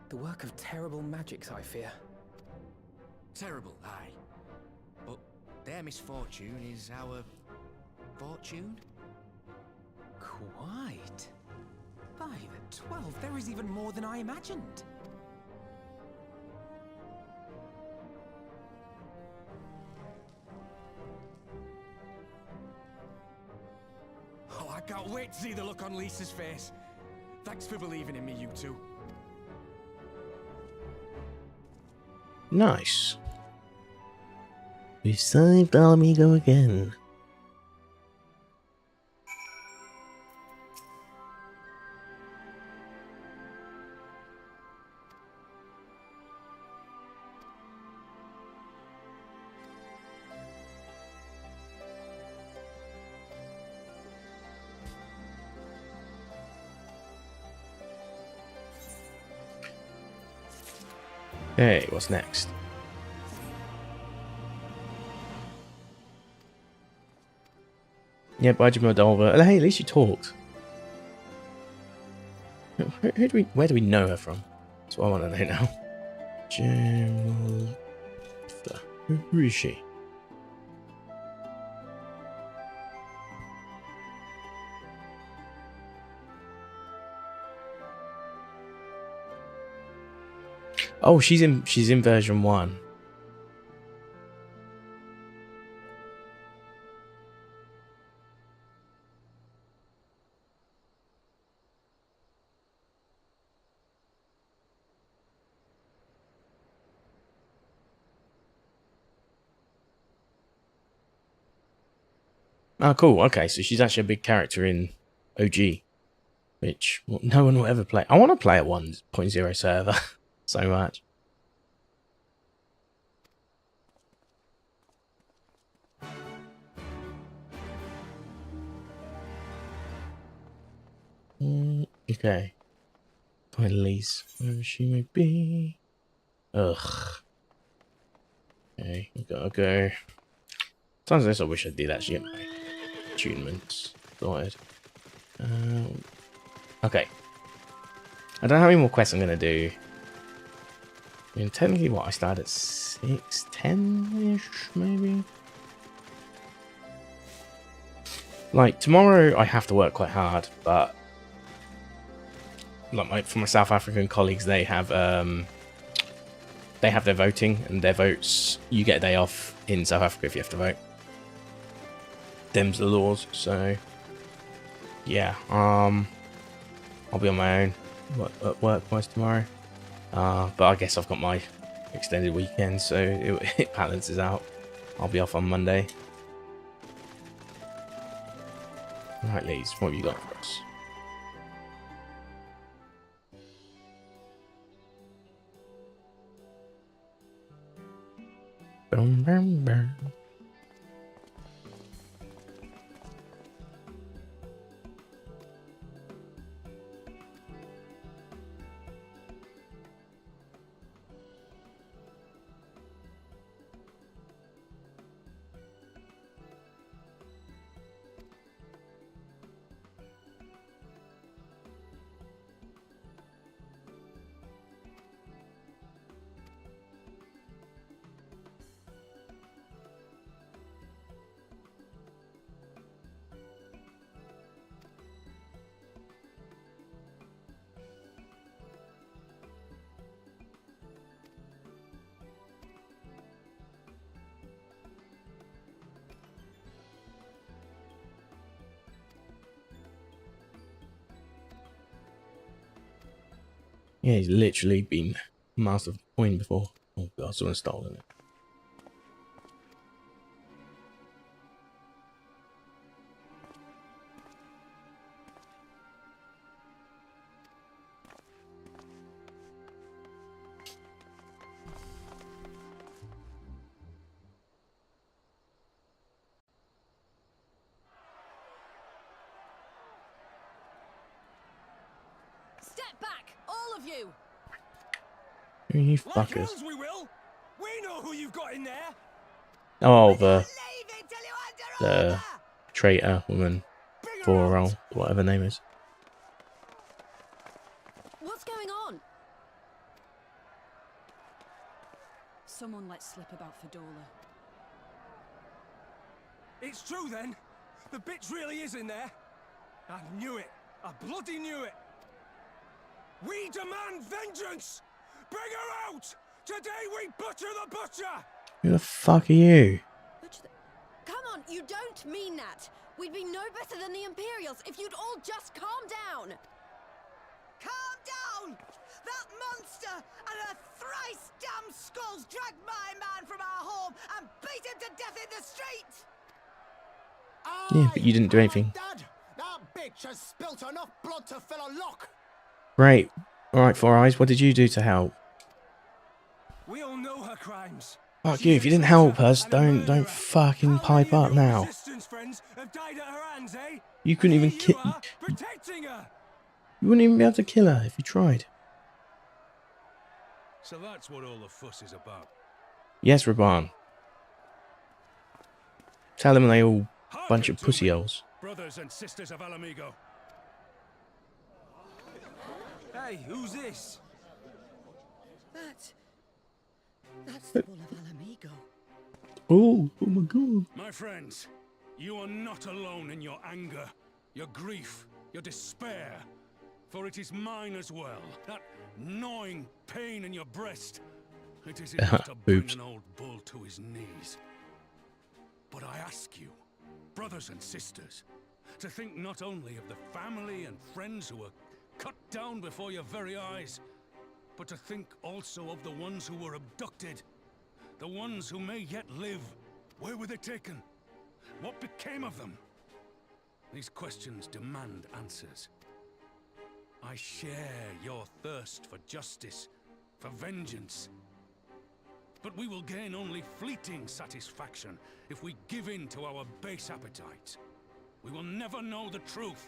The work of terrible magics, I fear. Terrible, aye. But their misfortune is our fortune? Quite. By the 12, there is even more than I imagined. Oh, I can't wait to see the look on Lisa's face. Thanks for believing in me, you two. Nice. We saved our amigo again. Hey, what's next? Yeah, bye, Moldova. Hey, at least you talked. Where do we know her from? That's what I want to know now. Who is she? Oh, she's in version 1. Oh, cool. Okay, so she's actually a big character in OG, which no one will ever play. I want to play a 1.0 server so much. Okay. Find Elise, wherever she may be. Ugh. Okay, we gotta go. Sometimes this I wish I did actually get my attunements sorted. Okay. I don't know how many more quests I'm gonna do. I mean, technically, what, I started at 6:10-ish, maybe? Like, tomorrow I have to work quite hard, but like for my South African colleagues, they have their voting, and their votes, you get a day off in South Africa if you have to vote. Them's the laws, so yeah, I'll be on my own work-wise tomorrow. But I guess I've got my extended weekend, so it balances out. I'll be off on Monday. Right, Lees, what have you got for us? Boom, boom, boom. Yeah, he's literally been master of the coin before. Oh god, someone's stolen it. Step back, all of you! You Like fuckers. hells we will! We know who you've got in there! Oh, the traitor woman, Foral, whatever her name is. What's going on? Someone let slip about Fedora. It's true then! The bitch really is in there! I knew it! I bloody knew it! We demand vengeance! Bring her out! Today we butcher the butcher! Who the fuck are you? Come on, you don't mean that! We'd be no better than the Imperials if you'd all just calm down! Calm down! That monster and her thrice damned skulls dragged my man from our home and beat him to death in the street! Yeah, but you didn't do anything. Dad, that bitch has spilt enough blood to fill a lock! Great. Alright, Four Eyes, what did you do to help? We all know her crimes. Fuck you, if you didn't help us, don't fucking pipe up now. Friends have died at her hands, eh? You couldn't even kill. Protecting her. You wouldn't even be able to kill her if you tried. So that's what all the fuss is about. Yes, Raban. Tell them they all bunch of pussy holes. Brothers and sisters of Alamigo. Hey, who's this? That's the bull of Alamigo. Oh my god. My friends, you are not alone in your anger, your grief, your despair. For it is mine as well. That gnawing pain in your breast. It is enough to bring an old bull to his knees. But I ask you, brothers and sisters, to think not only of the family and friends who were cut down before your very eyes, but to think also of the ones who were abducted, the ones who may yet live. Where were they taken? What became of them? These questions demand answers. I share your thirst for justice, for vengeance. But we will gain only fleeting satisfaction if we give in to our base appetites. We will never know the truth.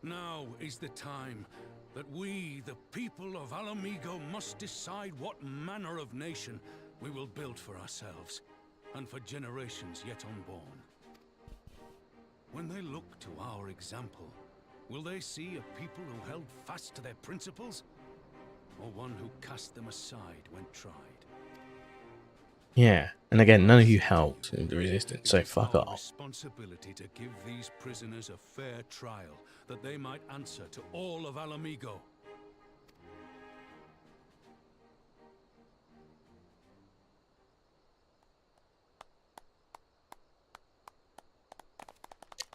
Now is the time that we, the people of Alamigo, must decide what manner of nation we will build for ourselves and for generations yet unborn. When they look to our example, will they see a people who held fast to their principles, or one who cast them aside when tried? Yeah, and again, none of you helped in the resistance, so fuck Our off. Responsibility to give these prisoners a fair trial, that they might answer to all of Alamigo.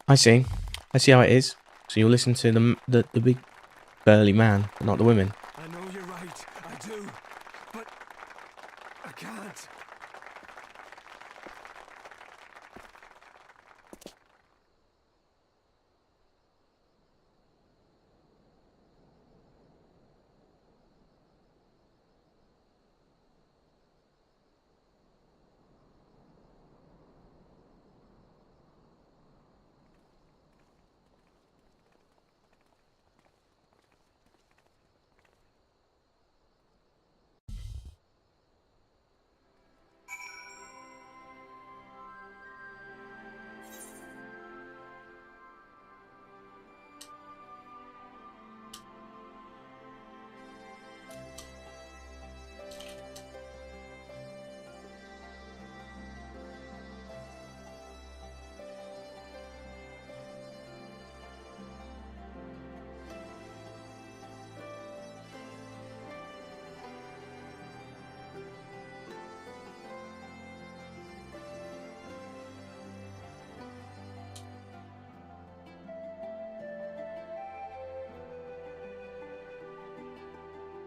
I see how it is. So you'll listen to the big burly man, but not the women. I know you're right.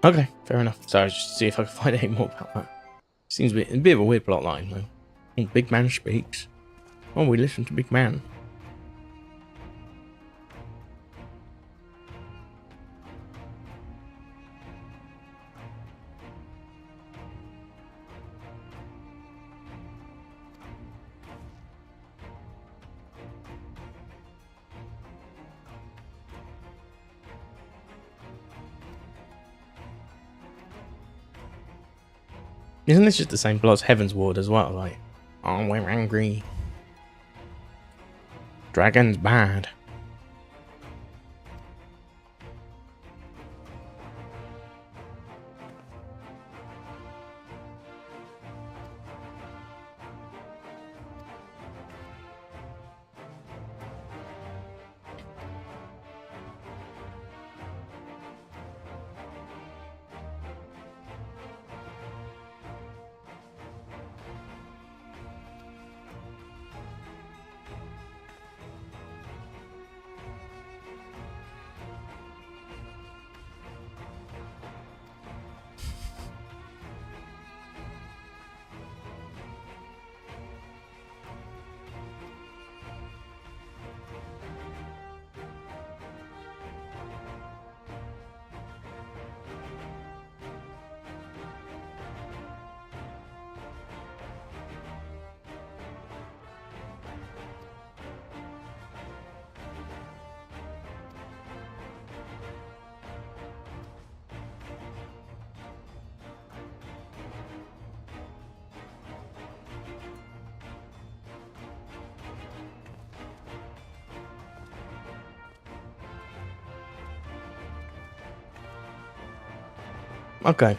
Okay, fair enough. So I was just see if I can find any more about that. Seems a bit of a weird plot line, though. Oh, Big Man speaks. Oh, we listen to Big Man. Isn't this just the same plot as Heaven's Ward as well? Like, oh, we're angry. Dragon's bad. Okay.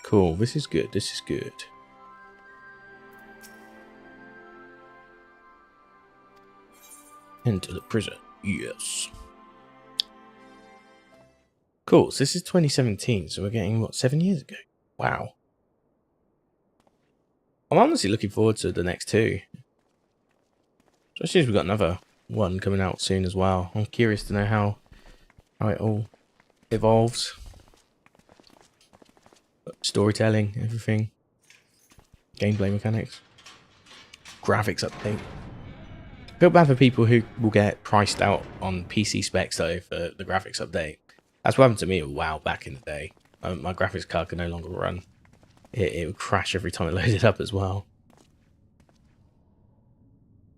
Cool. This is good. This is good. Enter the prison. Yes. Cool. So this is 2017. So we're getting, what, 7 years ago? Wow. I'm honestly looking forward to the next two. Especially as we've got another one coming out soon as well. I'm curious to know how it all evolves. Storytelling, everything. Gameplay mechanics. Graphics update. I feel bad for people who will get priced out on PC specs though for the graphics update. That's what happened to me a while back in the day. My graphics card could no longer run. It would crash every time it loaded up as well.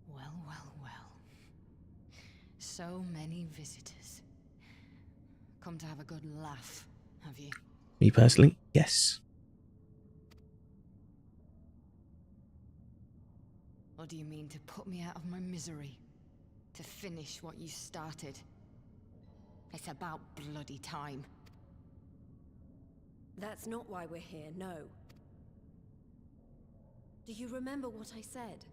Well, well, well. So many visitors. Come to have a good laugh, have you? Me personally, yes. Or do you mean to put me out of my misery? To finish what you started? It's about bloody time. That's not why we're here, no. Do you remember what I said?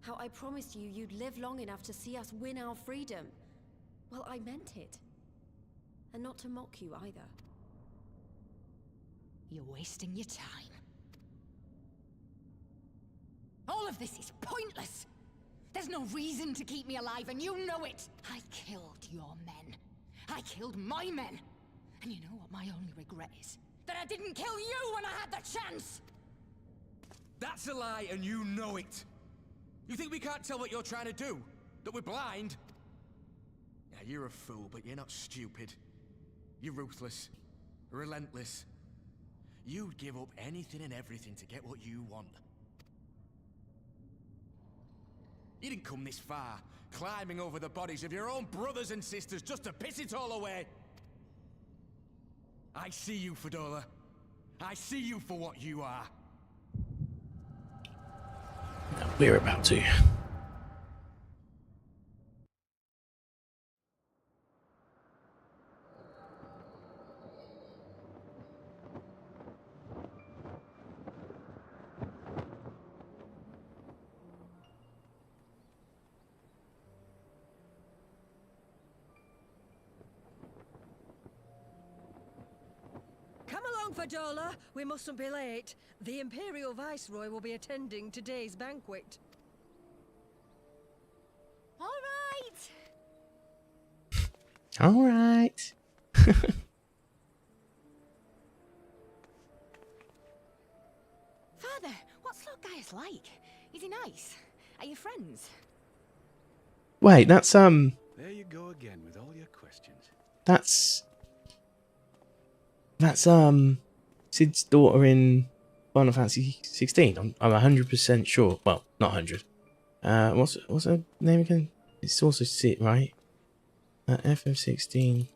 How I promised you you'd live long enough to see us win our freedom? Well, I meant it. And not to mock you either. You're wasting your time. All of this is pointless! There's no reason to keep me alive, and you know it! I killed your men. I killed my men. And you know what my only regret is? That I didn't kill you when I had the chance! That's a lie, and you know it. You think we can't tell what you're trying to do? That we're blind? Yeah, you're a fool, but you're not stupid. You're ruthless. Relentless. You'd give up anything and everything to get what you want. You didn't come this far, climbing over the bodies of your own brothers and sisters just to piss it all away. I see you, Fedora. I see you for what you are. We're about to. Come along, Fadola. We mustn't be late. The Imperial Viceroy will be attending today's banquet. All right. All right. Father, what's Lord Gaius like? Is he nice? Are you friends? Wait, that's There you go again with all your questions. that's Sid's daughter in Final Fantasy 16. I'm 100% sure. Well, not 100. What's her name again? It's also Sid, right? FF16.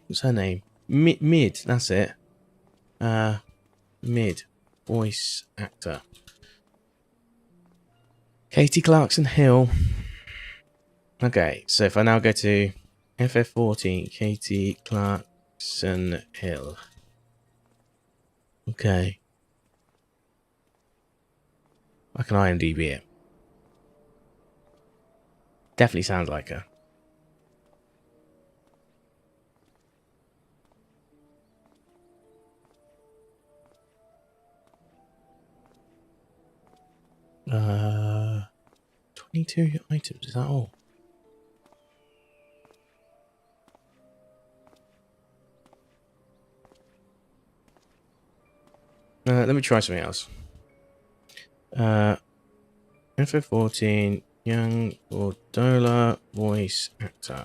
What's her name? Mid. That's it. Mid voice actor. Katie Clarkson Hill. Okay, so if I now go to FF14, Katie Clarkson Hill. Okay. I can IMDb it. Definitely sounds like her. Uh, 22 items, is that all? Let me try something else. FF14, young Bordola voice actor.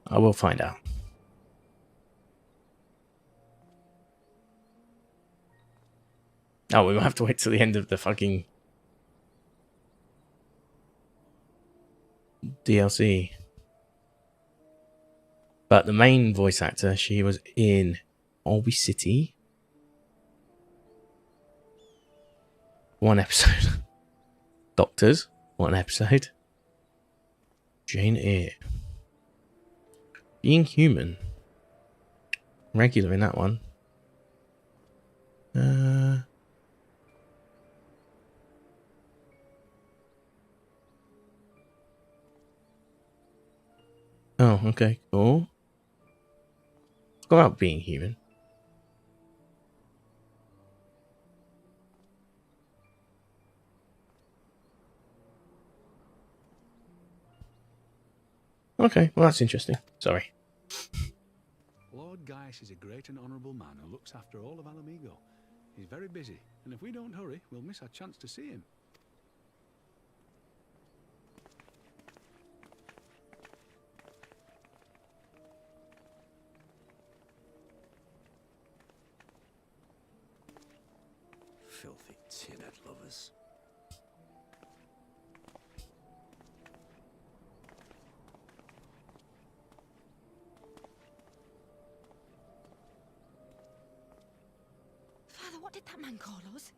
I will find out. Oh, we'll have to wait till the end of the fucking DLC. But the main voice actor, she was in Holby City. 1 episode. Doctors, 1 episode. Jane Eyre. Being Human. Regular in that one. Oh, okay, cool. What about Being Human? Okay, well that's interesting. Sorry. Lord Gaius is a great and honourable man who looks after all of Alamigo. He's very busy, and if we don't hurry, we'll miss our chance to see him. Filthy tin-head lovers. Father, what did that man call us?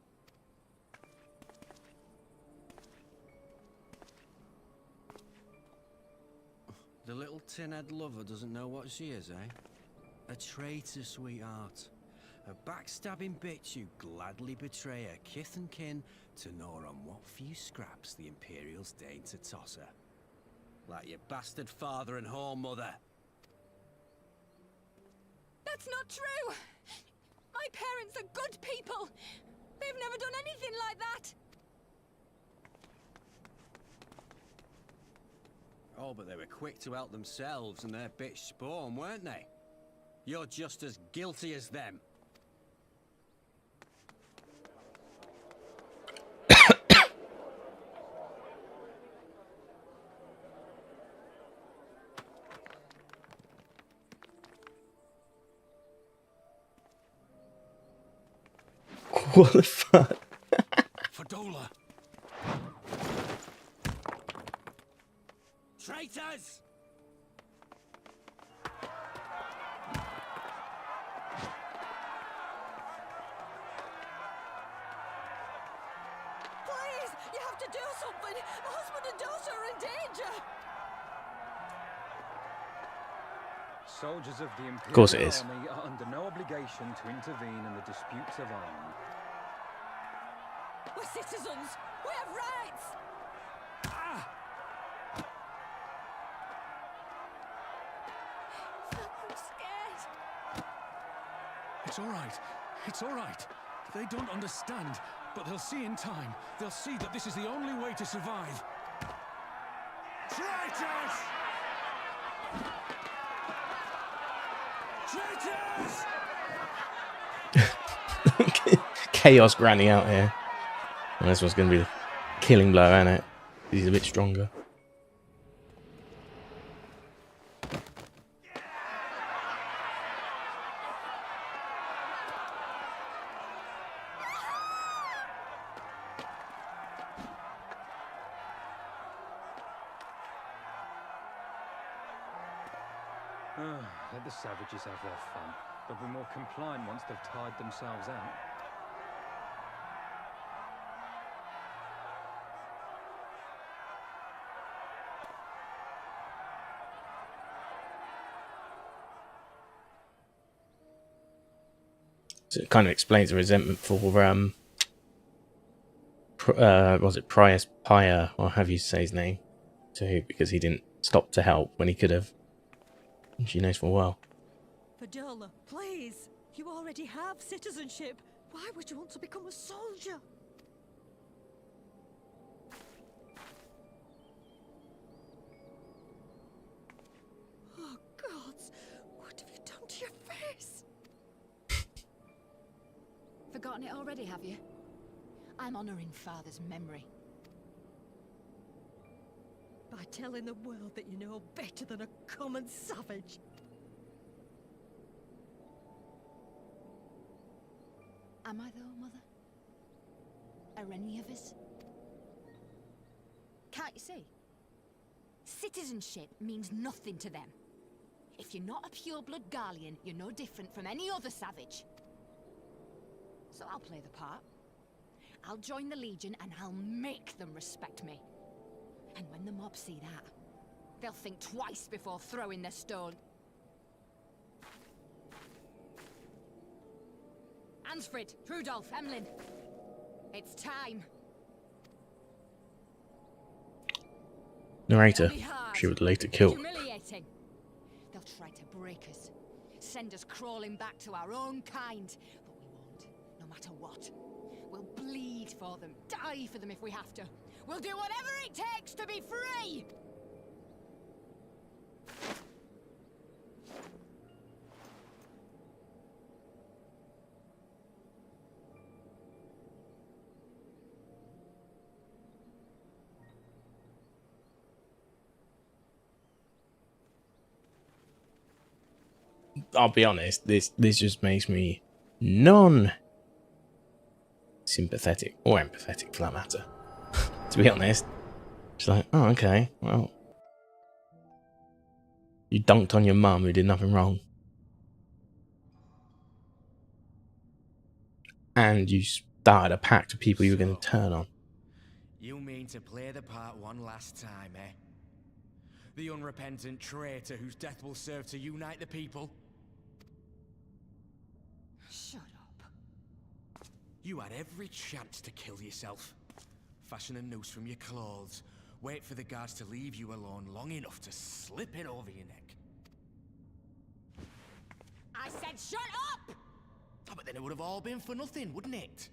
The little tin-head lover doesn't know what she is, eh? A traitor, sweetheart. A backstabbing bitch who'd gladly betray her kith and kin to gnaw on what few scraps the Imperials deign to toss her. Like your bastard father and whore mother. That's not true! My parents are good people! They've never done anything like that! Oh, but they were quick to help themselves and their bitch spawn, weren't they? You're just as guilty as them. What the fuck? Fadola! Traitors! Please, you have to do something. My husband and daughter are in danger. Soldiers of the Imperial course it is. Army are under no obligation to intervene in the disputes of arms. We're citizens. We have rights. It's all right. It's all right. They don't understand, but they'll see in time. They'll see that this is the only way to survive. Traitors! Traitors! Chaos Granny out here. And this one's going to be the killing blow, isn't it? He's a bit stronger. Let the savages have their fun. They'll be more compliant once they've tired themselves out. So it kind of explains the resentment for was it Prius Pyre, or have you say his name, to because he didn't stop to help when he could have. She knows full well. Fadola, please. You already have citizenship. Why would you want to become a soldier? Oh, gods. What have you done to your face? Forgotten it already, have you? I'm honoring Father's memory. By telling the world that you know better than a common savage. Am I though, Mother? Are any of us? Can't you see? Citizenship means nothing to them. If you're not a pure-blood Garlean, you're no different from any other savage. So I'll play the part. I'll join the Legion and I'll make them respect me. And when the mob see that, they'll think twice before throwing their stone. Ansfrid, Rudolph, Emlyn. It's time. Narrator. She would later kill. Humiliating. They'll try to break us. Send us crawling back to our own kind. But we won't, no matter what. We'll bleed for them, die for them if we have to. We'll do whatever it takes to be free! I'll be honest, this just makes me non-sympathetic, or empathetic for that matter. To be honest. It's like, oh, okay, well. You dunked on your mum who did nothing wrong. And you started a pact of people you were going to turn on. You mean to play the part one last time, eh? The unrepentant traitor whose death will serve to unite the people? Shut up. You had every chance to kill yourself. Fashion a noose from your clothes. Wait for the guards to leave you alone long enough to slip it over your neck. I said shut up! Oh, but then it would have all been for nothing, wouldn't it?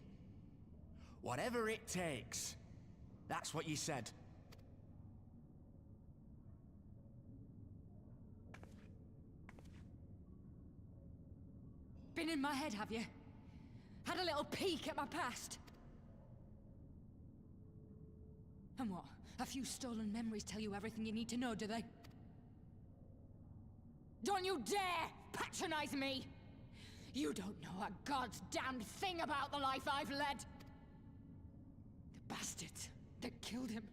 Whatever it takes. That's what you said. Been in my head, have you? Had a little peek at my past? And what? A few stolen memories tell you everything you need to know, do they? Don't you dare patronize me! You don't know a god's damned thing about the life I've led! The bastards that killed him.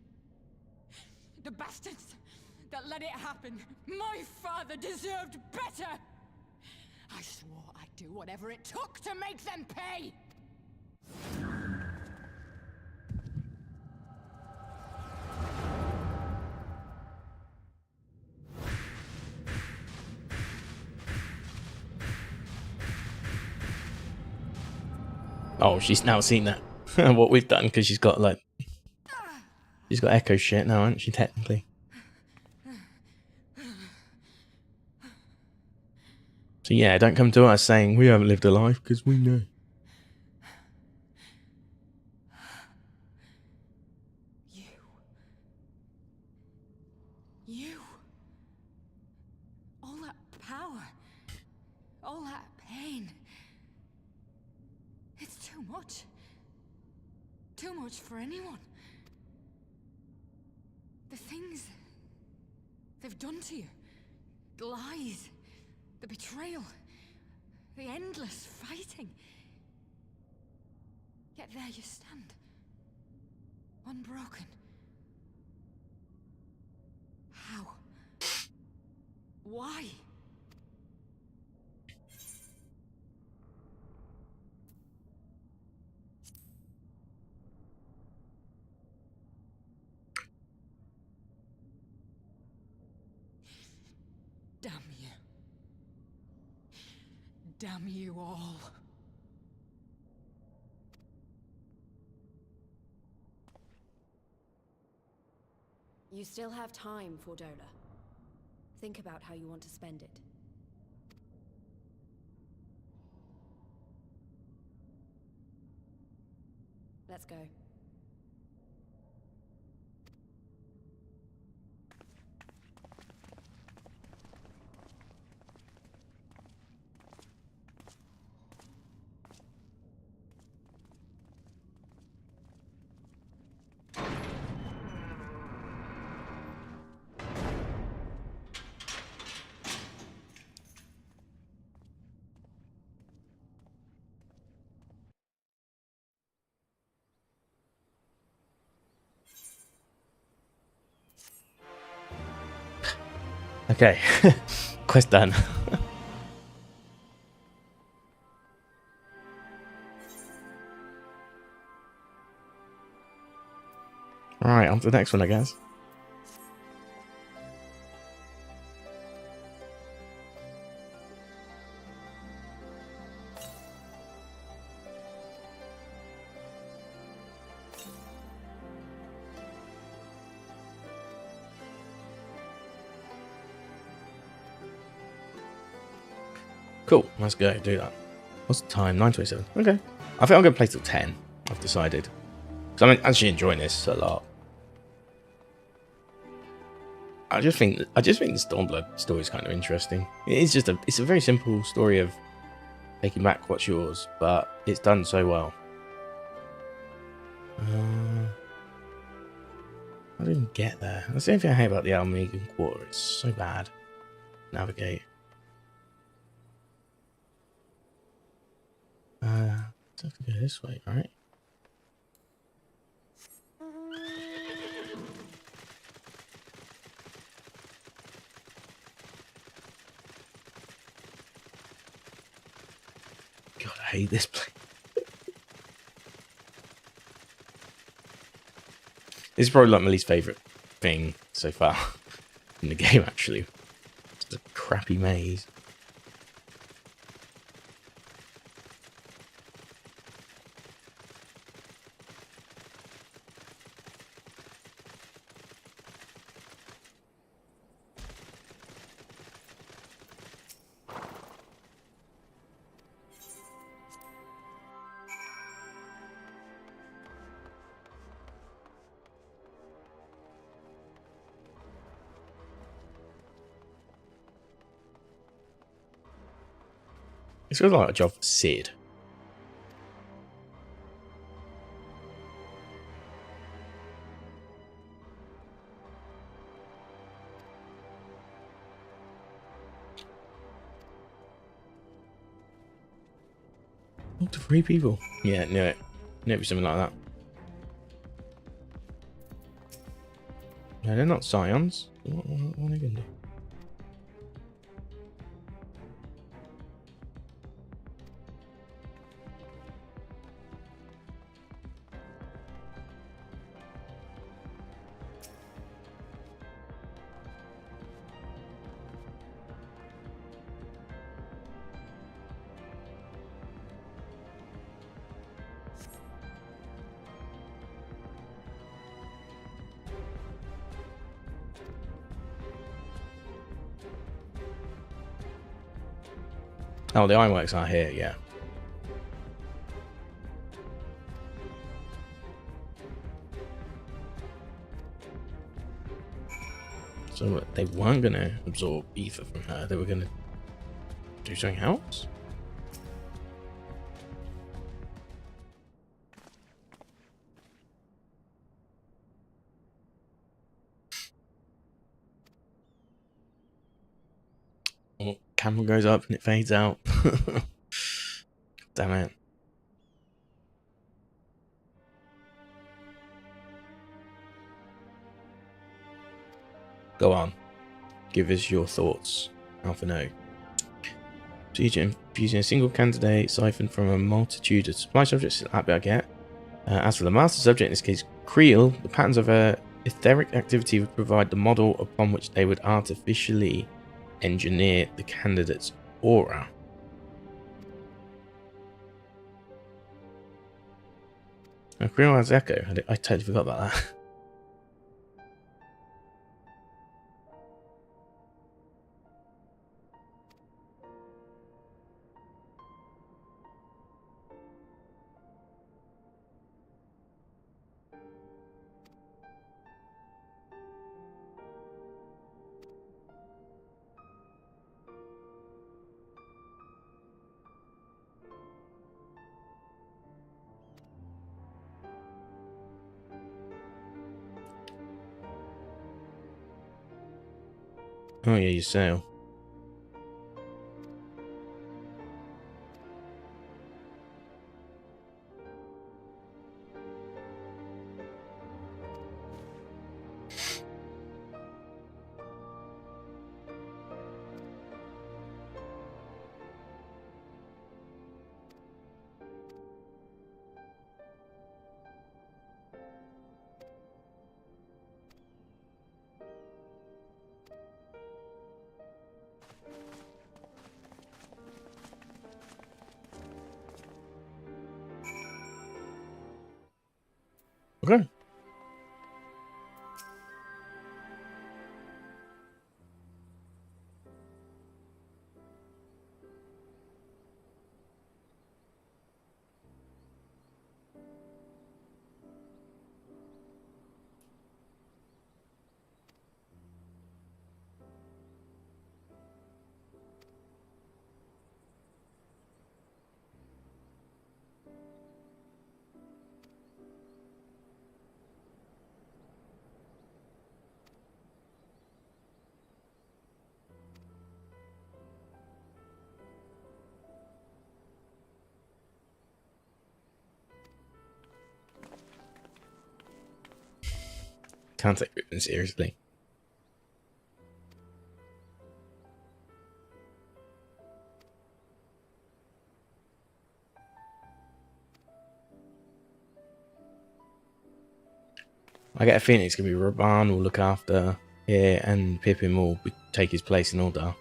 The bastards that let it happen. My father deserved better! I swore I'd do whatever it took to make them pay! Oh, she's now seen that. What we've done, because she's got like... She's got echo shit now, hasn't she, technically? So yeah, don't come to us saying we haven't lived a life, because we know. You. All that power. All that pain. It's too much. Too much for anyone. The things they've done to you. The lies. The betrayal. The endless fighting. Yet there you stand. Unbroken. How? Why? Damn you. Damn you all. You still have time, Fordola. Think about how you want to spend it. Let's go. Okay, quest done. Alright, on to the next one, I guess. Cool, let's go do that. What's the time? 9:27. Okay. I think I'm going to play till 10. I've decided. So I'm actually enjoying this a lot. I just think the Stormblood story is kind of interesting. It's a very simple story of taking back what's yours, but it's done so well. I didn't get there. That's the only thing I hate about the Almegan Quarter. It's so bad. Navigate. I have to go this way, right? God, I hate this place. This is probably like my least favourite thing so far in the game, actually. It's a crappy maze. It's got like a job for Sid. Up to 3 people. Yeah, knew it. Knew it was something like that. No, they're not Scions. What are they going to do? Oh, the ironworks are here, yeah. So they weren't going to absorb ether from her. They were going to do something else? Oh, camera goes up and it fades out. Damn it. Go on. Give us your thoughts. Alpha No. Procedure: using a single candidate siphoned from a multitude of supply subjects. That bit I get. As for the master subject, in this case, Creel, the patterns of her etheric activity would provide the model upon which they would artificially engineer the candidate's aura. Now, Creel has Echo. I totally forgot about that. Oh yeah, you sail. Okay. Can't take Ribbon seriously. I get a feeling it's going to be Raban will look after here and Pippin will take his place in Ul'dah.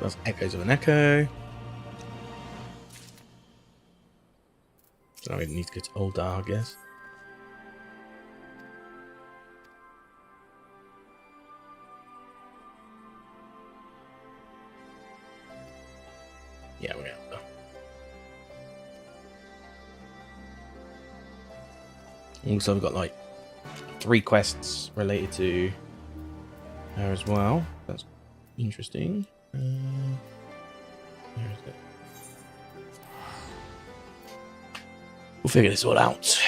That's echoes of an echo. So we need to go to Ul'dah, I guess. Yeah, we're going to. Also, we've got like 3 quests related to her as well. That's interesting. Where is it? We'll figure this all out.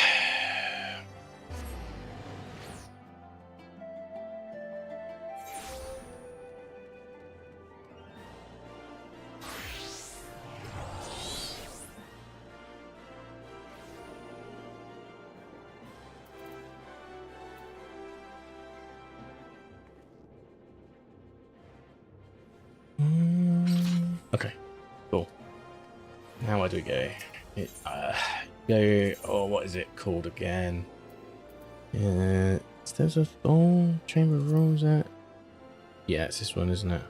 Okay, cool. Now where do we go? Go. Oh, what is it called again? There's a Chamber of Rules at. Yeah, it's this one, isn't it?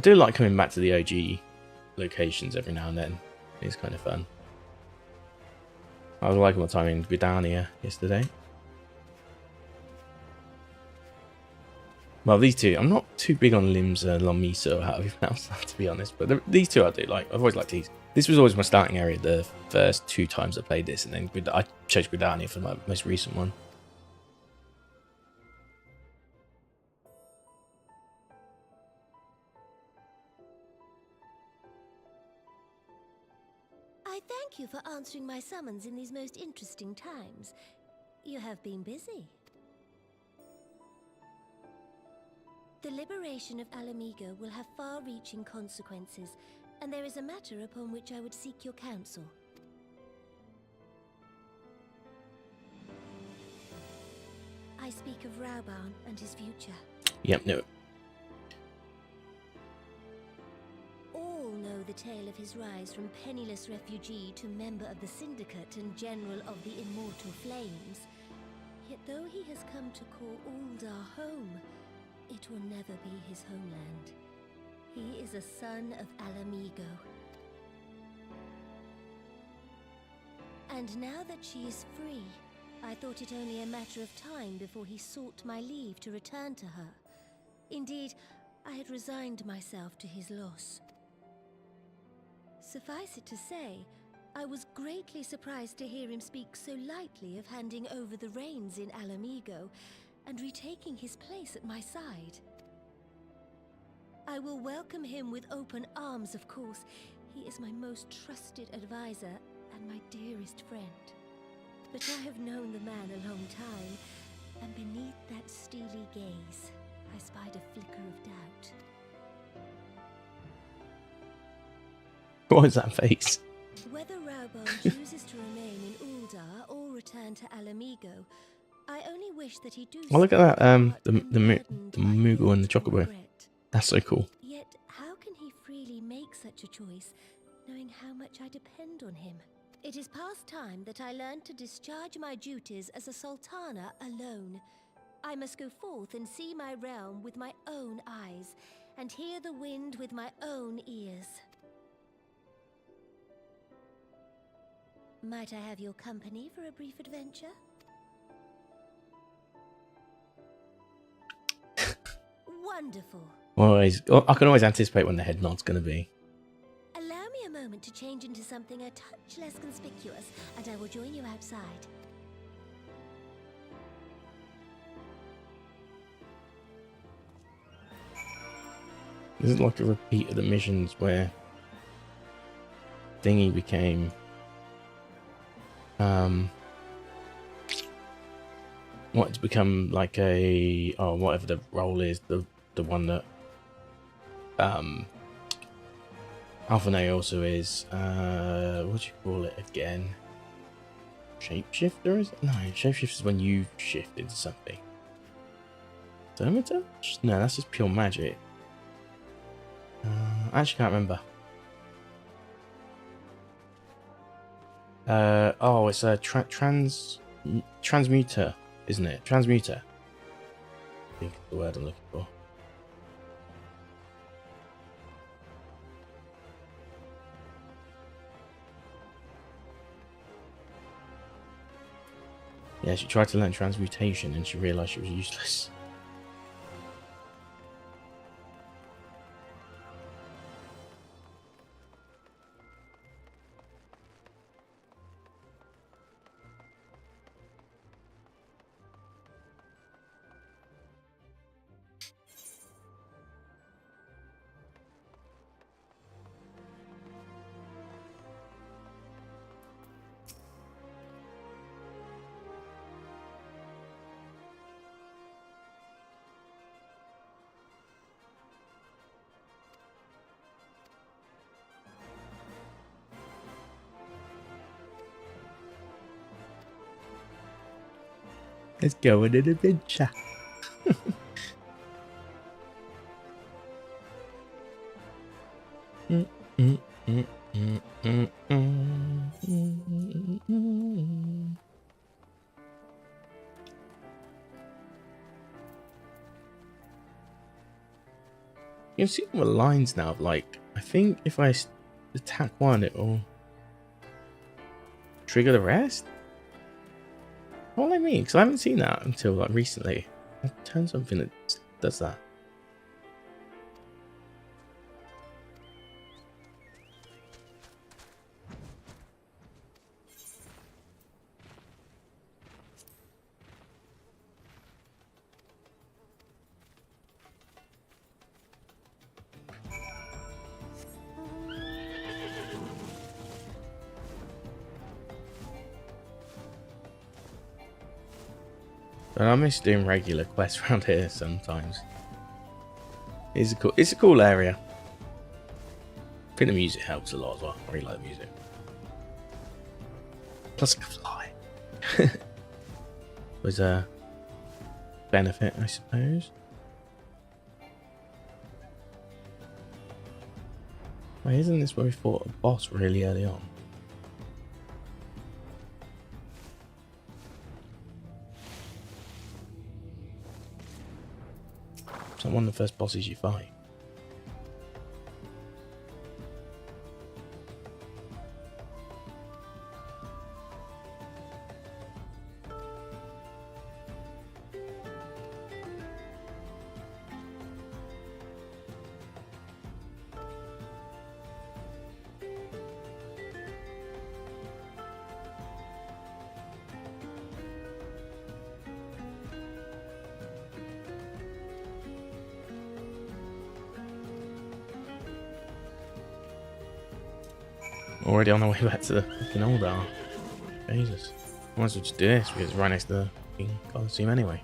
I do like coming back to the OG locations every now and then. It's kind of fun. I was liking my time in Gridania yesterday. Well, these two, I'm not too big on Limbs Lomisa or however you pronounce that, to be honest. But these two I do like. I've always liked these. This was always my starting area the first 2 times I played this, and then I chose Gridania for my most recent one. I thank you for answering my summons in these most interesting times. You have been busy. The liberation of Alamigo will have far-reaching consequences, and there is a matter upon which I would seek your counsel. I speak of Rauban and his future. Yep, no. All know the tale of his rise from penniless refugee to member of the Syndicate and General of the Immortal Flames. Yet though he has come to call Uldar home, it will never be his homeland. He is a son of Alamigo. And now that she is free, I thought it only a matter of time before he sought my leave to return to her. Indeed, I had resigned myself to his loss. Suffice it to say, I was greatly surprised to hear him speak so lightly of handing over the reins in Alamigo and retaking his place at my side. I will welcome him with open arms, of course. He is my most trusted advisor and my dearest friend. But I have known the man a long time, and beneath that steely gaze, I spied a flicker of doubt. What is that face? Whether Rauban chooses to remain in Uldar or return to Alamigo, I only wish that he do. Oh, look at that! The Moogle and the Chocobo. That's so cool. Yet, how can he freely make such a choice, knowing how much I depend on him? It is past time that I learned to discharge my duties as a sultana alone. I must go forth and see my realm with my own eyes, and hear the wind with my own ears. Might I have your company for a brief adventure? Wonderful. Always, I can always anticipate when the head nod's going to be. Allow me a moment to change into something a touch less conspicuous, and I will join you outside. This is like a repeat of the missions where Thingy became it's become like a whatever the role is, the one that Alphanay also is. What do you call it again? Shapeshifter, is it? No, shapeshifter is when you shift into something. Thermitouch? No, that's just pure magic. I actually can't remember. It's a transmuter, isn't it? Transmuter. I think it's the word I'm looking for. Yeah, she tried to learn transmutation and she realized she was useless. Let's go on an adventure. can see all the lines now. Like, I think if I attack one, it will trigger the rest. What do I mean? Because I haven't seen that until like recently. I'll turn something that does that. But I miss doing regular quests around here sometimes. It's a cool area. I think the music helps a lot as well. I really like the music. Plus I can fly. Was a benefit, I suppose. Wait, isn't this where we fought a boss really early on? It's not one of the first bosses you fight. Already on the way back to the fucking old R. Jesus. Might as well just do this because it's right next to the fucking Coliseum anyway.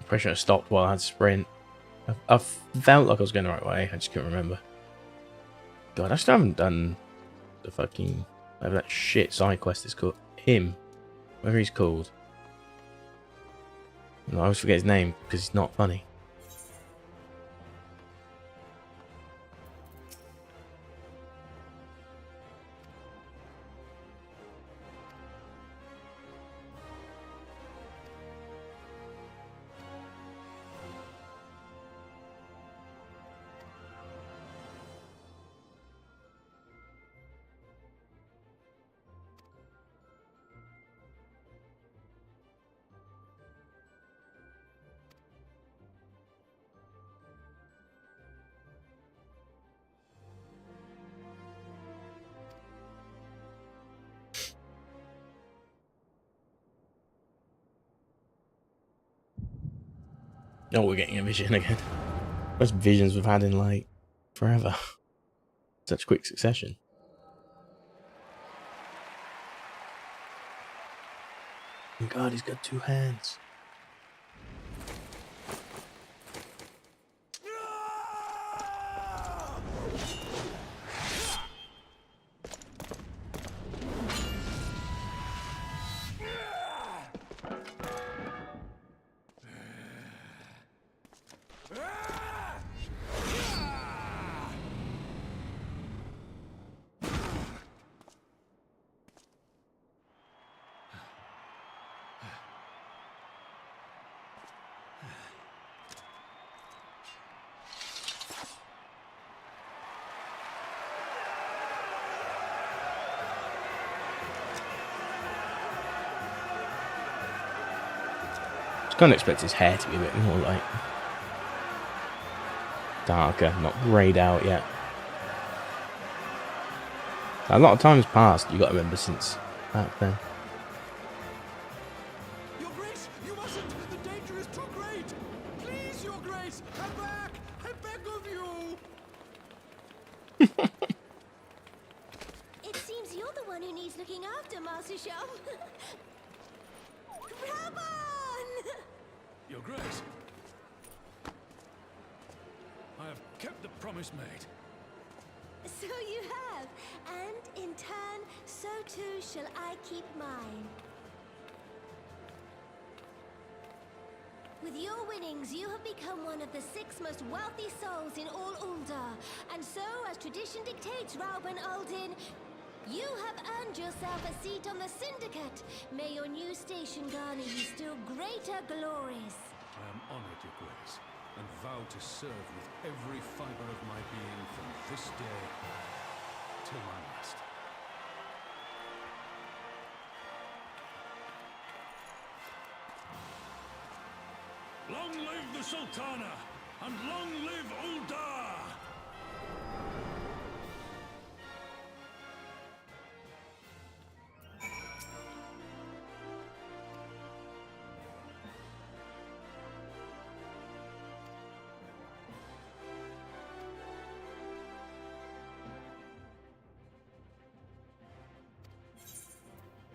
Pretty sure I stopped while I had sprint. I felt like I was going the right way. I just couldn't remember. God, I still haven't done the fucking whatever that shit side quest is called. Him, whatever he's called. No, I always forget his name because he's not funny. Oh, we're getting a vision again. Most visions we've had in like forever. Such quick succession. Oh God, he's got 2 hands. I kind of expect his hair to be a bit more like darker, not greyed out yet. A lot of time's passed, you got to remember, since back then. Your Grace, you mustn't! The danger is too great! Please, Your Grace, come back! I beg of you! It seems you're the one who needs looking after, Master Shum. Your Grace. I have kept the promise made. So you have, and in turn, so too shall I keep mine. With your winnings, you have become one of the 6 most wealthy souls in all Uldar, and so, as tradition dictates, Rauben Aldin, you have earned yourself a seat on the Syndicate. May your new station garner you still greater glories. I am honored, Your Grace, and vow to serve with every fiber of my being from this day till my last. Long live the Sultana, and long live Uldar!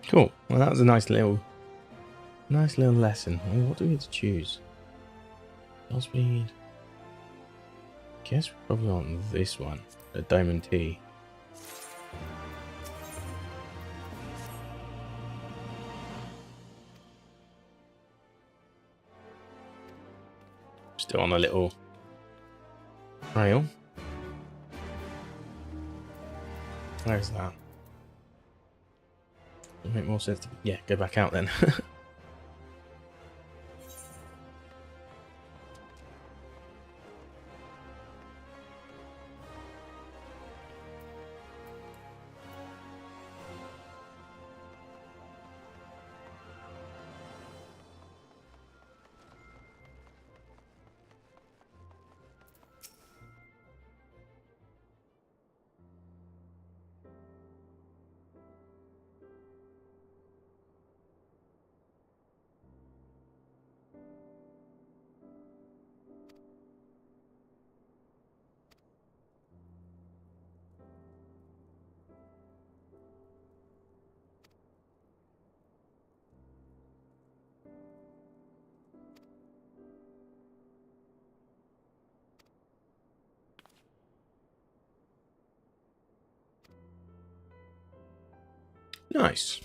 Cool. Well, that was a nice little lesson. Well, what do we need to choose? Spell speed. Guess we probably want this one, the Diamond T. Still on a little trail. Where's that? It'll make more sense to, yeah, go back out then. Nice.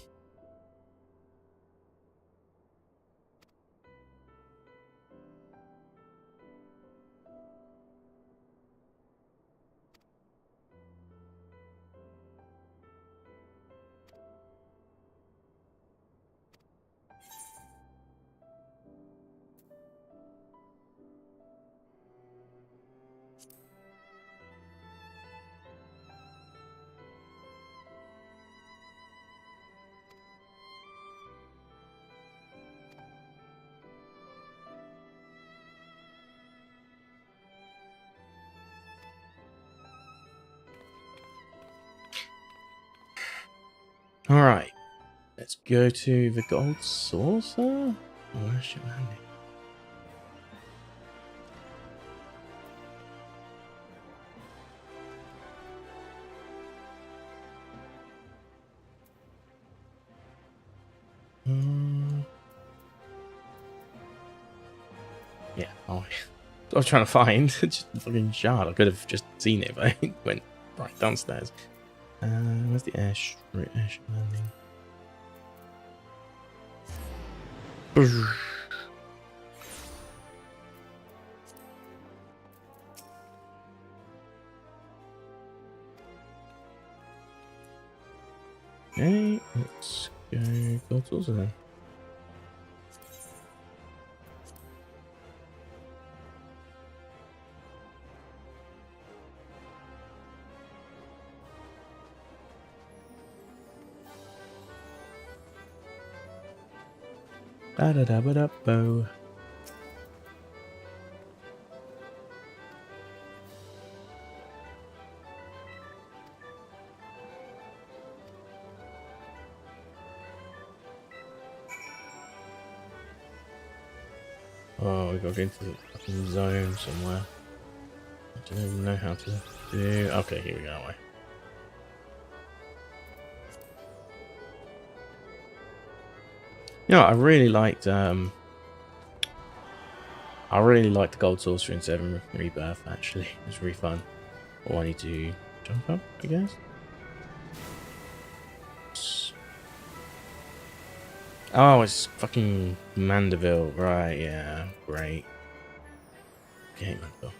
Alright, let's go to the Gold Saucer. Where's she landing? Yeah, oh, I was trying to find just a fucking shard. I could have just seen it, but I went right downstairs. Where's the airship landing? Okay, let's go Gold Saucer then. Da da da ba da bo. Oh, we got to go into the fucking zone somewhere. I don't even know how to do. Okay, here we go. That way. You know, I really liked I really like the Gold Sorcerer in 7 Rebirth, actually. It was really fun. Oh, I need to jump up, I guess. Oh, it's fucking Mandeville. Right, yeah. Great. Okay, Mandeville.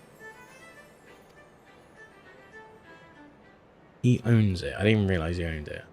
He owns it. I didn't even realise he owned it.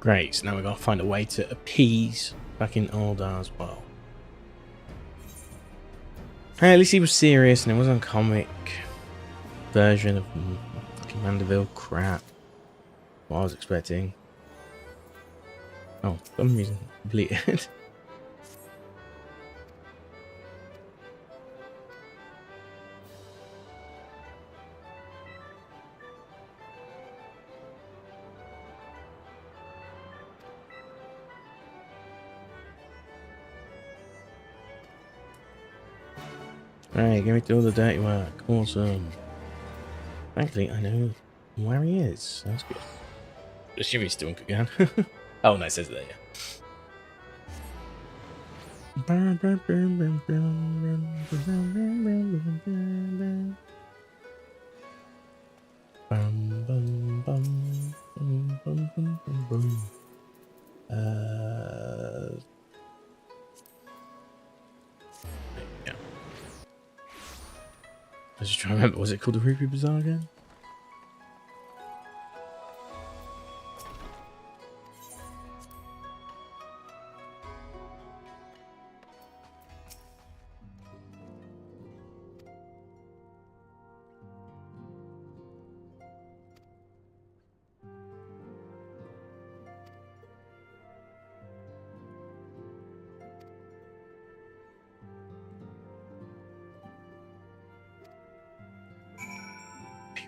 Great, so now we've got to find a way to appease fucking Aldar as well. Hey, at least he was serious and it wasn't a comic version of fucking Mandeville crap. What I was expecting. Oh, for some reason, completed. Alright, give me all the dirty work. Awesome. Thankfully, I know where he is. That's good. Assume he's still in Kugan. Oh, no, it says it there, yeah. Yeah. I was just trying to remember, was it called the Ruby Bazaar again?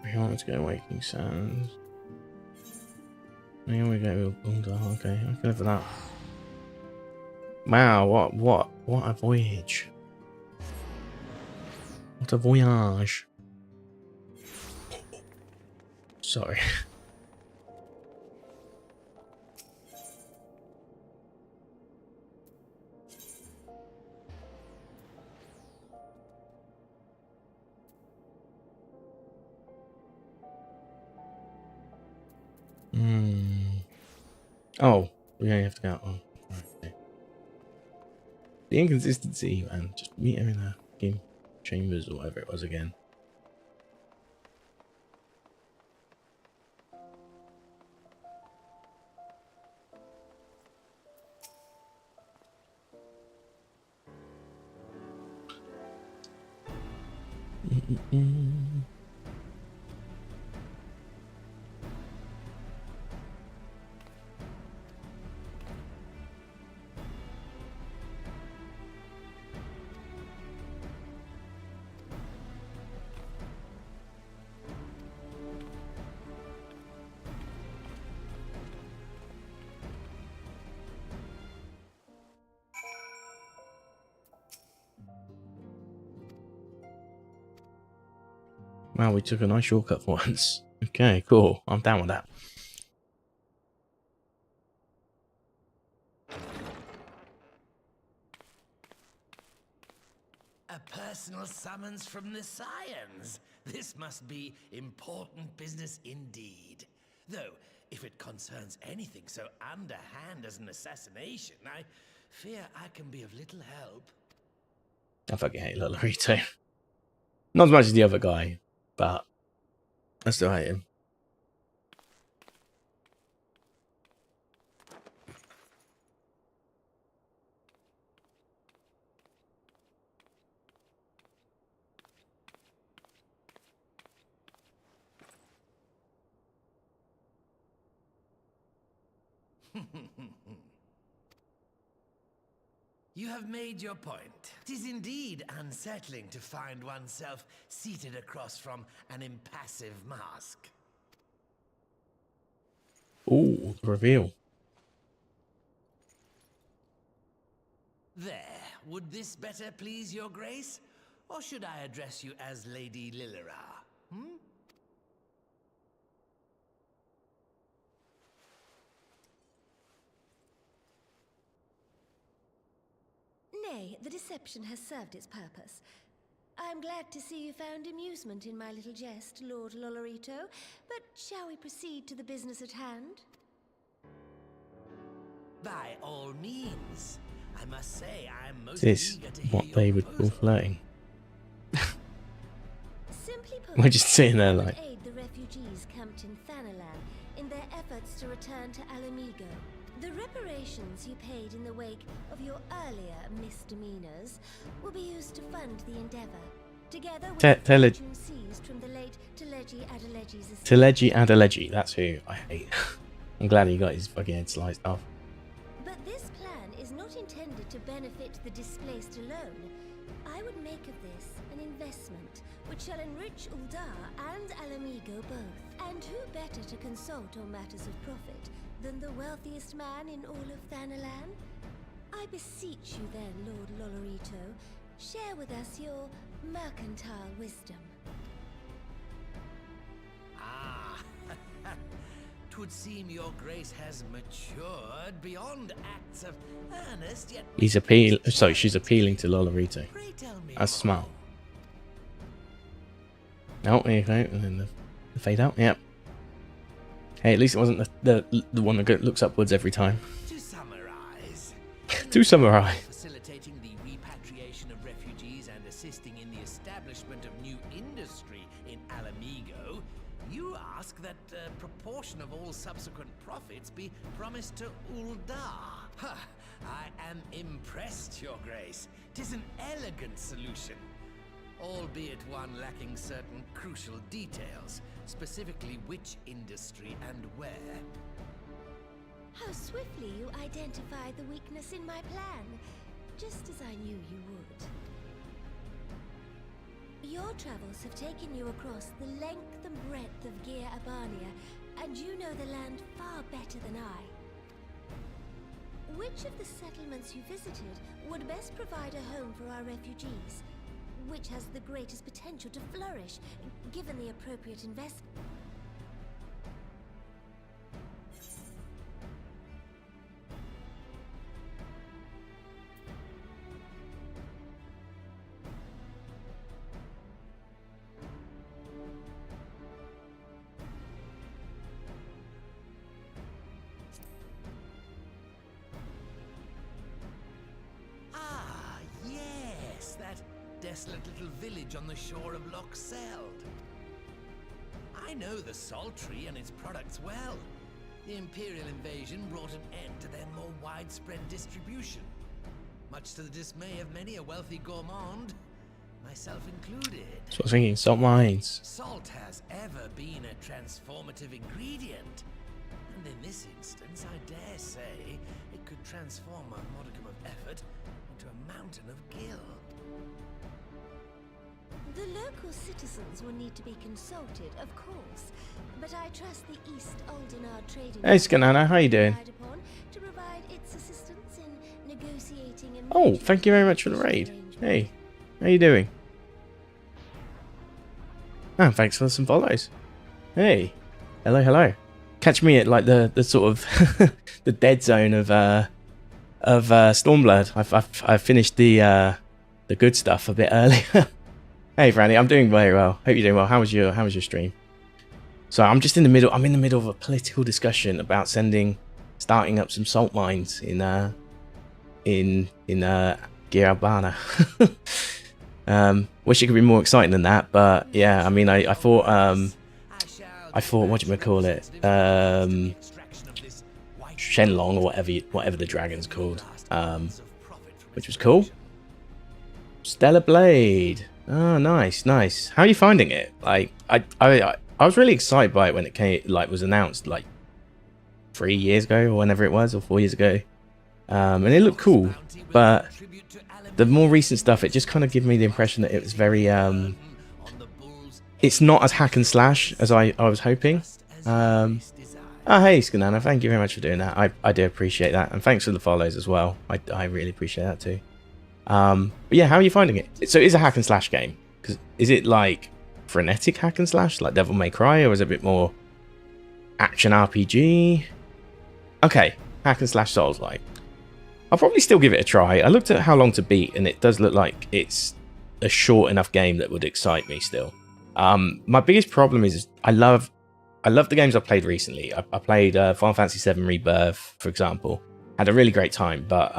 We want to go Waking Sands. Here we go. Okay, I can live with that. Wow, what a voyage! What a voyage! Sorry. Oh, we only have to go. Oh, right, okay. The inconsistency, man. Just meet him in the game chambers or whatever it was again. Wow, we took a nice shortcut for once. Okay, cool. I'm down with that. A personal summons from the Scions. This must be important business indeed. Though, if it concerns anything so underhand as an assassination, I fear I can be of little help. I fucking hate Lolorito. Not as much as the other guy, but I still hate him. You have made your point. It is indeed unsettling to find oneself seated across from an impassive mask. Ooh, the reveal. There. Would this better please your grace? Or should I address you as Lady Lilira? Hmm? Nay, the deception has served its purpose. I am glad to see you found amusement in my little jest, Lord Lolorito, but shall we proceed to the business at hand? By all means. I must say I am most This eager to is hear what your they would proposal. call flirting. Simply put, We're just sitting there like... aid the refugees camped in Thanalan in their efforts to return to Alamigo. The reparations you paid in the wake of your earlier misdemeanors will be used to fund the endeavor, together with the fortune seized from the late Teleji Adeleji's estate. Teleji Adeleji, that's who I hate. I'm glad he got his fucking head sliced off. But this plan is not intended to benefit the displaced alone. I would make of this an investment which shall enrich Uldar and Alamigo both. And who better to consult on matters of profit than the wealthiest man in all of Thanalan? I beseech you then, Lord Lolorito, share with us your mercantile wisdom. Ah, 'twould seem your grace has matured beyond acts of earnest yet... She's appealing to Lolorito. That's smart. Oh, here you go, and then the fade out, yep. Hey, at least it wasn't the one that looks upwards every time. To summarize... To summarize. Facilitating the repatriation of refugees and assisting in the establishment of new industry in Alamigo, you ask that a proportion of all subsequent profits be promised to Uldar. Ha! I am impressed, your grace. 'Tis an elegant solution, albeit one lacking certain crucial details, specifically which industry and where. How swiftly you identify the weakness in my plan, just as I knew you would. Your travels have taken you across the length and breadth of Gir Abania, and you know the land far better than I. Which of the settlements you visited would best provide a home for our refugees? Which has the greatest potential to flourish, given the appropriate investment? Ah, yes, that desolate little village on the shore of Loch Seld. I know the Saltry and its products well. The Imperial invasion brought an end to their more widespread distribution, much to the dismay of many a wealthy gourmand, myself included. So I was thinking, salt mines. Salt has ever been a transformative ingredient, and in this instance, I dare say, it could transform a modicum of effort into a mountain of gil. The local citizens will need to be consulted, of course, but I trust the East Aldenar Trading Hey, Scanana, how you doing? to provide its assistance in negotiating a Oh, thank you very much for the raid. Hey, how you doing? Oh, thanks for some follows. Hey, hello. Catch me at like the sort of the dead zone of Stormblood. I've finished the good stuff a bit earlier. Hey, Franny, I'm doing very well. Hope you're doing well. How was your stream? So I'm just in the middle. I'm in the middle of a political discussion about starting up some salt mines in Girabana. Wish it could be more exciting than that, but yeah, I mean, I thought what do you call it? Shenlong or whatever the dragon's called, which was cool. Stellar Blade. Oh, nice. How are you finding it? Like, I was really excited by it when it came, like, was announced like 3 years ago or whenever it was, or 4 years ago, and it looked cool. But the more recent stuff, it just kind of gave me the impression that it was very, it's not as hack and slash as I was hoping. Oh, hey, Skanana, thank you very much for doing that. I do appreciate that, and thanks for the follows as well. I really appreciate that too. But yeah, how are you finding it? So it is a hack and slash game. Is it like frenetic hack and slash, like Devil May Cry, or is it a bit more action RPG? Okay, hack and slash Souls-like. I'll probably still give it a try. I looked at how long to beat, and it does look like it's a short enough game that would excite me still. My biggest problem is I love the games I've played recently. I played Final Fantasy VII Rebirth, for example. Had a really great time, but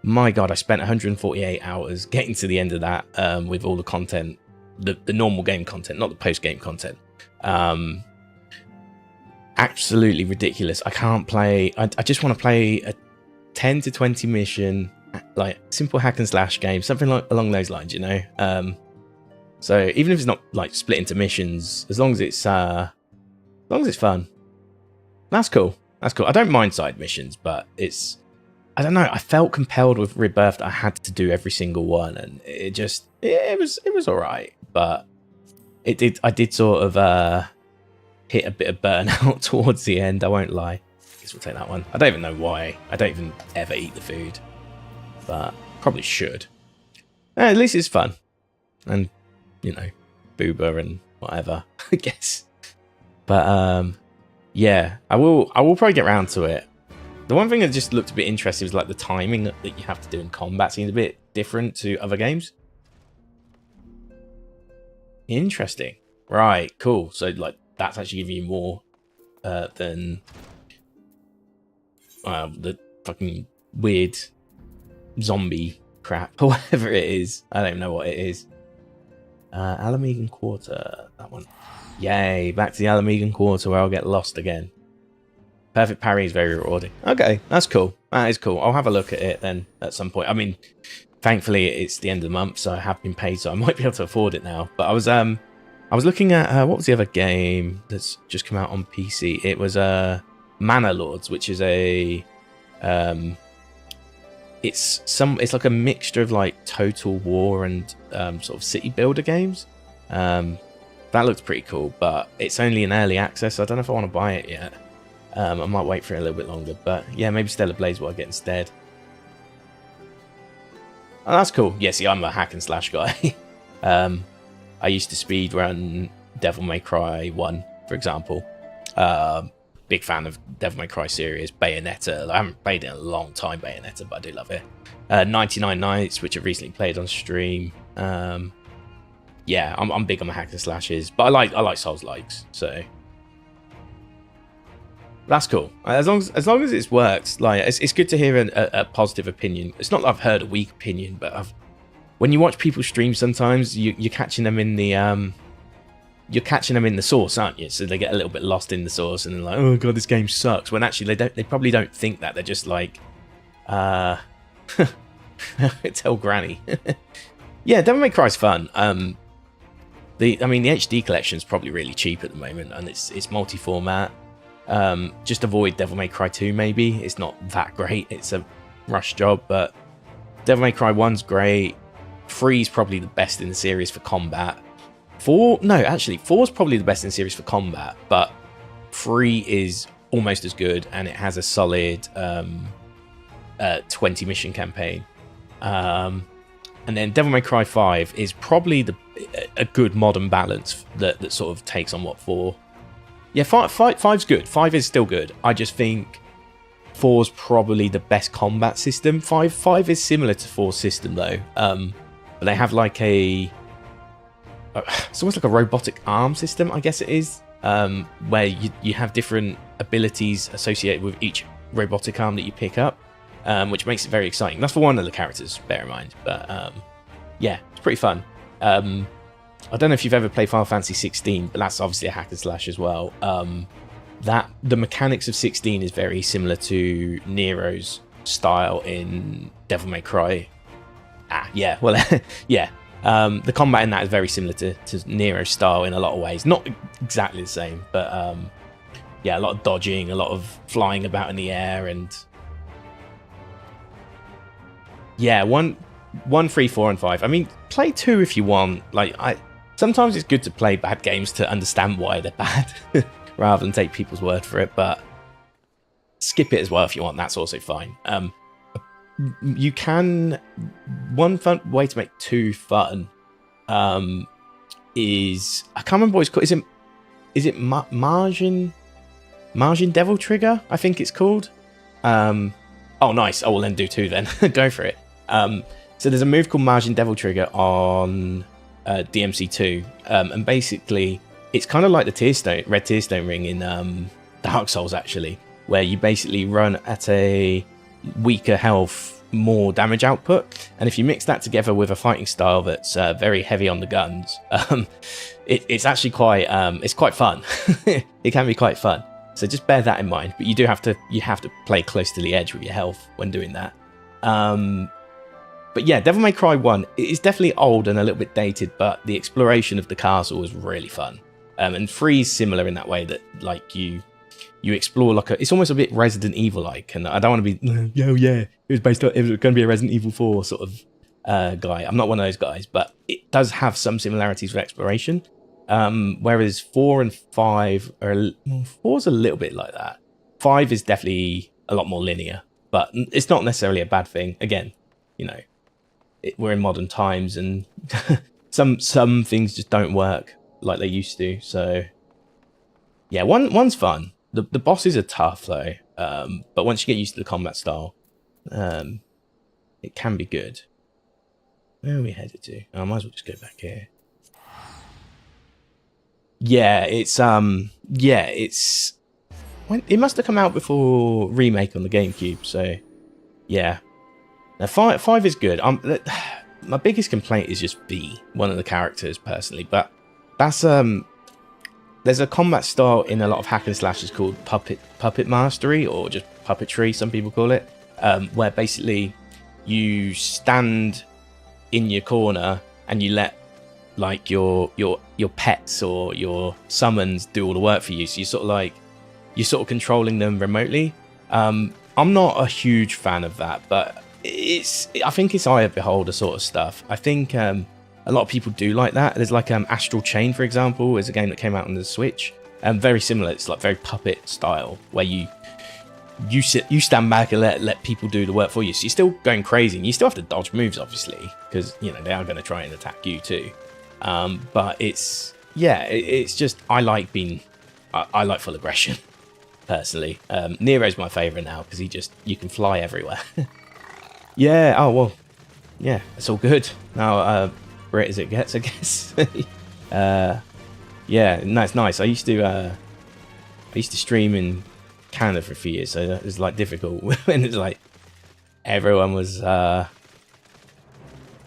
my god, I spent 148 hours getting to the end of that with all the content, the normal game content, not the post-game content. Absolutely ridiculous. I can't play. I just want to play a 10 to 20 mission, like simple hack and slash game, something like along those lines, you know. So even if it's not like split into missions, as long as it's fun, that's cool. I don't mind side missions, but I don't know. I felt compelled with Rebirth that I had to do every single one, and it was all right, but I did sort of hit a bit of burnout towards the end. I won't lie. I guess we'll take that one. I don't even know why. I don't even ever eat the food, but probably should. At least it's fun, and you know, booba and whatever, I guess. But yeah, I will probably get around to it. The one thing that just looked a bit interesting was like the timing that you have to do in combat seems a bit different to other games. Interesting. Right, cool. So like that's actually giving you more than the fucking weird zombie crap or whatever it is. I don't even know what it is. Alamegan Quarter, that one. Yay, back to the Alamegan Quarter where I'll get lost again. Perfect parry is very rewarding. Okay, that's cool. That is cool. I'll have a look at it then at some point. I mean, thankfully it's the end of the month, so I have been paid, so I might be able to afford it now. But I was looking at what was the other game that's just come out on PC? It was Manor Lords, which is a it's like a mixture of like Total War and sort of city builder games. That looks pretty cool, but it's only in early access, so I don't know if I want to buy it yet. I might wait for it a little bit longer, but yeah, maybe Stellar Blade's what I get instead. Oh, that's cool. Yeah, see, I'm a hack and slash guy. I used to speedrun Devil May Cry 1, for example. Big fan of Devil May Cry series. Bayonetta. I haven't played it in a long time, Bayonetta, but I do love it. 99 Nights, which I've recently played on stream. Yeah, I'm big on the hack and slashes, but I like Souls likes, so that's cool. As long as it's worked, like it's good to hear a positive opinion. It's not that I've heard a weak opinion, but when you watch people stream, sometimes you're catching them in the source, aren't you? So they get a little bit lost in the source and they're like, oh god, this game sucks. When actually they probably don't think that. They're just like, tell granny. Yeah, Devil May Cry's fun. The HD collection is probably really cheap at the moment, and it's multi-format. Just avoid Devil May Cry 2 maybe. It's not that great. It's a rush job, but Devil May Cry 1's great. 3's probably the best in the series for combat. 4's probably the best in the series for combat, but 3 is almost as good, and it has a solid 20 mission campaign. And then Devil May Cry 5 is probably the a good modern balance that sort of takes on what 4. Yeah, 5's good. 5 is still good. I just think 4's probably the best combat system. 5 is similar to 4's system though, but they have like it's almost like a robotic arm system, I guess it is, where you have different abilities associated with each robotic arm that you pick up, which makes it very exciting. That's for one of the characters, bear in mind, but yeah, it's pretty fun. I don't know if you've ever played Final Fantasy 16, but that's obviously a hack and slash as well. That the mechanics of 16 is very similar to Nero's style in Devil May Cry. Yeah, well, yeah. The combat in that is very similar to Nero's style in a lot of ways. Not exactly the same, but yeah, a lot of dodging, a lot of flying about in the air, and yeah, 1, 3, 4, and 5. I mean, play 2 if you want. Like, sometimes it's good to play bad games to understand why they're bad, rather than take people's word for it. But skip it as well if you want. That's also fine. You can. One fun way to make 2 fun is, I can't remember what it's called. Is it Margin Devil Trigger? I think it's called. Oh, nice. Oh, well then do 2 then. Go for it. So there's a move called Margin Devil Trigger on DMC2, and basically it's kind of like the Red Tearstone ring in Dark Souls, actually, where you basically run at a weaker health, more damage output, and if you mix that together with a fighting style that's very heavy on the guns, it's actually quite fun. It can be quite fun, so just bear that in mind. But you have to play close to the edge with your health when doing that. But yeah, Devil May Cry 1 is definitely old and a little bit dated, but the exploration of the castle is really fun. And 3 is similar in that way, that like you explore like it's almost a bit Resident Evil like, and I don't want to be it was going to be a Resident Evil 4 sort of guy. I'm not one of those guys, but it does have some similarities with exploration. Whereas 4 and 5 4's a little bit like that. 5 is definitely a lot more linear, but it's not necessarily a bad thing. Again, you know, we're in modern times, and some things just don't work like they used to. So yeah, one's fun. The bosses are tough though, but once you get used to the combat style, it can be good. Where are we headed to? Oh, I might as well just go back here. Yeah, it must have come out before remake on the GameCube. So yeah. Now, 5 is good. My biggest complaint is just V, one of the characters, personally. But that's there's a combat style in a lot of hack and slashes called puppet mastery, or just puppetry, some people call it, where basically you stand in your corner and you let like your pets or your summons do all the work for you. So you're sort of controlling them remotely. I'm not a huge fan of that, but I think it's eye of beholder sort of stuff. I think a lot of people do like that. There's like Astral Chain, for example, is a game that came out on the Switch, and very similar. It's like very puppet style, where you stand back and let people do the work for you. So you're still going crazy, and you still have to dodge moves, obviously, because you know they are going to try and attack you too. But it's just I like full aggression personally. Nero's my favorite now because you can fly everywhere. Yeah, oh well, yeah, it's all good now. Great as it gets, I guess. Yeah, that's nice. I used to stream in Canada for a few years, so it was like difficult when it's like everyone was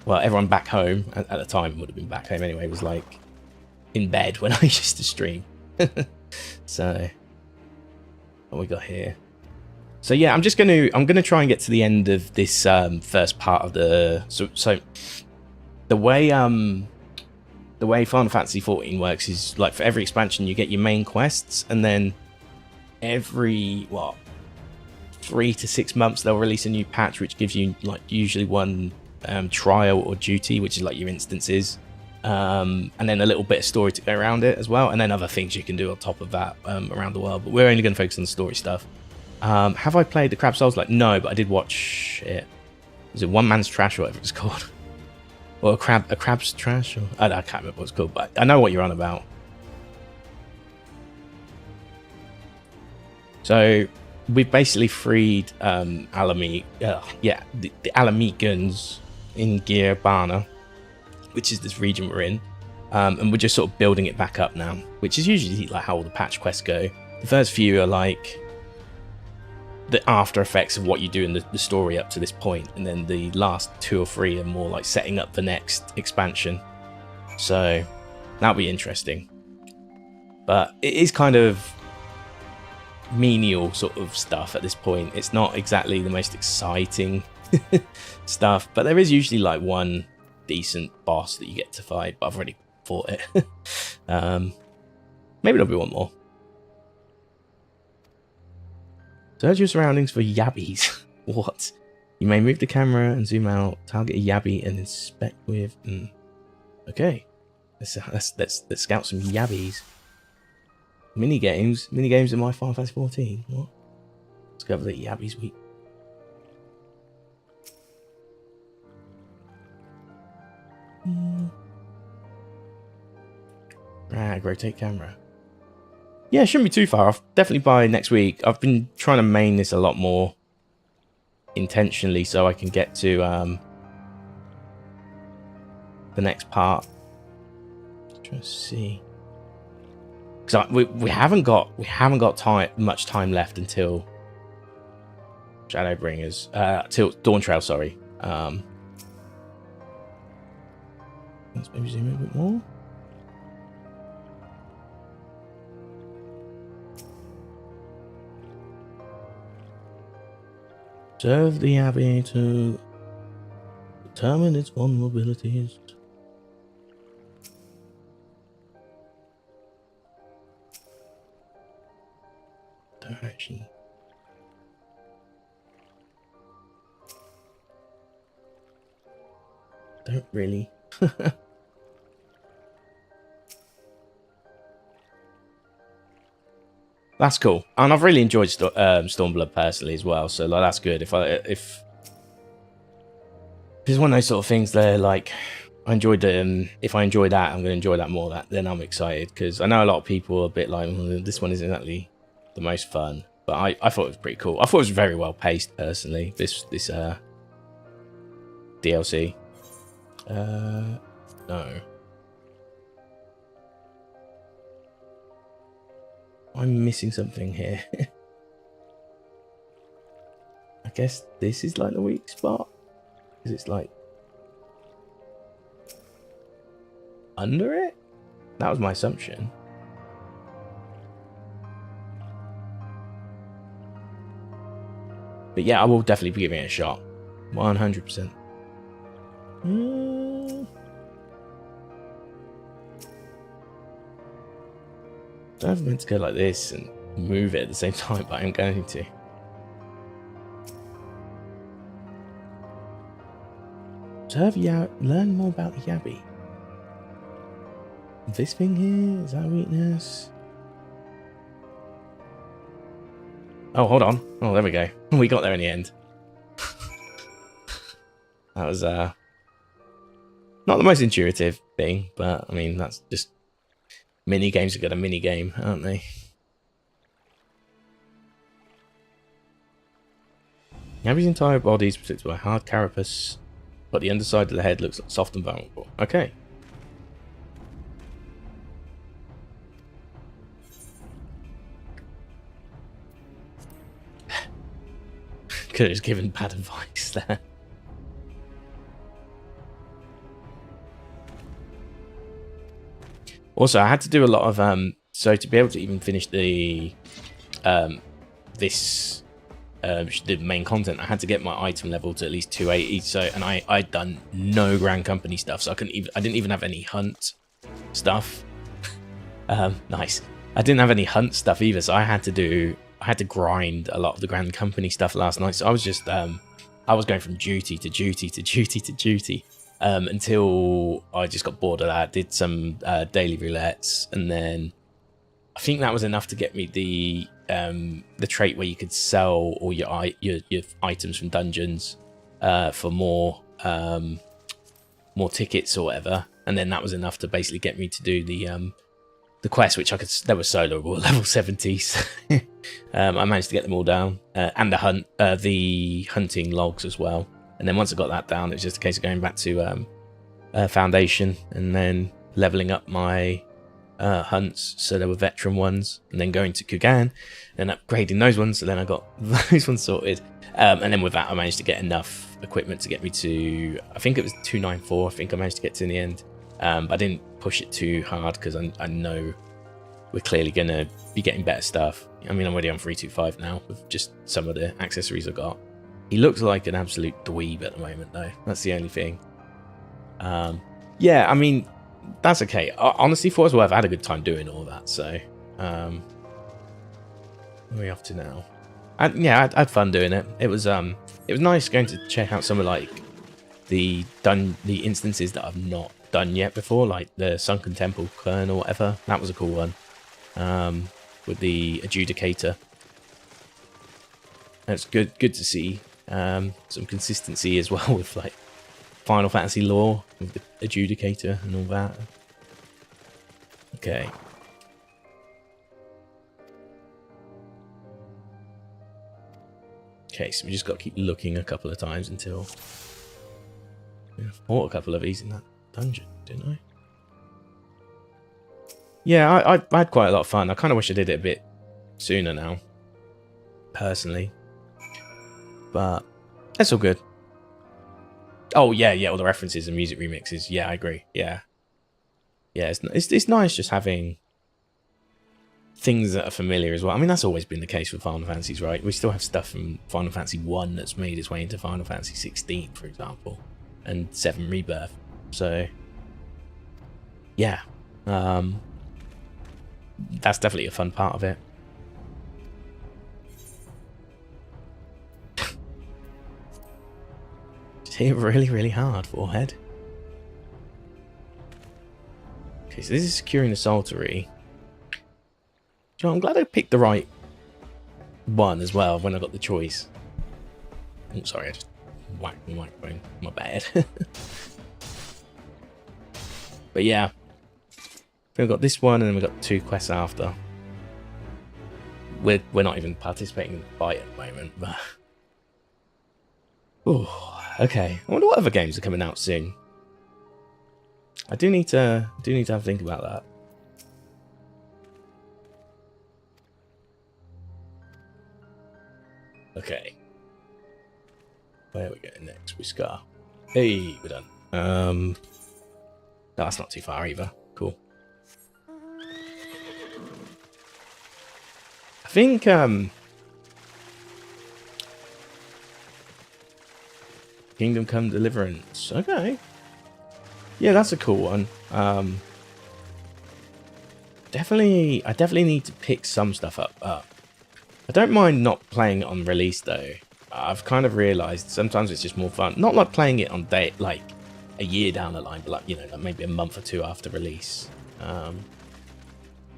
everyone back home at the time would have been back home anyway, was like in bed when I used to stream. So what we got here? So yeah, I'm gonna try and get to the end of this first part of the so the way Final Fantasy 14 works is like for every expansion you get your main quests, and then every 3 to 6 months they'll release a new patch which gives you like usually one trial or duty, which is like your instances, and then a little bit of story to go around it as well, and then other things you can do on top of that around the world, but we're only going to focus on the story stuff. Have I played the Crab Souls? Like, no, but I did watch it. Was it One Man's Trash or whatever it's called? Or a crab's trash? Or, I can't remember what it's called, but I know what you're on about. So we've basically freed the Alamegans in Gearbana, which is this region we're in. And we're just sort of building it back up now, which is usually like how all the patch quests go. The first few are like the after effects of what you do in the story up to this point, and then the last 2 or 3 are more like setting up the next expansion. So that'll be interesting. But it is kind of menial sort of stuff at this point. It's not exactly the most exciting stuff, but there is usually like one decent boss that you get to fight, but I've already fought it. Maybe there'll be one more. Search your surroundings for yabbies. What? You may move the camera and zoom out, target a yabby and inspect with... Okay. Let's scout some yabbies. Minigames in my Final Fantasy 14. What? Let's go over the yabbies week. Rotate camera. Yeah, it shouldn't be too far off. Definitely by next week. I've been trying to main this a lot more intentionally so I can get to the next part. Trying to see. Because we haven't got much time left until Shadowbringers, till Dawn Trail. Sorry. Let's maybe zoom in a bit more. Observe the Abbey to determine its vulnerabilities. Direction. Don't really. That's cool, and I've really enjoyed Stormblood personally as well. So like, that's good. If it's one of those sort of things, they're like, I enjoyed it. If I enjoy that, I'm going to enjoy that more. Then I'm excited because I know a lot of people are a bit like, this one isn't exactly the most fun, but I thought it was pretty cool. I thought it was very well paced personally. This DLC. No. I'm missing something here. I guess this is like the weak spot. Because it's like under it? That was my assumption. But yeah, I will definitely be giving it a shot. 100%. I was meant to go like this and move it at the same time, but I'm going to. Observe learn more about the Yabby. This thing here, is that a weakness? Oh, hold on. Oh, there we go. We got there in the end. That was not the most intuitive thing, but I mean, that's just mini games have got a mini game, aren't they? Yabby's entire body is protected by a hard carapace, but the underside of the head looks soft and vulnerable. Okay. Could have just given bad advice there. Also, I had to do a lot of so to be able to even finish the the main content, I had to get my item level to at least 280. So, and I'd done no Grand Company stuff, so I didn't even have any hunt stuff. Nice. I didn't have any hunt stuff either, so I had to grind a lot of the Grand Company stuff last night. So I was just I was going from duty to duty to duty to duty. Until I just got bored of that. Did some daily roulettes, and then I think that was enough to get me the trait where you could sell all your items from dungeons for more more tickets or whatever, and then that was enough to basically get me to do the quest, which I could. They were soloable, level 70s. I managed to get them all down, and the hunting logs as well. And then once I got that down, it was just a case of going back to Foundation and then leveling up my hunts, so there were veteran ones, and then going to Kugan and upgrading those ones. So then I got those ones sorted, and then with that I managed to get enough equipment to get me to, I think it was 294. I think I managed to get to in the end, but I didn't push it too hard because I know we're clearly going to be getting better stuff. I mean, I'm already on 325 now with just some of the accessories I got. He looks like an absolute dweeb at the moment, though. That's the only thing. Yeah, I mean, that's okay. Honestly, for as well, I've had a good time doing all that. So, where are we off to now? I had fun doing it. It was nice going to check out some of like the instances that I've not done yet before, like the Sunken Temple Cairn or whatever. That was a cool one. With the Adjudicator. It's good to see some consistency as well with like Final Fantasy lore with the Adjudicator and all that. Okay. Okay, so we just got to keep looking a couple of times until I fought a couple of these in that dungeon, didn't I? Yeah, I had quite a lot of fun. I kind of wish I did it a bit sooner now, personally. But that's all good. Oh, yeah, all the references and music remixes. Yeah, I agree. Yeah, it's nice just having things that are familiar as well. I mean, that's always been the case with Final Fantasies, right? We still have stuff from Final Fantasy 1 that's made its way into Final Fantasy 16, for example, and 7 Rebirth. So, yeah. That's definitely a fun part of it. Just hit really, really hard, forehead. Okay, so this is securing the Saltery. So I'm glad I picked the right one as well when I got the choice. Oh, sorry, I just whacked the microphone. My bad. But yeah. We've got this one, and then we've got 2 quests after. We're not even participating in the fight at the moment, but... Ooh, okay. I wonder what other games are coming out soon. I do need to have a think about that. Okay. Where are we going next? Whisker. Hey, we're done. No, that's not too far either. Cool. I think Kingdom Come Deliverance. Okay. Yeah, that's a cool one. I definitely need to pick some stuff up. I don't mind not playing it on release though. I've kind of realized sometimes it's just more fun. Not like playing it on date like a year down the line, but like, you know, like maybe a month or 2 after release.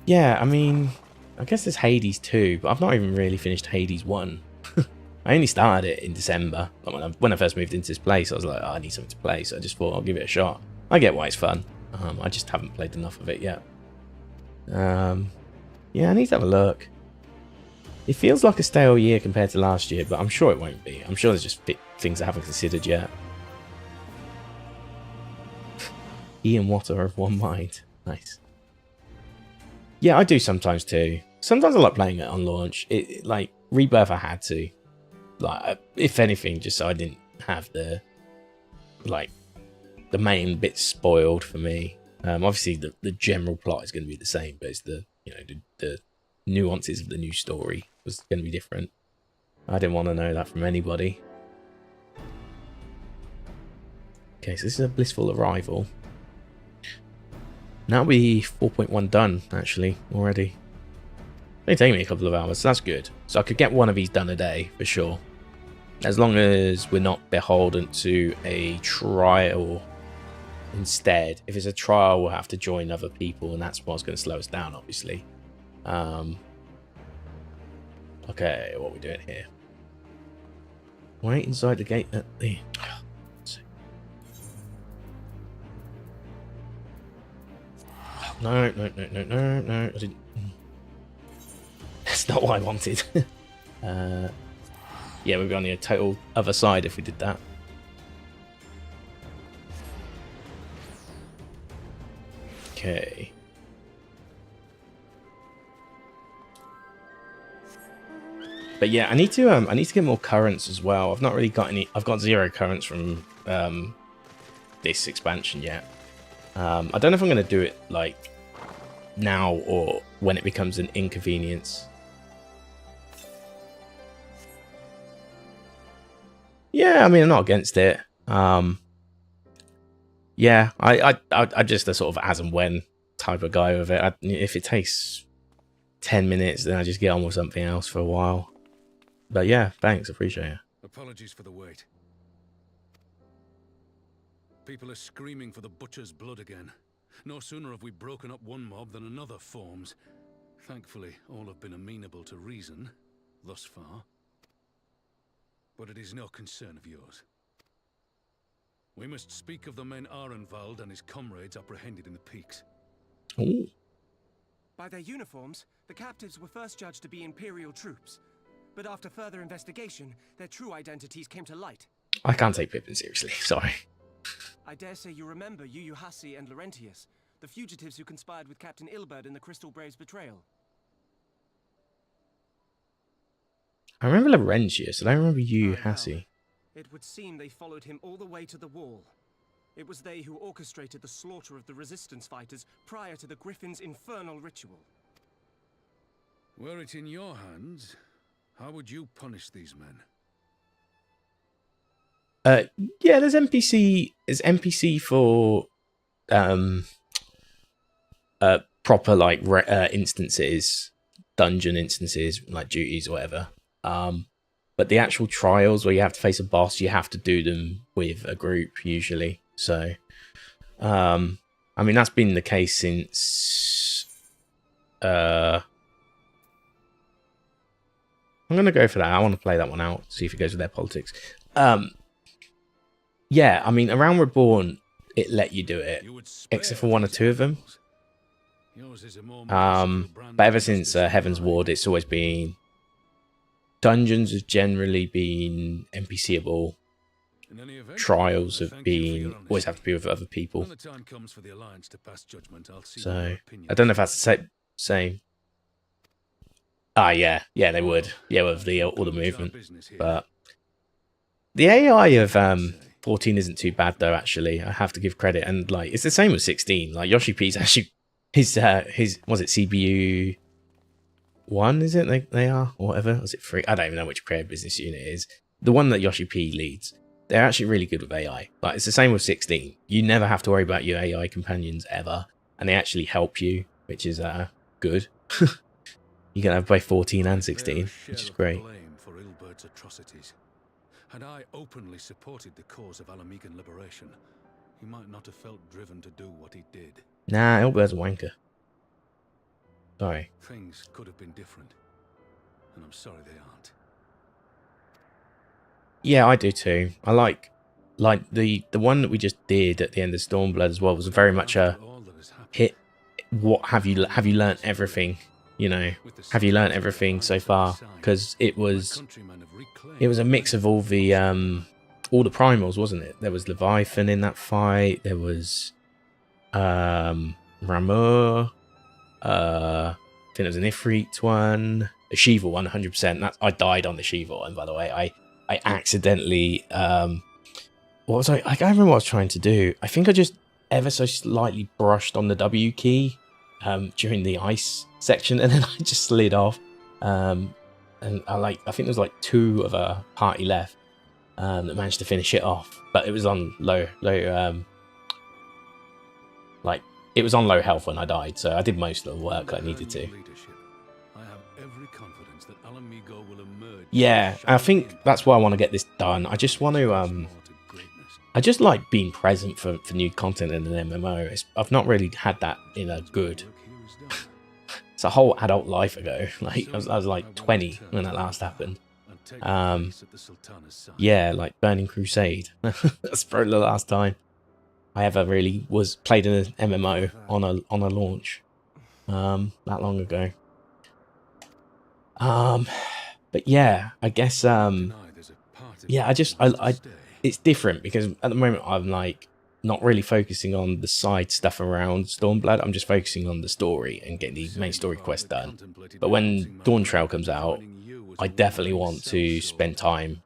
Yeah, I mean, I guess there's Hades 2, but I've not even really finished Hades 1. I only started it in December. Like when I first moved into this place, I was like, oh, I need something to play, so I just thought I'll give it a shot. I get why it's fun. I just haven't played enough of it yet. Yeah, I need to have a look. It feels like a stale year compared to last year, but I'm sure it won't be. I'm sure there's just things I haven't considered yet. Ian Watt are of one mind. Nice. Yeah, I do sometimes too. Sometimes I like playing it on launch. Like Rebirth, I had to. Like, if anything, just so I didn't have the main bit spoiled for me. Obviously, the general plot is going to be the same, but it's the nuances of the new story was going to be different. I didn't want to know that from anybody. Okay, so this is a blissful arrival. That'll be 4.1 done, actually, already. It'll take me a couple of hours, so that's good. So I could get one of these done a day, for sure. As long as we're not beholden to a trial instead. If it's a trial, we'll have to join other people, and that's what's going to slow us down, obviously. Okay, what are we doing here? Wait inside the gate at the... No, no, no, no, no, no. I didn't. That's not what I wanted. Yeah, we'd be on the total other side if we did that. Okay. But yeah, I need to get more currents as well. I've not really got any. I've got 0 currents from this expansion yet. I don't know if I'm going to do it like now or when it becomes an inconvenience. Yeah, I mean, I'm not against it. Yeah, I'm just a sort of as and when type of guy with it. If it takes 10 minutes, then I just get on with something else for a while. But yeah, thanks, appreciate it. Apologies for the wait. People are screaming for the butcher's blood again. No sooner have we broken up one mob than another forms. Thankfully, all have been amenable to reason, thus far. But it is no concern of yours. We must speak of the men Arenvald and his comrades apprehended in the peaks. Ooh. By their uniforms, the captives were first judged to be Imperial troops. But after further investigation, their true identities came to light. I can't take Pippin seriously, sorry. I dare say you remember Yuyuhasi and Laurentius, the fugitives who conspired with Captain Ilberd in the Crystal Brave's betrayal. I remember Laurentius, I don't remember Yuyuhasi. It would seem they followed him all the way to the wall. It was they who orchestrated the slaughter of the resistance fighters prior to the Griffin's infernal ritual. Were it in your hands, how would you punish these men? Yeah, there's NPC for proper like instances, dungeon instances, like duties or whatever. But the actual trials where you have to face a boss, you have to do them with a group usually. So, I mean, that's been the case since. I'm gonna go for that. I want to play that one out, see if it goes with their politics. Yeah, I mean, around Reborn, it let you do it, except for 1 or 2 of them. But ever since Heaven's Ward, it's always been dungeons have generally been NPCable. Trials have been always have to be with other people. So I don't know if that's the same. Ah, yeah, they would. Yeah, with all the movement, but the AI of 14 isn't too bad though. Actually, I have to give credit, and like it's the same with 16. Like Yoshi P's actually his was it CBU 1? Is it they are or whatever? Was it 3? I don't even know which creative business unit it is. The one that Yoshi P leads. They're actually really good with AI. Like it's the same with 16. You never have to worry about your AI companions ever, and they actually help you, which is good. You can have both 14 and 16, which is great. For Ilberd's atrocities. Had I openly supported the cause of Alamegan liberation, he might not have felt driven to do what he did. Nah, Ilberd's a wanker. Sorry. Things could have been different, and I'm sorry they aren't. Yeah, I do too. I like the one that we just did at the end of Stormblood as well was very much a hit. What have you learnt everything? You know, have you learnt everything so far? Because it was a mix of all the primals, wasn't it? There was Leviathan in that fight. There was Ramur. I think there was an Ifrit one, a Shiva one, 100%. I died on the Shiva one, by the way. I accidentally what was I can't remember what I was trying to do. I think I just ever so slightly brushed on the W key during the ice section, and then I just slid off. And I think there was like 2 of a party left that managed to finish it off, but it was on low it was on low health when I died, so I did most of the work I needed to. Yeah, I think that's why I want to get this done. I just want to I just like being present for new content in an MMO. I've not really had that in a good it's a whole adult life ago. Like I was like 20 when that last happened. Yeah, like Burning Crusade. That's probably the last time I ever really was played in an MMO on a launch that long ago. But yeah, I guess yeah, I it's different because at the moment I'm like not really focusing on the side stuff around Stormblood. I'm just focusing on the story and getting the main story quest done. But when Dawn Trail comes out, I definitely want to spend time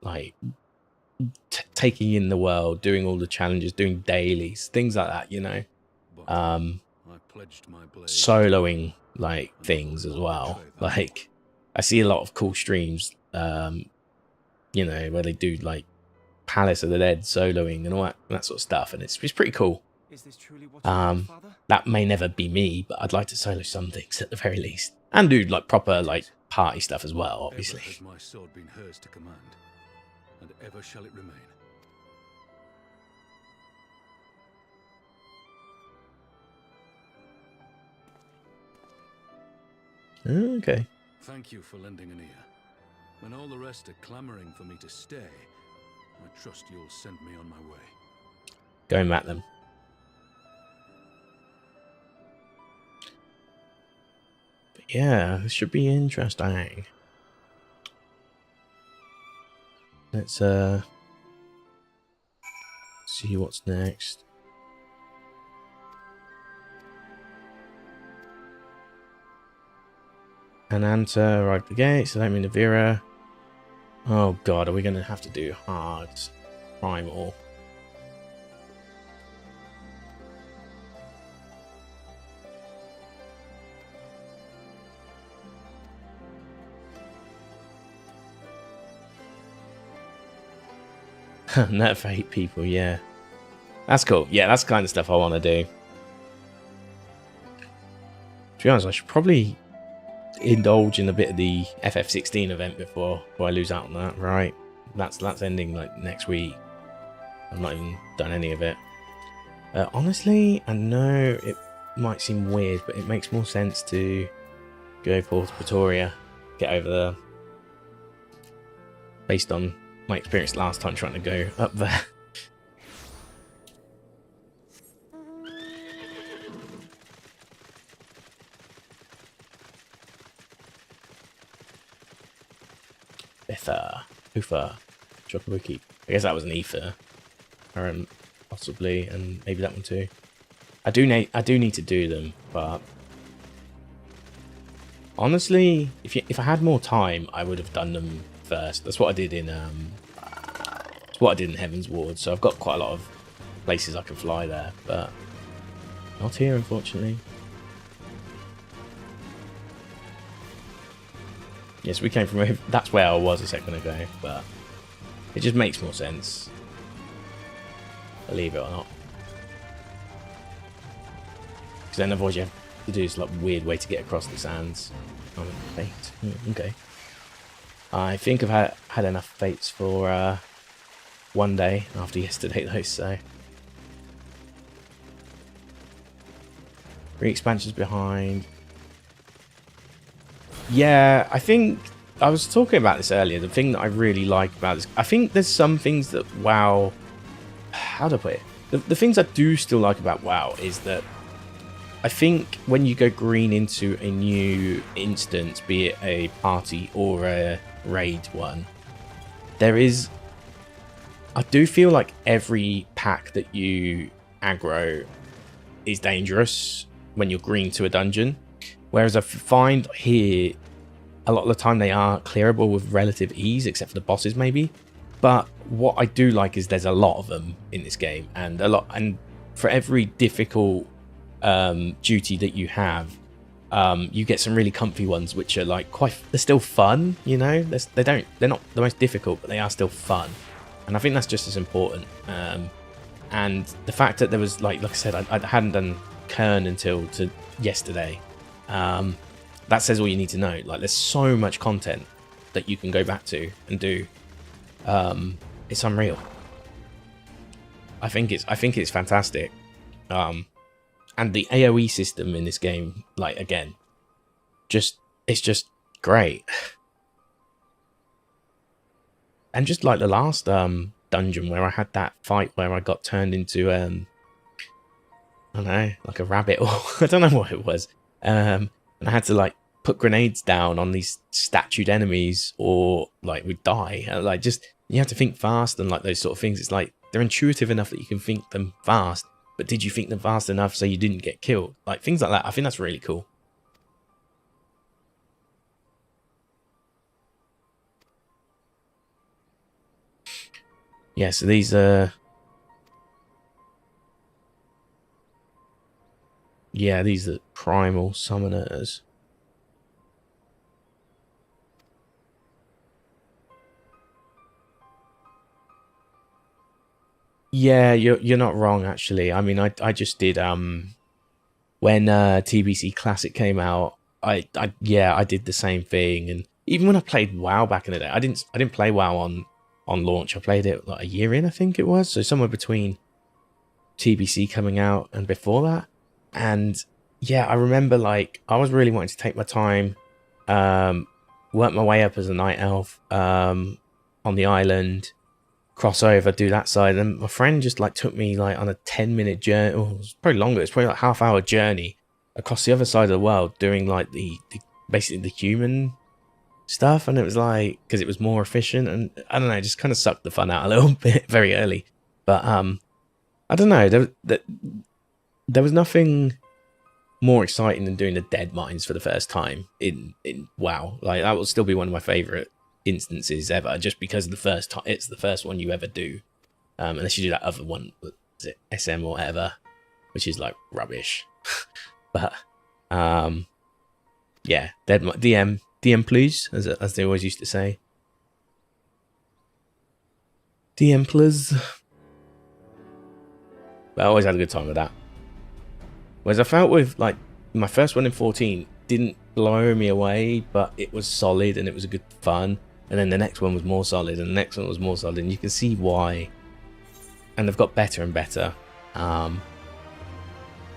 like taking in the world, doing all the challenges, doing dailies, things like that, you know. Soloing like things as well. Like I see a lot of cool streams, you know, where they do like Palace of the Dead soloing and all that sort of stuff, and it's pretty cool. That may never be me, but I'd like to solo some things at the very least, and do like proper like party stuff as well, obviously. Ever has my sword been hers to command, and ever shall it remain. Okay. Thank you for lending an ear. When all the rest are clamoring for me to stay, I trust you'll send me on my way. Go and at them. But yeah, this should be interesting. Let's see what's next. Ananta arrived at the gate, so that means Navira. Oh god, are we going to have to do hard primal? Nerf 8 people, yeah. That's cool. Yeah, that's the kind of stuff I want to do. To be honest, I should probably indulge in a bit of the FF16 event before I lose out on that. Right, that's ending like next week. I've not even done any of it. Honestly, I know it might seem weird, but it makes more sense to go forth to Pretoria, get over there, based on my experience last time trying to go up there. Ufa, Chocobuki. I guess that was an Ether, possibly, and maybe that one too. I do need to do them, but honestly, if I had more time, I would have done them first. That's what I did in Heaven's Ward. So I've got quite a lot of places I can fly there, but not here, unfortunately. Yes, we came from that's where I was a second ago, but it just makes more sense. Believe it or not. Because then otherwise you have to do this like weird way to get across the sands. Oh, fate. Okay. I think I've had enough fates for one day after yesterday though, so. 3 expansions behind. Yeah, I think I was talking about this earlier. The thing that I really like about this, I think there's some things that WoW, how do I put it? The things I do still like about WoW is that I think when you go green into a new instance, be it a party or a raid one, I do feel like every pack that you aggro is dangerous when you're green to a dungeon. Whereas I find here, a lot of the time they are clearable with relative ease, except for the bosses maybe. But what I do like is there's a lot of them in this game, and for every difficult duty that you have, you get some really comfy ones, which are like they're still fun, you know. They're not the most difficult, but they are still fun, and I think that's just as important. And the fact that there was like I said, I hadn't done Kern until yesterday. That says all you need to know. Like, there's so much content that you can go back to and do. It's unreal. I think it's fantastic. And the AoE system in this game, like, again, it's just great. And just like the last dungeon where I had that fight where I got turned into I don't know, like a rabbit, or I don't know what it was. And I had to like put grenades down on these statued enemies, or like we'd die. Like, just, you have to think fast and like those sort of things. It's like they're intuitive enough that you can think them fast, but did you think them fast enough so you didn't get killed? Like things like that. I think that's really cool. Yeah, so these yeah, these are primal summoners. Yeah, you're not wrong actually. I mean, I just did when TBC Classic came out, I did the same thing. And even when I played WoW back in the day, I didn't play WoW on launch. I played it like a year in, I think it was. So somewhere between TBC coming out and before that. And yeah, I remember like I was really wanting to take my time, work my way up as a night elf on the island, cross over, do that side. And my friend just like took me like on a 10-minute journey, or it was probably longer, it's probably like half-hour journey across the other side of the world, doing like the basically the human stuff. And it was like, because it was more efficient, and I don't know, it just kind of sucked the fun out a little bit very early. But I don't know, there was nothing more exciting than doing the dead mines for the first time in WoW. Like, that will still be one of my favorite instances ever, just because the first time, it's the first one you ever do, unless you do that other one, is it SM or whatever, which is like rubbish. But yeah, DM please, as they always used to say. DM please. But I always had a good time with that. Whereas I felt with like my first one in 14 didn't blow me away, but it was solid and it was a good fun. And then the next one was more solid, and the next one was more solid, and you can see why. And they've got better and better, and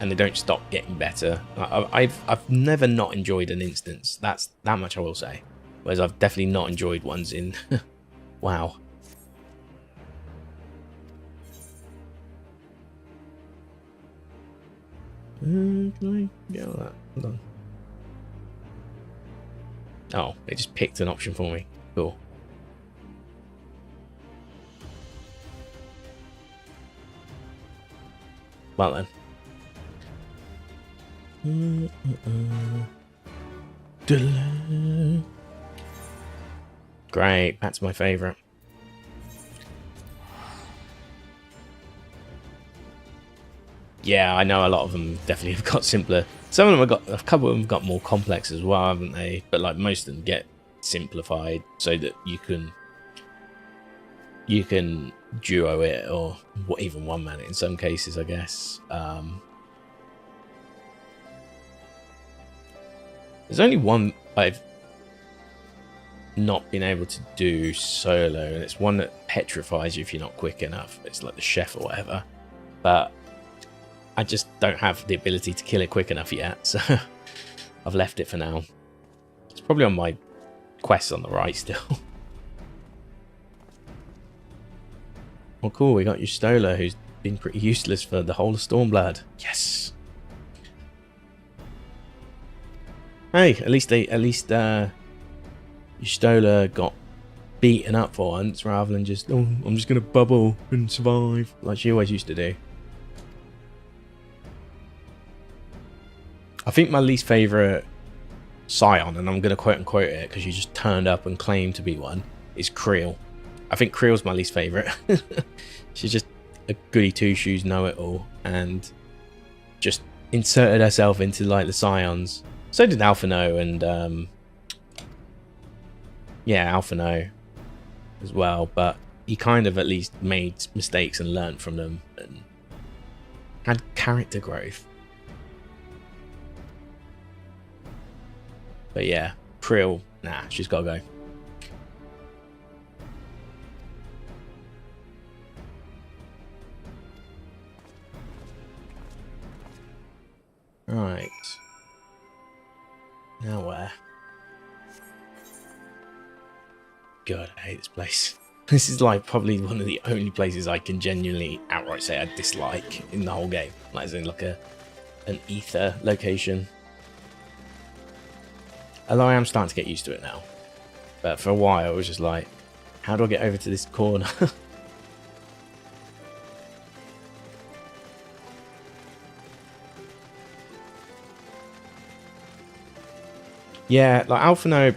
they don't stop getting better. I've never not enjoyed an instance. That's that much I will say. Whereas I've definitely not enjoyed ones in WoW. Can I get all that? Hold on. Oh, it just picked an option for me. Cool. Well then. Great, that's my favourite. Yeah, I know a lot of them definitely have got simpler. Some of them have got, a couple of them have got more complex as well, haven't they? But like most of them get simplified so that you can duo it, or even one man in some cases, I guess. There's only one I've not been able to do solo, and it's one that petrifies you if you're not quick enough. It's like the chef or whatever, but I just don't have the ability to kill it quick enough yet, so I've left it for now. It's probably on my quest on the right still. Well, cool, we got Stola, who's been pretty useless for the whole of Stormblood. Yes. Hey, at least Stola got beaten up for once, rather than just, oh, I'm just gonna bubble and survive like she always used to do. I think my least favourite Scion, and I'm going to quote unquote it because you just turned up and claimed to be one, is Creel. I think Creel's my least favourite. She's just a goody two-shoes know-it-all, and just inserted herself into like the Scions. So did Alphino, and yeah, Alphino as well, but he kind of at least made mistakes and learnt from them and had character growth. But yeah, Creel, nah, she's got to go. Right. Now where? God, I hate this place. This is like probably one of the only places I can genuinely outright say I dislike in the whole game. Like as in like an ether location. Although I am starting to get used to it now. But for a while I was just like, how do I get over to this corner? Yeah, like Alphino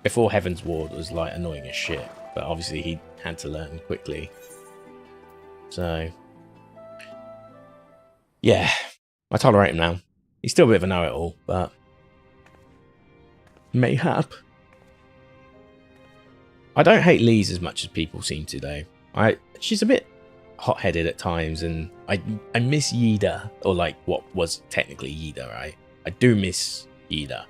before Heaven's Ward was like annoying as shit, but obviously he had to learn quickly. So yeah, I tolerate him now. He's still a bit of a know-it-all, but mayhap. I don't hate Lise as much as people seem to, though. She's a bit hot-headed at times, and I miss Yida, or like what was technically Yida, right? I do miss Yida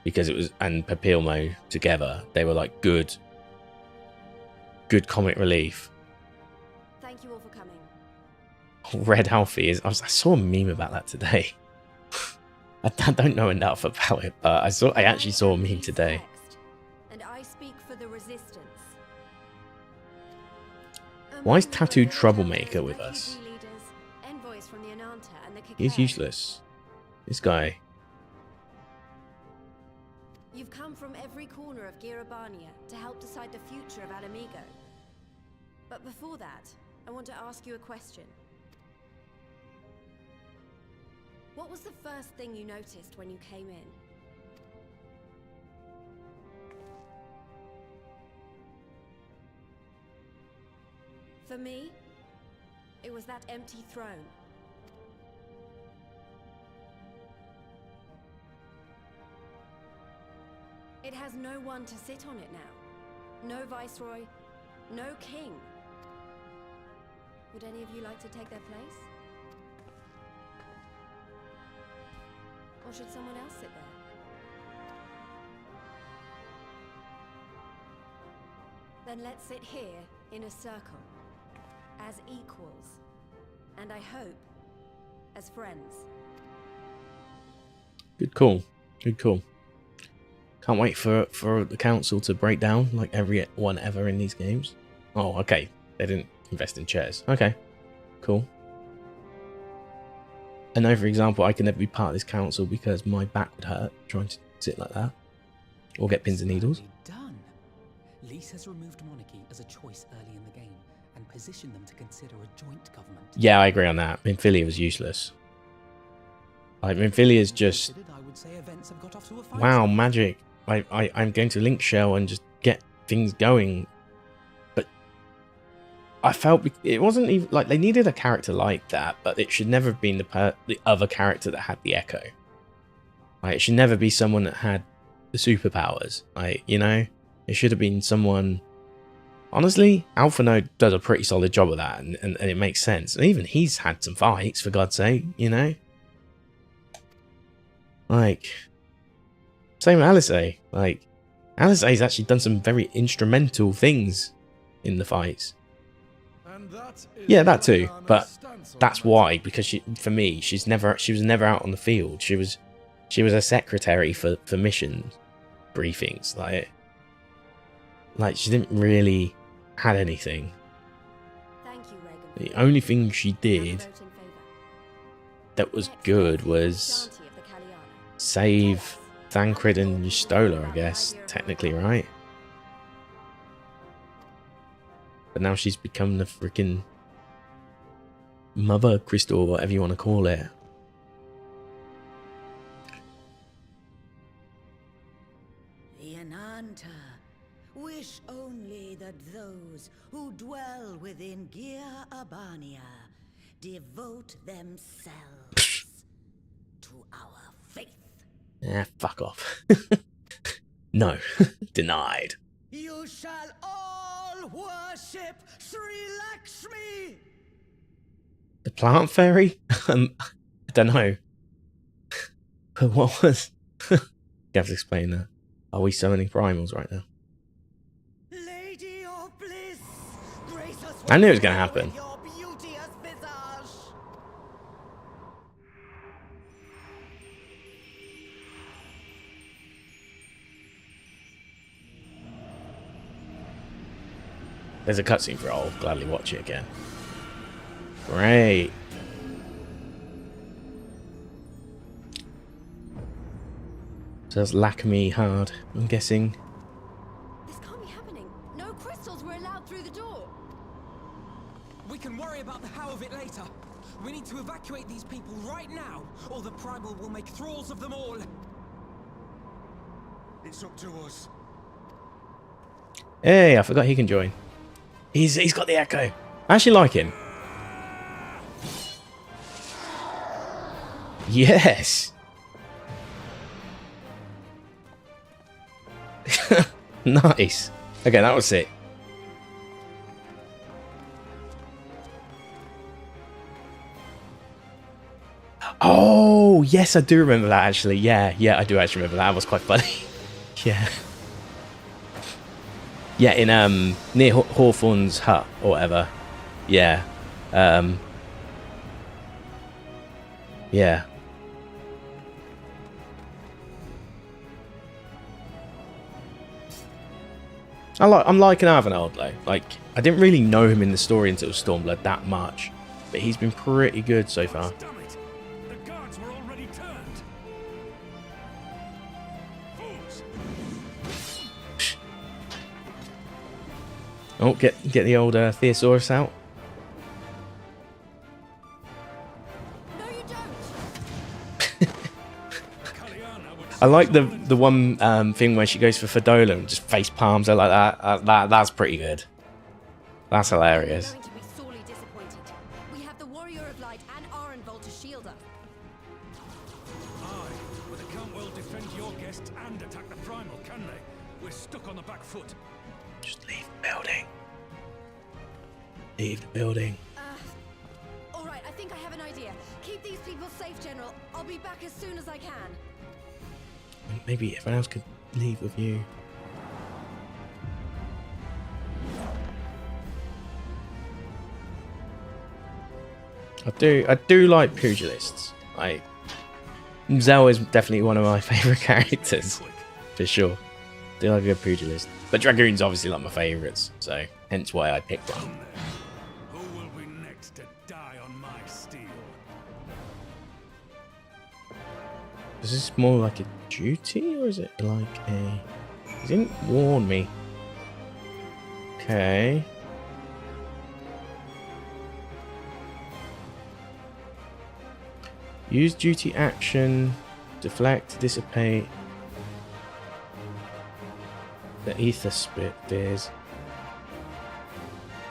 because it was, and Papilmo together, they were like good comic relief. Thank you all for coming. Red Alfie is. I saw a meme about that today. I don't know enough about it, but I actually saw a meme today. And I speak for the resistance. Why is Tattooed Troublemaker with us? He's useless. This guy. You've come from every corner of Girabania to help decide the future of Alamigo. But before that, I want to ask you a question. What was the first thing you noticed when you came in? For me, it was that empty throne. It has no one to sit on it now. No viceroy, no king. Would any of you like to take their place? Or should someone else sit there? Then let's sit here in a circle, as equals, and I hope, as friends. Good call. Good call. Can't wait for the council to break down like everyone ever in these games. Oh, okay. They didn't invest in chairs. Okay. Cool. I know, for example, I can never be part of this council because my back would hurt trying to sit like that. Or get pins and needles. Done. Lise has removed monarchy as a choice early in the game and positioned them to consider a joint government. Yeah, I agree on that. Minfilia was useless. Like, Minfilia's just... Wow, magic. I'm going to Link Shell and just get things going. But I felt it wasn't even... Like, they needed a character like that, but it should never have been the other character that had the echo. Like, it should never be someone that had the superpowers. Like, you know? It should have been someone... Honestly, Alphino does a pretty solid job of that, and it makes sense. And even he's had some fights, for God's sake, you know? Like... Same with Alisaie. Like, Alisaie's actually done some very instrumental things in the fights. Yeah, that too. But that's why, because she, for me, she was never out on the field. She was a secretary for mission briefings. Like she didn't really had anything. Thank you, Regan. The only thing she did that was good was save Thancred and Y'shtola, I guess, technically, right? But now she's become the freaking mother crystal, whatever you want to call it. Yananta, wish only that those who dwell within Gir Abania devote themselves to our faith. Ah, fuck off. No, denied. You shall all worship Sri Lakshmi! The plant fairy? I don't know. But what was... You have to explain that. Are we summoning primals right now? Lady of Bliss, grace us I knew it was going to happen. your beauteous visage. there's a cutscene for it, I'll gladly watch it again. Great. So that's Lackme hard, I'm guessing. This can't be happening. No crystals were allowed through the door. We can worry about the how of it later. We need to evacuate these people right now, or the Primal will make thralls of them all. It's up to us. Hey, I forgot he can join. He's got the echo. I actually like him. Yes. Nice. Okay, that was it. Oh, yes, I do remember that actually. Yeah, I do actually remember that. That was quite funny. Yeah. Yeah, in near Hawthorne's hut or whatever. Yeah. Yeah. I'm liking Avanard though. Like, I didn't really know him in the story until Stormblood that much, but he's been pretty good so far. Damn it! The guards were already turned. Fools! Oh, get the old Theosaurus out. No, you don't. I like the one thing where she goes for Fidola and just face palms her like that. That's pretty good. That's hilarious. Going to be sorely disappointed. We have the Warrior of Light and Arenvold to shield us. Aye, but they can't well defend your guests and attack the Primal, can they? We're stuck on the back foot. Just leave the building. Leave the building. All right, I think I have an idea. Keep these people safe, General. I'll be back as soon as I can. Maybe everyone else could leave with you. I do like pugilists. Zell is definitely one of my favourite characters, for sure. Do like a good pugilist, but Dragoon's obviously like my favourites, so hence why I picked one. Who will be next to die on my steel? Is this more like a duty, or is it like a... He didn't warn me. Okay. Use duty action, deflect, dissipate. The ether spit is.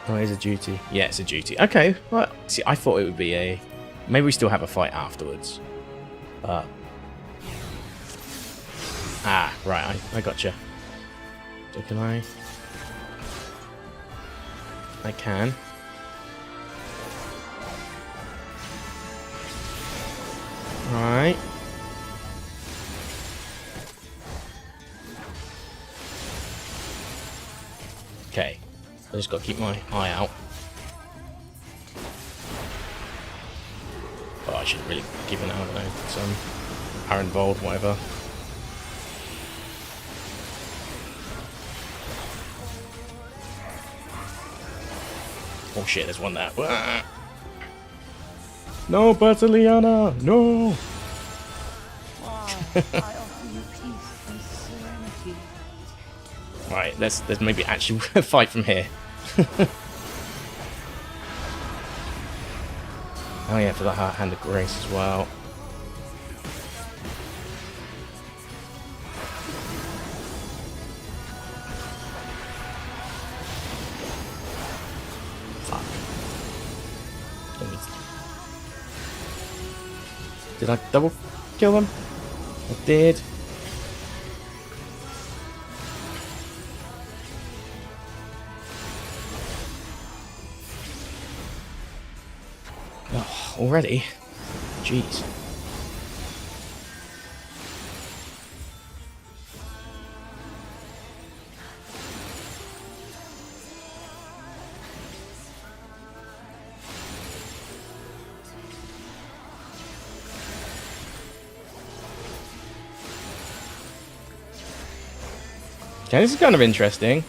Oh, it's a duty. Yeah, it's a duty. Okay, well, see, I thought it would be a... Maybe we still have a fight afterwards. But... Ah, right, I gotcha. So can I... I can. Alright. Okay. I just gotta keep my eye out. Oh, I should have really given out, though. Some Arenvold, whatever. Oh shit, there's one there. Wah! No, Bertiliana! No! Right, let's maybe actually fight from here. Oh yeah, for that Hand of Grace as well. Fuck. Did I double kill them? I did. Oh, already? Jeez. Okay, this is kind of interesting.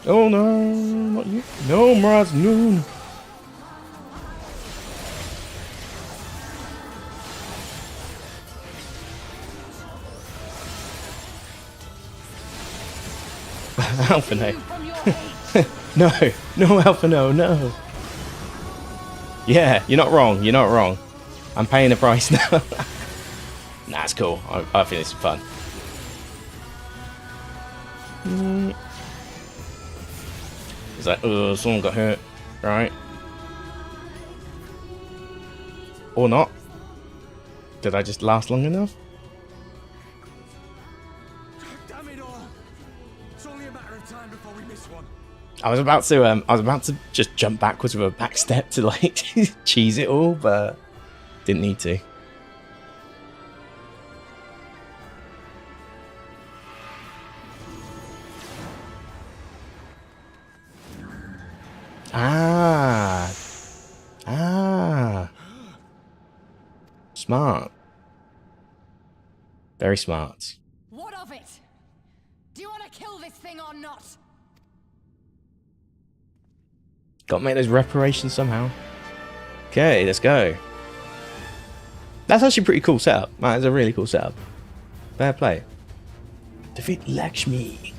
Oh no, not you. No, Mraz, no. Alpha no. No, no Alpha no, no. Yeah, you're not wrong, you're not wrong. I'm paying the price now. Nah, it's cool. I think it's fun. It's like, someone got hurt, right? Or not. Did I just last long enough? Damn it all! It's only a matter of time before we miss one. I was about to just jump backwards with a back step to like cheese it all, but didn't need to. Smart. Very smart. What of it? Do you want to kill this thing or not? Got to make those reparations somehow. Okay, let's go. That's actually a pretty cool setup. That is a really cool setup. Fair play. Defeat Lakshmi.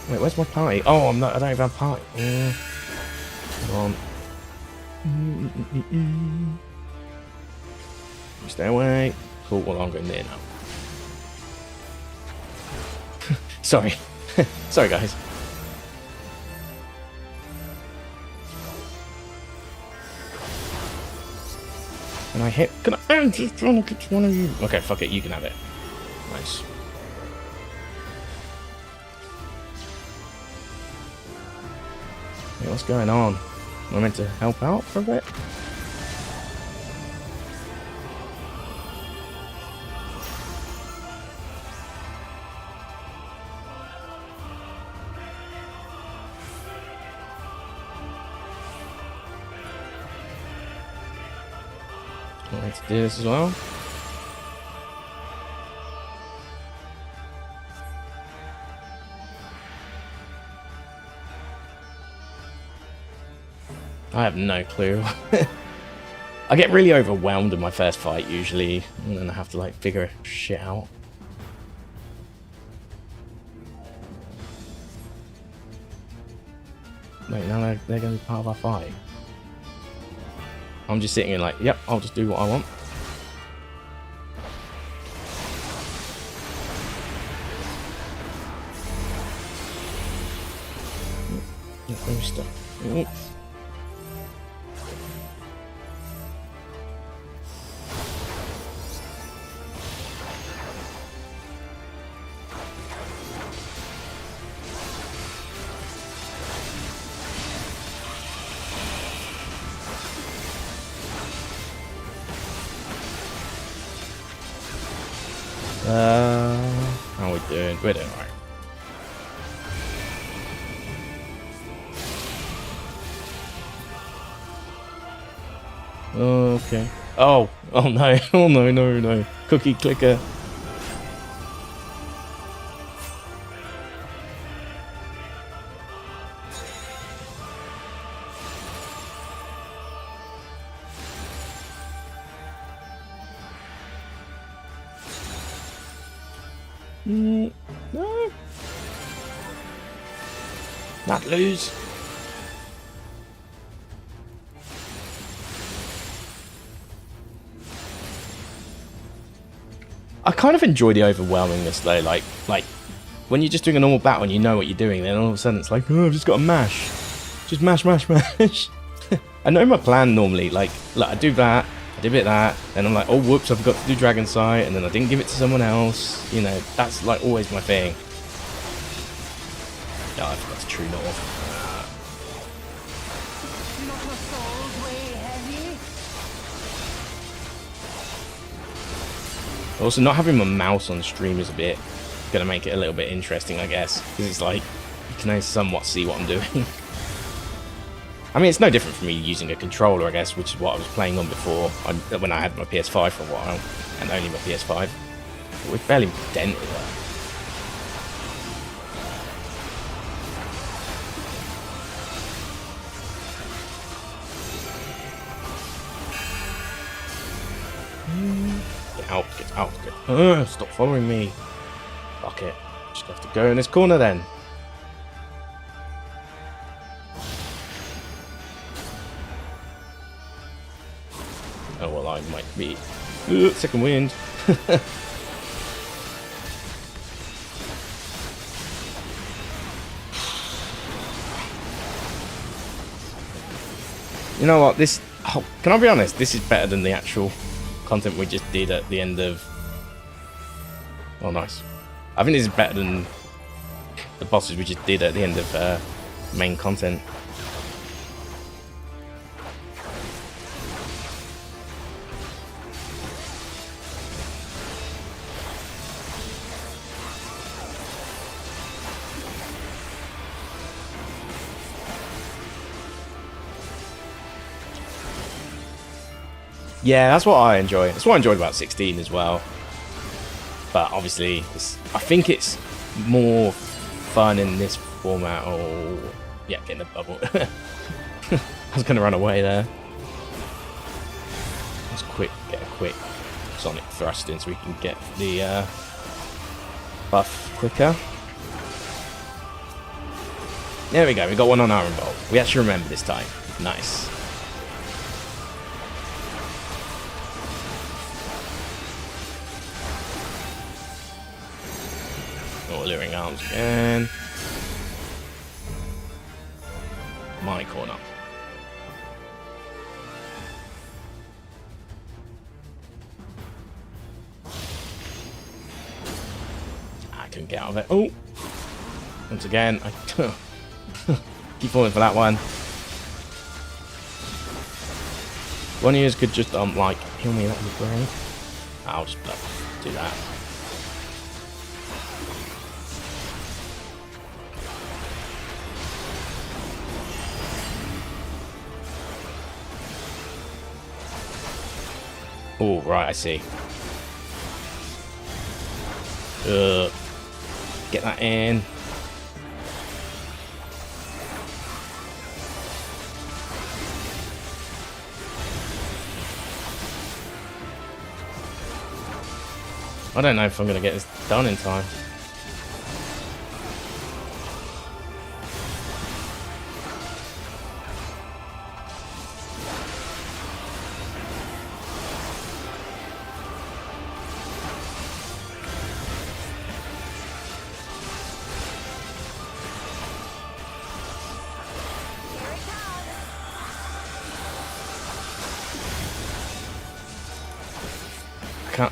Wait, where's my party? Oh, I don't even have a party. Come on. Stay away. Cool, well, I'm going near now. Sorry. Sorry, guys. Can I hit? Can I? I'm just trying to get one of you. Okay, fuck it. You can have it. Nice. Hey, what's going on? Am I meant to help out for a bit? Let's do this as well. I have no clue. I get really overwhelmed in my first fight usually, and then I have to like figure shit out. Wait, now they're going to be part of our fight. I'm just sitting here like, yep, I'll just do what I want. Yep, stuff. Yep. How are we doing? We're doing alright. Okay. Oh no. Oh no. Cookie clicker. No. Not lose. I kind of enjoy the overwhelmingness though, like when you're just doing a normal battle and you know what you're doing, then all of a sudden it's like, oh, I've just got to mash. Just mash. I know my plan normally, like I do that, I did a bit of that, then I'm like, oh whoops, I forgot to do Dragon Sight, and then I didn't give it to someone else. You know, that's like always my thing. Yeah, I forgot to True North. Also, not having my mouse on stream is a bit gonna make it a little bit interesting, I guess, because it's like you can only somewhat see what I'm doing. I mean, it's no different from me using a controller, I guess, which is what I was playing on before when I had my PS5 for a while, and only my PS5. But we've barely dented that. Get out, get out, get out. Stop following me. Fuck it. Just have to go in this corner then. Oh, well, I might be. Second wind. You know what? This. Oh, can I be honest? This is better than the actual content we just did at the end of. Oh, nice. I think this is better than the bosses we just did at the end of main content. Yeah, that's what I enjoy. That's what I enjoyed about 16 as well. But obviously, I think it's more fun in this format. Oh, yeah, getting a bubble. I was going to run away there. Let's get a quick sonic thrust in so we can get the buff quicker. There we go. We got one on Iron Bolt. We actually remember this time. Nice. Luring arms again. My corner. I couldn't get out of it. Oh! Once again, I keep falling for that one. One of you could just like heal me, that would be great. I'll just do that. Oh, right, I see. Get that in. I don't know if I'm going to get this done in time.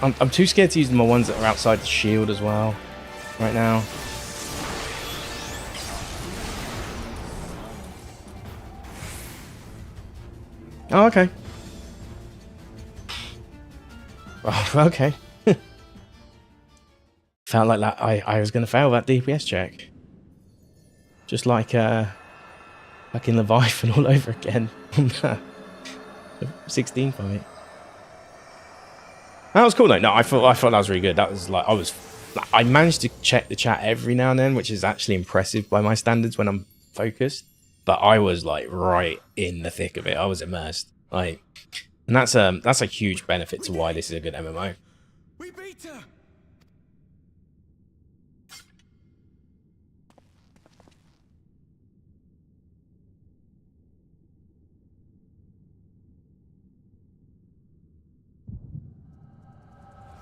I'm too scared to use my ones that are outside the shield as well, right now. Oh, okay. Oh, okay. Felt like that I was going to fail that DPS check. Just like in Leviathan all over again. 16 fight. That was cool though. No, I thought that was really good. That was like I managed to check the chat every now and then, which is actually impressive by my standards when I'm focused. But I was like right in the thick of it. I was immersed. Like, and that's a huge benefit to why this is a good MMO. We beat her.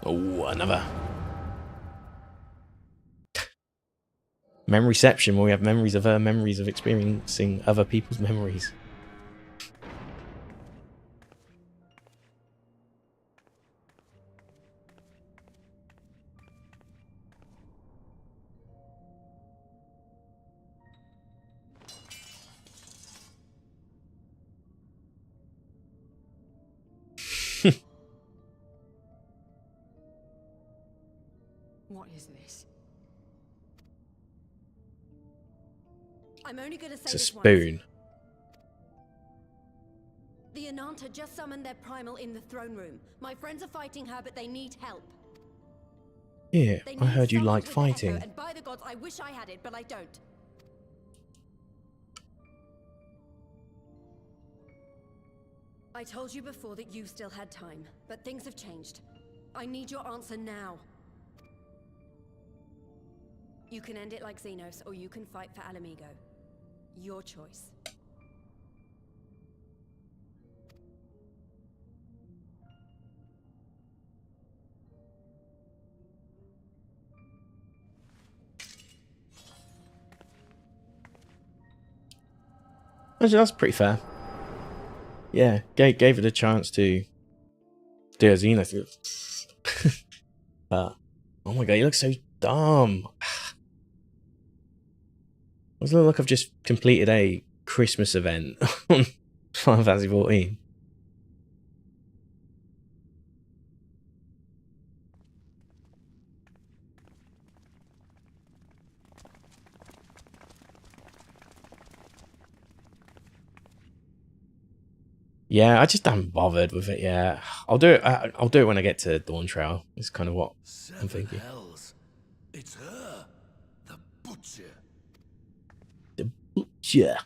Oh, another memoryception, where we have memories of experiencing other people's memories. What is this? I'm only going to say It's a this spoon. once. The Ananta just summoned their primal in the throne room. My friends are fighting her, but they need help. Yeah, They I need heard you someone like with the echo, fighting. and by the gods, I wish I had it, but I don't. I told you before that you still had time, but things have changed. I need your answer now. You can end it like Xenos, or you can fight for Alamigo. Your choice. Actually, that's pretty fair. Yeah, gave it a chance to do a Xenos. But, oh my god, you look so dumb. It doesn't look like I've just completed a Christmas event on Final Fantasy 14. Yeah, I just haven't bothered with it yet. I'll do it. I'll do it when I get to Dawn Trail. It's kind of what I'm thinking. Hells. It's her, the butcher. The butcher.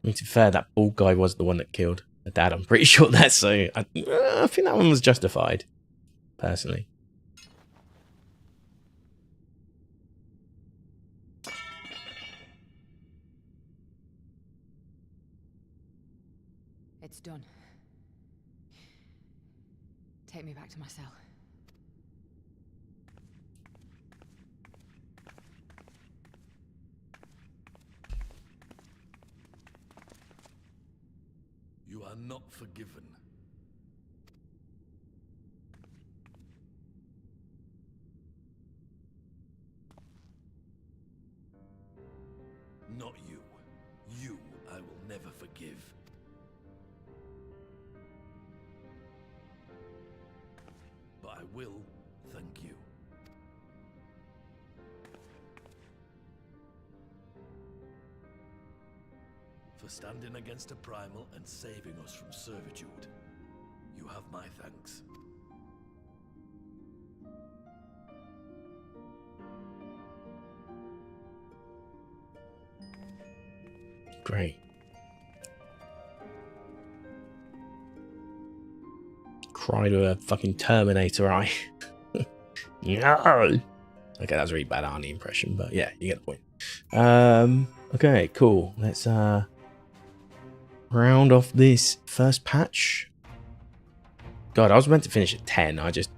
I mean, to be fair, that bald guy was the one that killed her dad. I'm pretty sure that's so. I think that one was justified, personally. It's done. Take me back to my cell. You are not forgiven. Not you. You I will never forgive. But I will thank you. For standing against a primal and saving us from servitude. You have my thanks. Great. Cry to a fucking Terminator eye. No. Okay, that's a really bad Arnie impression, but yeah, you get the point. Okay, cool. Let's round off this first patch. God, I was meant to finish at 10. I just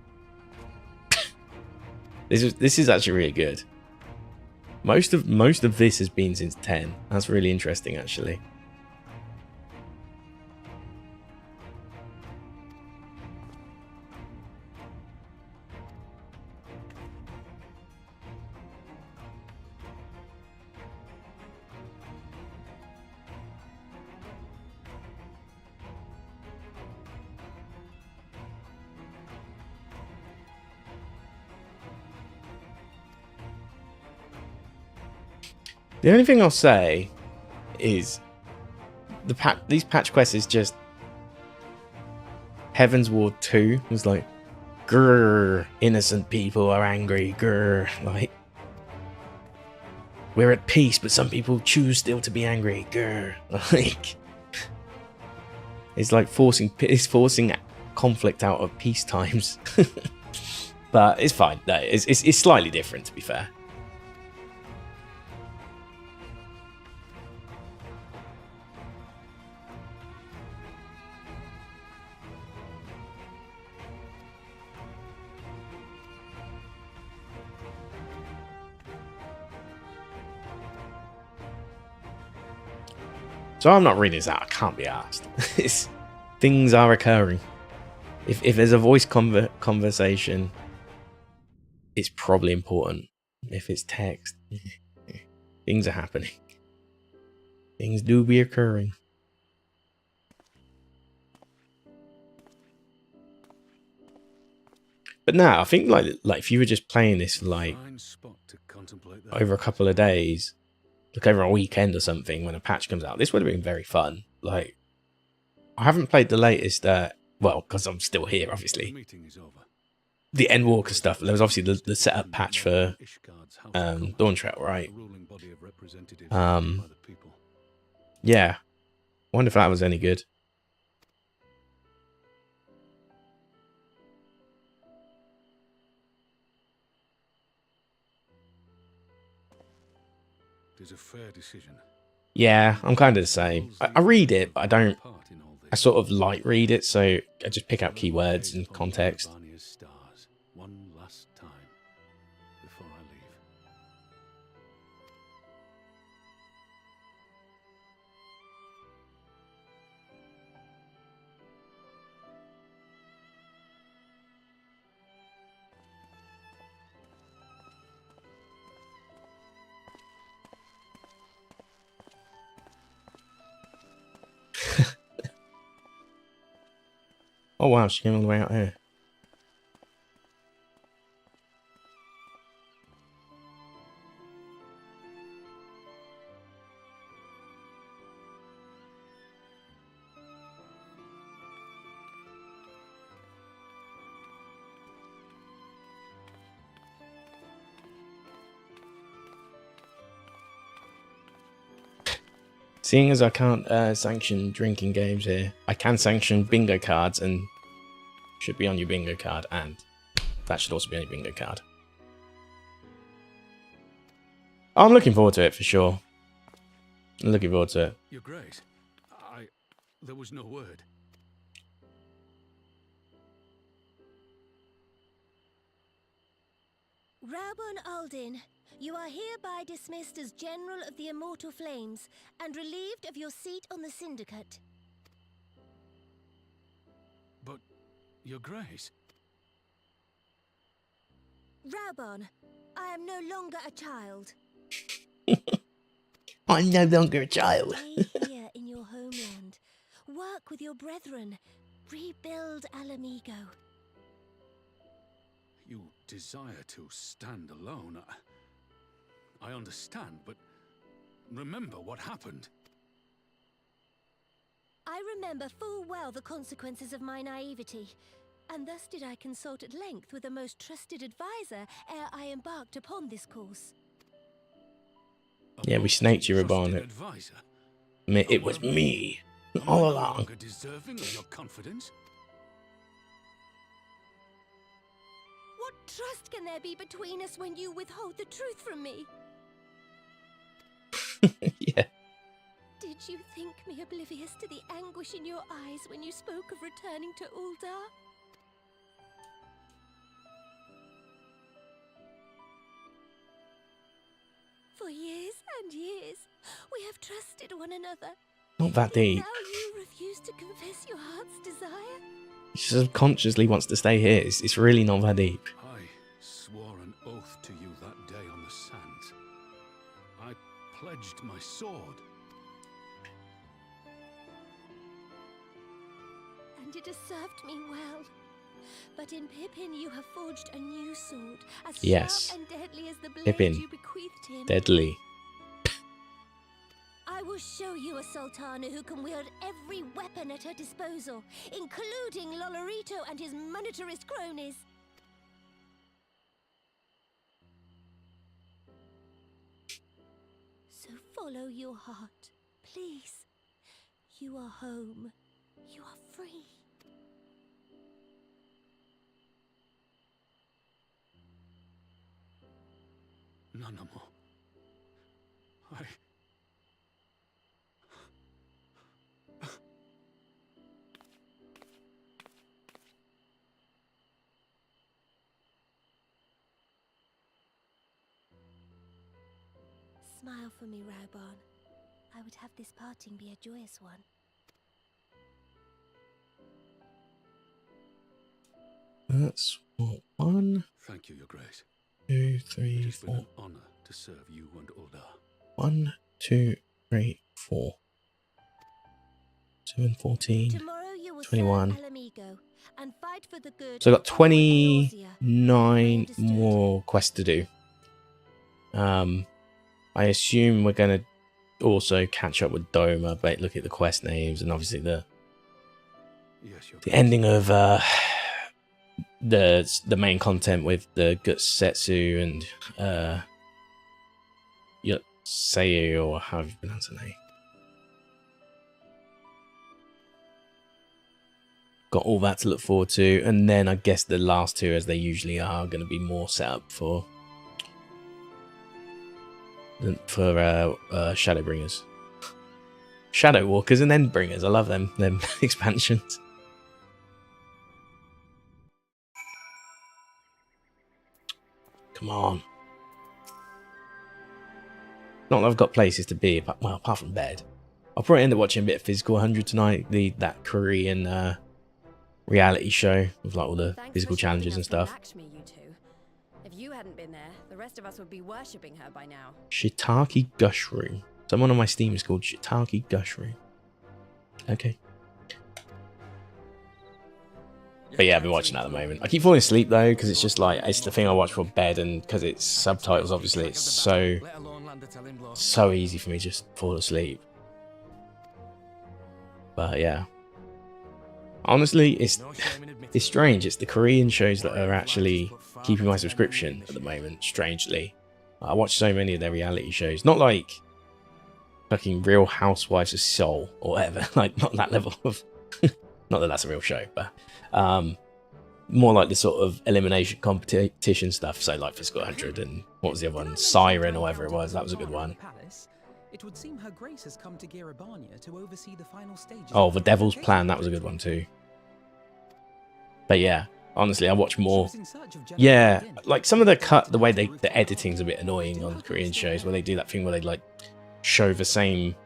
this is actually really good. Most of this has been since 10. That's really interesting, actually. The only thing I'll say is these patch quests is just Heaven's Ward 2. It was like, grrr, innocent people are angry, grrr, like we're at peace, but some people choose still to be angry, grrr, like it's like forcing conflict out of peace times. But it's fine. No, it's slightly different, to be fair. So I'm not reading this out. I can't be asked. Things are occurring. If there's a voice conversation it's probably important. If it's text, things are happening. Things do be occurring. But now I think like if you were just playing this like over a couple of days, like over a weekend or something, when a patch comes out, this would have been very fun. Like, I haven't played the latest, well, because I'm still here, obviously. The Endwalker stuff. There was obviously the setup patch for Dawn Trail, right? Yeah. Wonder if that was any good. It is a fair decision. Yeah, I'm kind of the same. I read it, but I don't. I sort of light read it, so I just pick out keywords and context. One last time before I leave. Oh wow, she came all the way out here. Seeing as I can't sanction drinking games here, I can sanction bingo cards, and should be on your bingo card, and that should also be on your bingo card. I'm looking forward to it for sure. I'm looking forward to it. Your Grace, there was no word. Raubon Aldin, you are hereby dismissed as General of the Immortal Flames and relieved of your seat on the Syndicate. But, Your Grace... Raubon, I am no longer a child. I'm no longer a child. Stay here in your homeland. Work with your brethren. Rebuild Alamigo. You desire to stand alone. I understand, but remember what happened. I remember full well the consequences of my naivety, and thus did I consult at length with a most trusted advisor ere I embarked upon this course. Yeah, we snaked you, Raubon. It was me all along. Deserving of your confidence? What trust can there be between us when you withhold the truth from me? Yeah. Did you think me oblivious to the anguish in your eyes when you spoke of returning to Uldar? For years and years, we have trusted one another. Not that deep. Now you refuse to confess your heart's desire? She subconsciously wants to stay here. It's really not that deep. I swore an oath to you that day on the sands. I pledged my sword. And it has served me well. But in Pippin you have forged a new sword, as sharp and deadly as the blade Pippin. you bequeathed him. Deadly. I will show you a Sultana who can wield every weapon at her disposal, including Lolorito and his monetarist cronies. So follow your heart, please. You are home. You are free. No more. Smile for me, Raubon. I would have this parting be a joyous one. That's one. Thank you, Your Grace. 2, 3, It has been 4. an honor to serve you and Oda. 1, 2, 3, 4. 7, 14, Tomorrow you will 21. serve Alamigo and fight for the good So I've got of all in Eorzea. 29 Understood. more quests to do. I assume we're going to also catch up with Doma, but look at the quest names and obviously the ending of the main content with the Gutsetsu and Yotseyu, or how you pronounce the name. Got all that to look forward to, and then I guess the last two, as they usually are, going to be more set up for Shadowbringers, Shadow Walkers, and Endbringers. I love them expansions. Come on. Not that I've got places to be, but well, apart from bed. I'll probably end up watching a bit of Physical 100 tonight, that Korean reality show with like all the physical challenges and stuff. Lakshmi, you two. If you hadn't been there, the rest of us would be worshipping her by now. Shiitake Gush Room. Someone on my Steam is called Shiitake Gush Room. Okay. But yeah, I've been watching that at the moment. I keep falling asleep though, because it's just like, it's the thing I watch for bed, and because it's subtitles, obviously, it's so easy for me to just fall asleep. But yeah. Honestly, it's strange. It's the Korean shows that are actually keeping my subscription at the moment, strangely. I watch so many of their reality shows. Not like fucking Real Housewives of Seoul or whatever. Like, not that level of... not that that's a real show, but... more like the sort of elimination competition stuff. So like Physical 100 and what was the other one? Siren or whatever it was. That was a good one. It would seem Her Grace has come to Girabania to oversee the final stages. Oh, The Devil's Plan. That was a good one too. But yeah, honestly, I watch more. Yeah, like some of the way the editing's a bit annoying on Korean shows, where they do that thing where they like show the same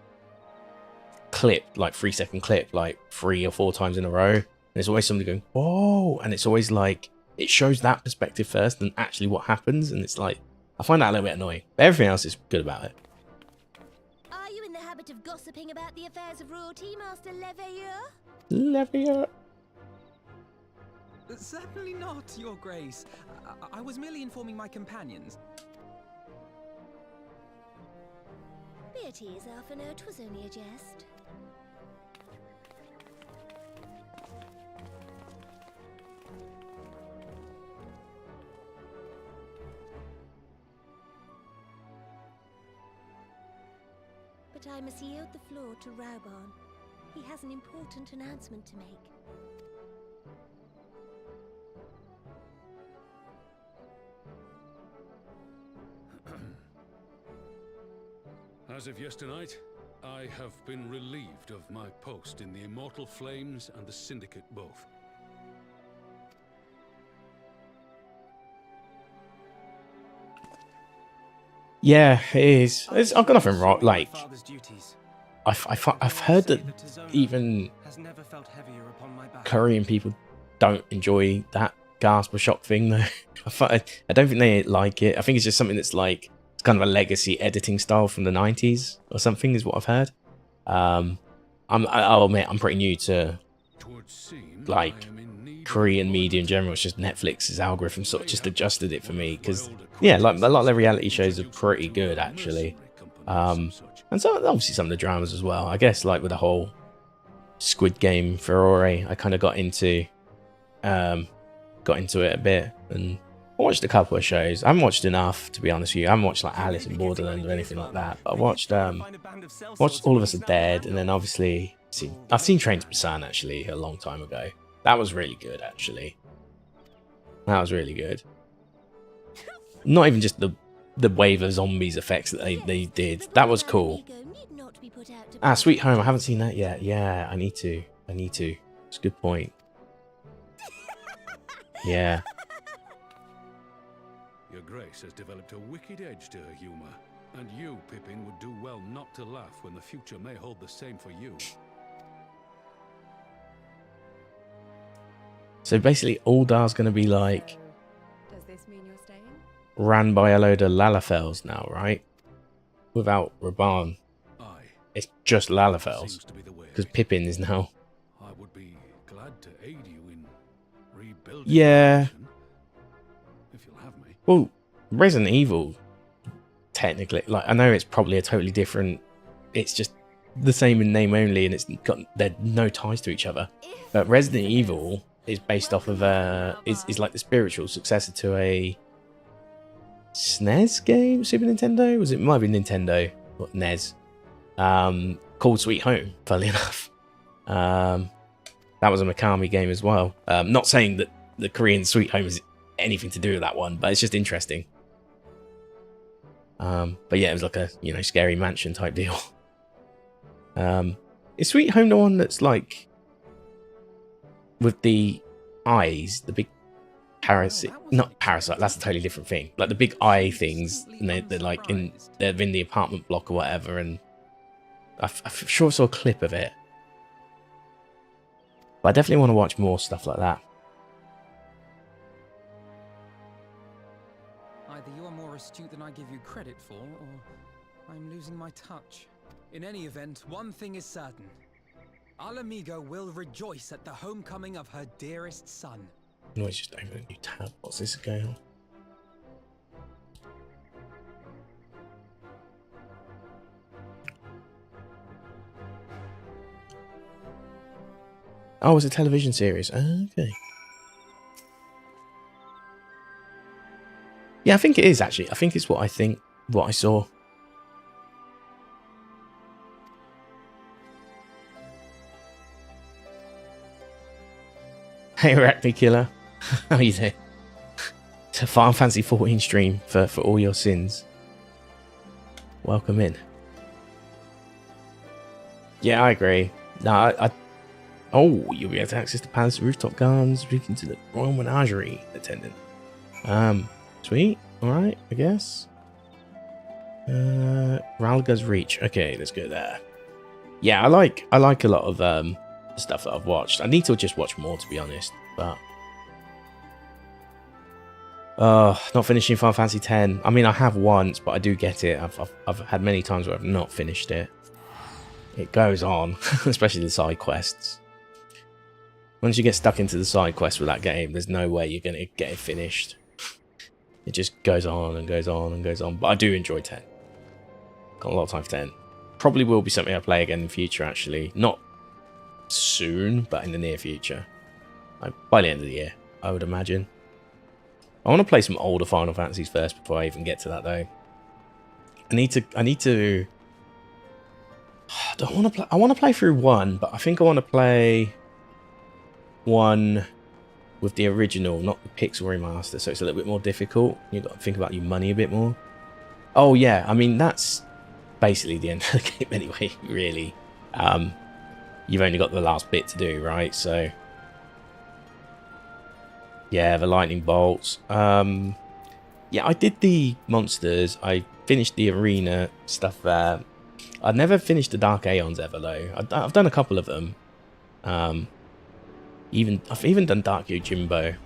clip, like 3-second clip, like 3 or 4 times in a row. And there's always somebody going, whoa, and it's always like it shows that perspective first than actually what happens, and it's like I find that a little bit annoying. But everything else is good about it. Are you in the habit of gossiping about the affairs of royalty, Master Leveilleur? Leveilleur. Certainly not, Your Grace. I was merely informing my companions. Beatrice, Alphino, 'twas only a jest. But I must yield the floor to Rauban. He has an important announcement to make. As of yesternight, I have been relieved of my post in the Immortal Flames and the Syndicate both. Yeah, it is. I've got nothing wrong. Like, I've heard that even Korean people don't enjoy that gasp or shock thing, though. I don't think they like it. I think it's just something that's like, it's kind of a legacy editing style from the 90s or something, is what I've heard. I'll admit, I'm pretty new to like Korean media in general. It's just Netflix's algorithm sort of just adjusted it for me, because yeah, like a lot of their reality shows are pretty good actually. And so obviously some of the dramas as well. I guess like with the whole Squid Game furore, I kind of got into it a bit, and I watched a couple of shows. I haven't watched enough, to be honest with you. I haven't watched like Alice in Borderland or anything like that. But I watched All of Us Are Dead, and then obviously I've seen Train to Busan actually a long time ago. That was really good actually. That was really good. Not even just the wave of zombies effects that they did. That was cool. Sweet Home. I haven't seen that yet. Yeah, I need to. It's a good point. Yeah. Your Grace has developed a wicked edge to her humor, and you, Pippin, would do well not to laugh when the future may hold the same for you. So basically, Uldar's going to be like... Does this mean you're staying? ran by a load of Lalafels now, right? Without Raban. It's just Lalafels. Because Pippin is now. I would be glad to aid you in rebuilding. Yeah. If you'll have me. Well, Resident Evil, technically, like, I know it's probably a totally different. It's just the same in name only, and they're no ties to each other. But Resident Evil is based off of is like the spiritual successor to a SNES game, Super Nintendo. It might be Nintendo or NES. Called Sweet Home, funnily enough. That was a Mikami game as well. Not saying that the Korean Sweet Home has anything to do with that one, but it's just interesting. But yeah, it was like a scary mansion type deal. Is Sweet Home the one that's like with the eyes, the big parasite? Not parasite. That's a totally different thing. Like the big eye things, and they're like they're in the apartment block or whatever. And I'm sure I saw a clip of it. But I definitely want to watch more stuff like that. Either you are more astute than I give you credit for, or I'm losing my touch. In any event, one thing is certain. Alamigo will rejoice at the homecoming of her dearest son. No, it's just open a new tab. What's this going on? Oh, it's a television series. Okay. Yeah, I think it is actually. I think it's what I saw. Hey, Arachne Killer. How you doing? To Final Fantasy 14 stream for all your sins. Welcome in. Yeah, I agree. No, oh, you'll be able to access the palace rooftop gardens, speaking to the Royal Menagerie attendant. Sweet. Alright, I guess. Ralga's Reach. Okay, let's go there. Yeah, I like a lot of the stuff that I've watched. I need to just watch more, to be honest. But not finishing Final Fantasy X. I mean, I have once, but I do get it. I've had many times where I've not finished it. It goes on, especially the side quests. Once you get stuck into the side quest with that game, there's no way you're gonna get it finished. It just goes on and goes on and goes on. But I do enjoy 10. Got a lot of time for 10. Probably will be something I play again in the future, actually. Not soon, but in the near future. Like by the end of the year, I would imagine. I want to play some older Final Fantasies first before I even get to that, though. I need to. I want to play through 1, but I think I want to play 1 with the original, not the Pixel remaster, so it's a little bit more difficult. You've got to think about your money a bit more. Oh yeah, I mean that's basically the end of the game anyway, really. You've only got the last bit to do, right? So yeah, the lightning bolts. Yeah, I did the monsters. I finished the arena stuff there. I've never finished the Dark Aeons ever though. I've done a couple of them. I've even done Dark Yojimbo.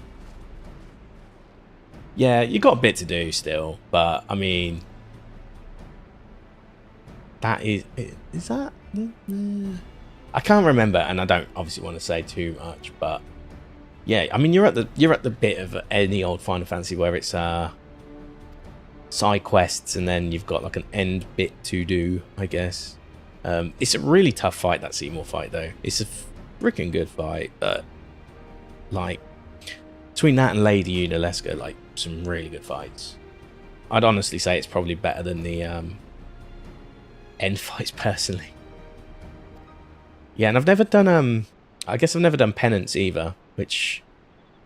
Yeah, you got a bit to do still, but I mean, that is that? I can't remember, and I don't obviously want to say too much, but yeah, I mean, you're at the bit of any old Final Fantasy where it's side quests, and then you've got like an end bit to do, I guess. It's a really tough fight, that Seymour fight, though. It's a freaking good fight, but like between that and Lady Unalesca, like some really good fights. I'd honestly say it's probably better than the end fights, personally. Yeah, and I've never done I guess I've never done Penance either, which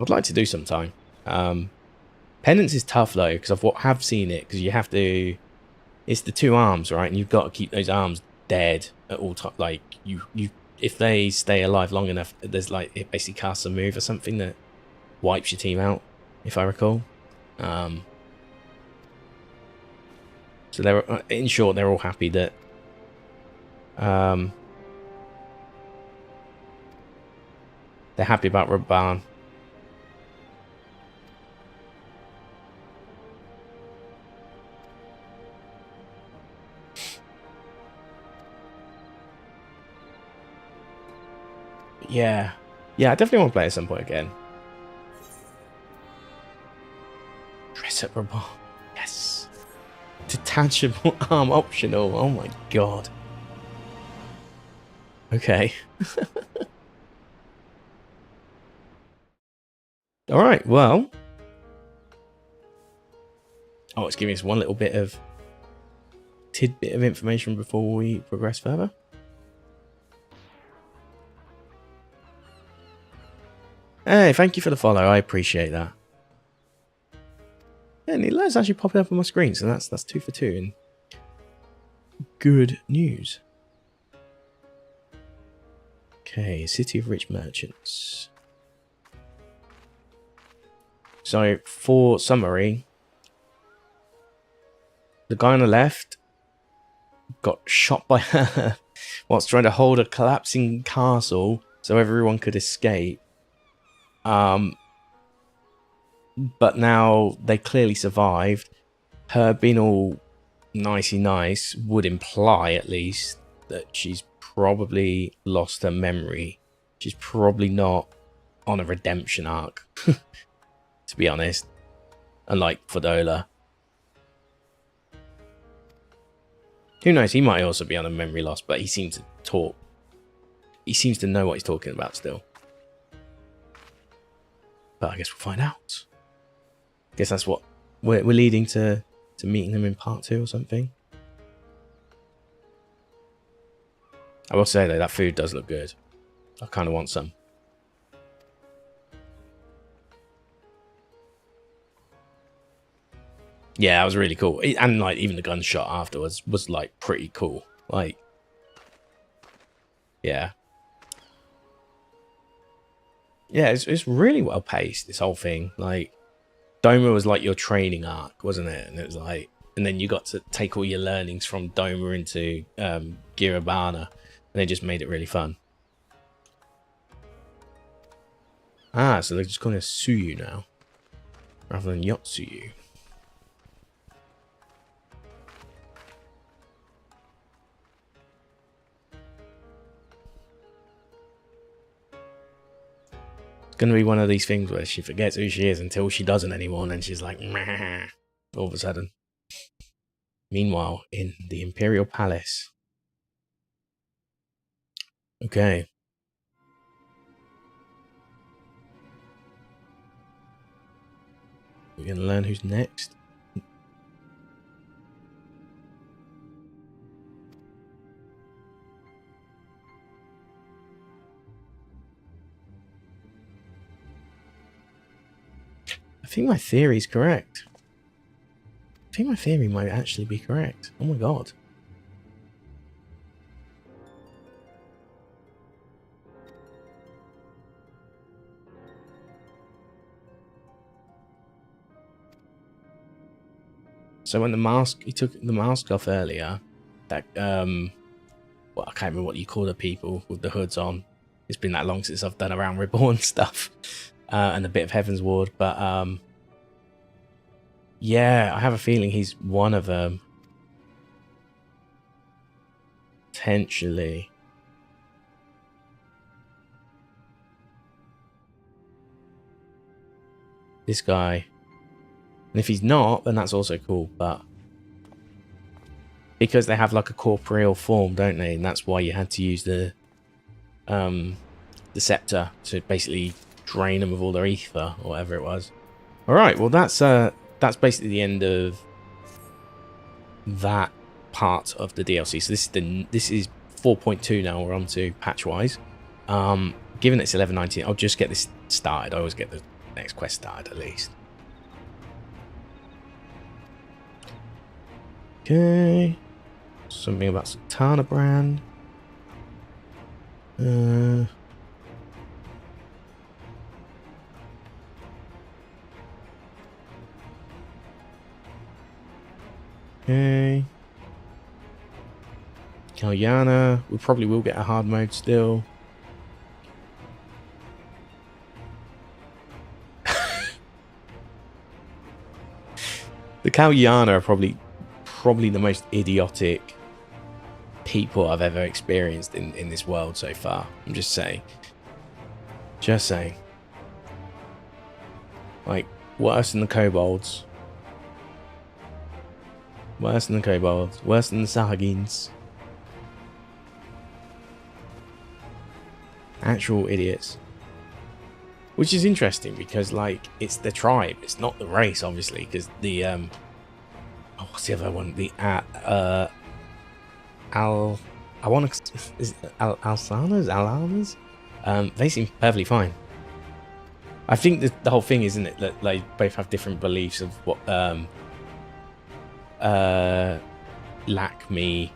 I'd like to do sometime. Penance is tough though, because I have seen it, because you have to. It's the 2 arms, right? And you've got to keep those arms dead at all times. Like you, if they stay alive long enough, there's like it basically casts a move or something that wipes your team out, if I recall. So they're, in short, they're all happy that. They're happy about Raban. Yeah. Yeah, I definitely want to play at some point again. Dress up robot. Yes. Detachable arm optional. Oh my god. Okay. Alright, well. Oh, it's giving us one little bit of tidbit of information before we progress further. Hey, thank you for the follow. I appreciate that. And it let's actually pop it up on my screen, so that's 2 for 2 and good news. Okay, City of Rich Merchants. So, for summary, the guy on the left got shot by her whilst trying to hold a collapsing castle so everyone could escape. But now they clearly survived. Her being all nicey nice would imply, at least, that she's probably lost her memory. She's probably not on a redemption arc, to be honest. Unlike Fodola. Who knows, he might also be on a memory loss, but he seems to talk. He seems to know what he's talking about still. But I guess we'll find out. I guess that's what we're leading to meeting him in part 2 or something. I will say though, that food does look good. I kind of want some. Yeah, that was really cool. And like even the gunshot afterwards was like pretty cool. Like, yeah. Yeah, it's really well paced, this whole thing. Like, Doma was like your training arc, wasn't it? And it was like, and then you got to take all your learnings from Doma into Girabana, and they just made it really fun. Ah, so they're just calling us Suyu now, rather than Yotsuyu. Going to be one of these things where she forgets who she is until she doesn't anymore, and then she's like, meh, all of a sudden. Meanwhile, in the Imperial Palace. Okay. We're going to learn who's next. I think my theory is correct. I think my theory might actually be correct. Oh my god. So when he took the mask off earlier, that, well, I can't remember what you call the people with the hoods on. It's been that long since I've done around Reborn stuff. And a bit of Heaven's Ward, but yeah, I have a feeling he's one of them. Potentially. This guy. And if he's not, then that's also cool, but because they have like a corporeal form, don't they? And that's why you had to use the scepter to basically drain them of all their ether or whatever it was. All right, well that's basically the end of that part of the DLC. So this is 4.2 now. We're on to patch-wise. Given it's 11:19, I'll just get this started. I always get the next quest started at least. Okay. Something about Sultana brand. Okay. Kalyana. We probably will get a hard mode still. The Kalyana are probably the most idiotic people I've ever experienced in this world so far. I'm just saying. Just saying. Like, worse than the kobolds. Worse than the kobolds. Worse than the Sahagins. Actual idiots. Which is interesting because, like, it's the tribe. It's not the race, obviously, because the, oh, what's the other one? The, Alsanas? They seem perfectly fine. I think the whole thing, isn't it, that they both have different beliefs of what, Lakme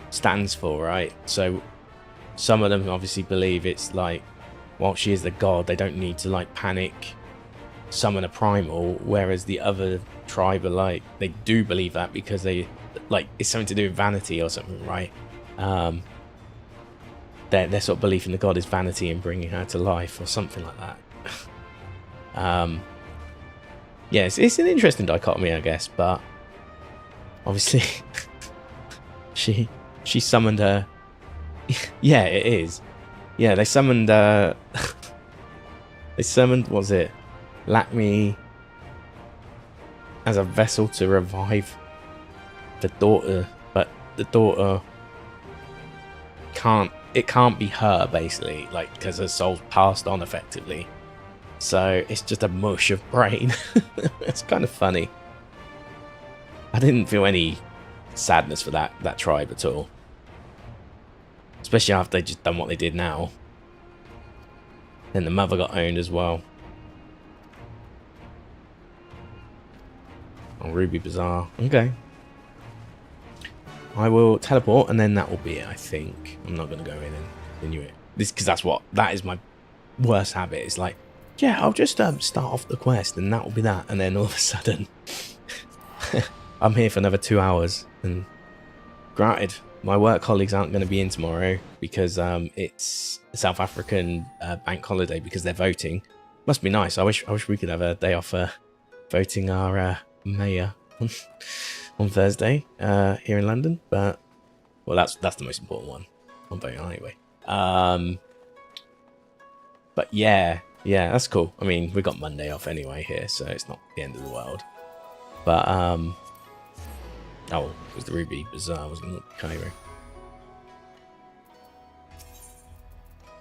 stands for, right? So, some of them obviously believe it's like, while she is the god, they don't need to like panic, summon a primal, whereas the other tribe are like, they do believe that because they, like, it's something to do with vanity or something, right? Their sort of belief in the god is vanity and bringing her to life or something like that. Yeah, it's an interesting dichotomy, I guess, but obviously she summoned her. Yeah, it is. Yeah, they summoned they summoned, what was it, Lakme as a vessel to revive the daughter, but the daughter can't be her, basically, like, because her soul's passed on effectively. So it's just a mush of brain. It's kind of funny. I didn't feel any sadness for that tribe at all. Especially after they just done what they did now. Then the mother got owned as well. Oh, Ruby Bazaar. Okay. I will teleport and then that will be it, I think. I'm not going to go in and continue it. Because that is my worst habit. It's like, yeah, I'll just start off the quest and that will be that. And then all of a sudden, I'm here for another 2 hours. And granted, my work colleagues aren't going to be in tomorrow because it's a South African bank holiday because they're voting. Must be nice. I wish we could have a day off voting our mayor on Thursday here in London. But well, that's the most important one. I'm voting on anyway. But yeah, that's cool. I mean, we got Monday off anyway here, so it's not the end of the world. But oh, it was the Ruby Bazaar, wasn't it? Cairo.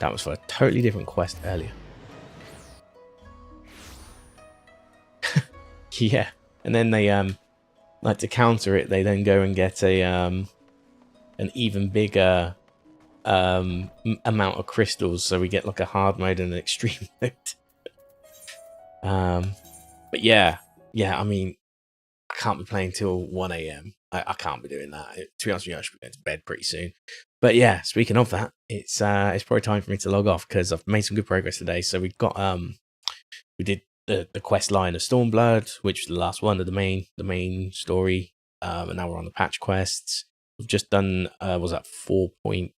That was for a totally different quest earlier. Yeah, and then they like to counter it. They then go and get a an even bigger amount of crystals, so we get like a hard mode and an extreme mode. But yeah. I mean, I can't be playing till 1 AM. I can't be doing that. To be honest with you, I should be going to bed pretty soon. But yeah, speaking of that, it's probably time for me to log off because I've made some good progress today. So we've got we did the quest line of Stormblood, which was the last one of the main story. And now we're on the patch quests. We've just done was that 4.2,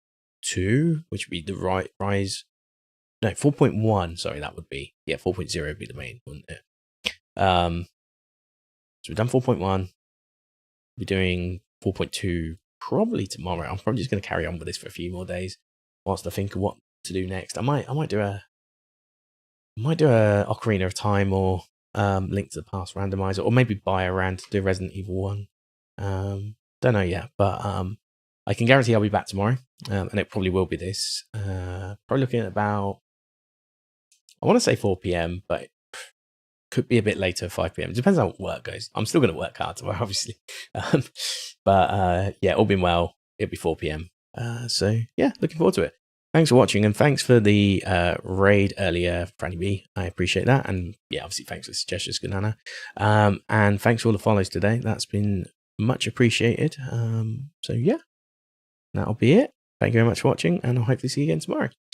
which would be the rise. No, 4.1. Sorry, that would be 4.0 would be the main, wouldn't it? So we've done 4.1. We're doing 4.2 probably tomorrow. I'm probably just going to carry on with this for a few more days whilst I think of what to do next. I might do a Ocarina of Time or Link to the Past randomizer, or maybe buy a rand to do Resident Evil 1. Don't know yet, but I can guarantee I'll be back tomorrow, and it probably will be this. Probably looking at about, I want to say 4 PM, but could be a bit later, 5 PM. It depends on how work goes. I'm still going to work hard tomorrow, obviously. But yeah, all being well, it'll be 4 PM. So yeah, looking forward to it. Thanks for watching, and thanks for the raid earlier, Franny B. I appreciate that. And yeah, obviously, thanks for the suggestions, Ganana. And thanks for all the follows today. That's been much appreciated. So yeah, that'll be it. Thank you very much for watching, and I'll hopefully see you again tomorrow.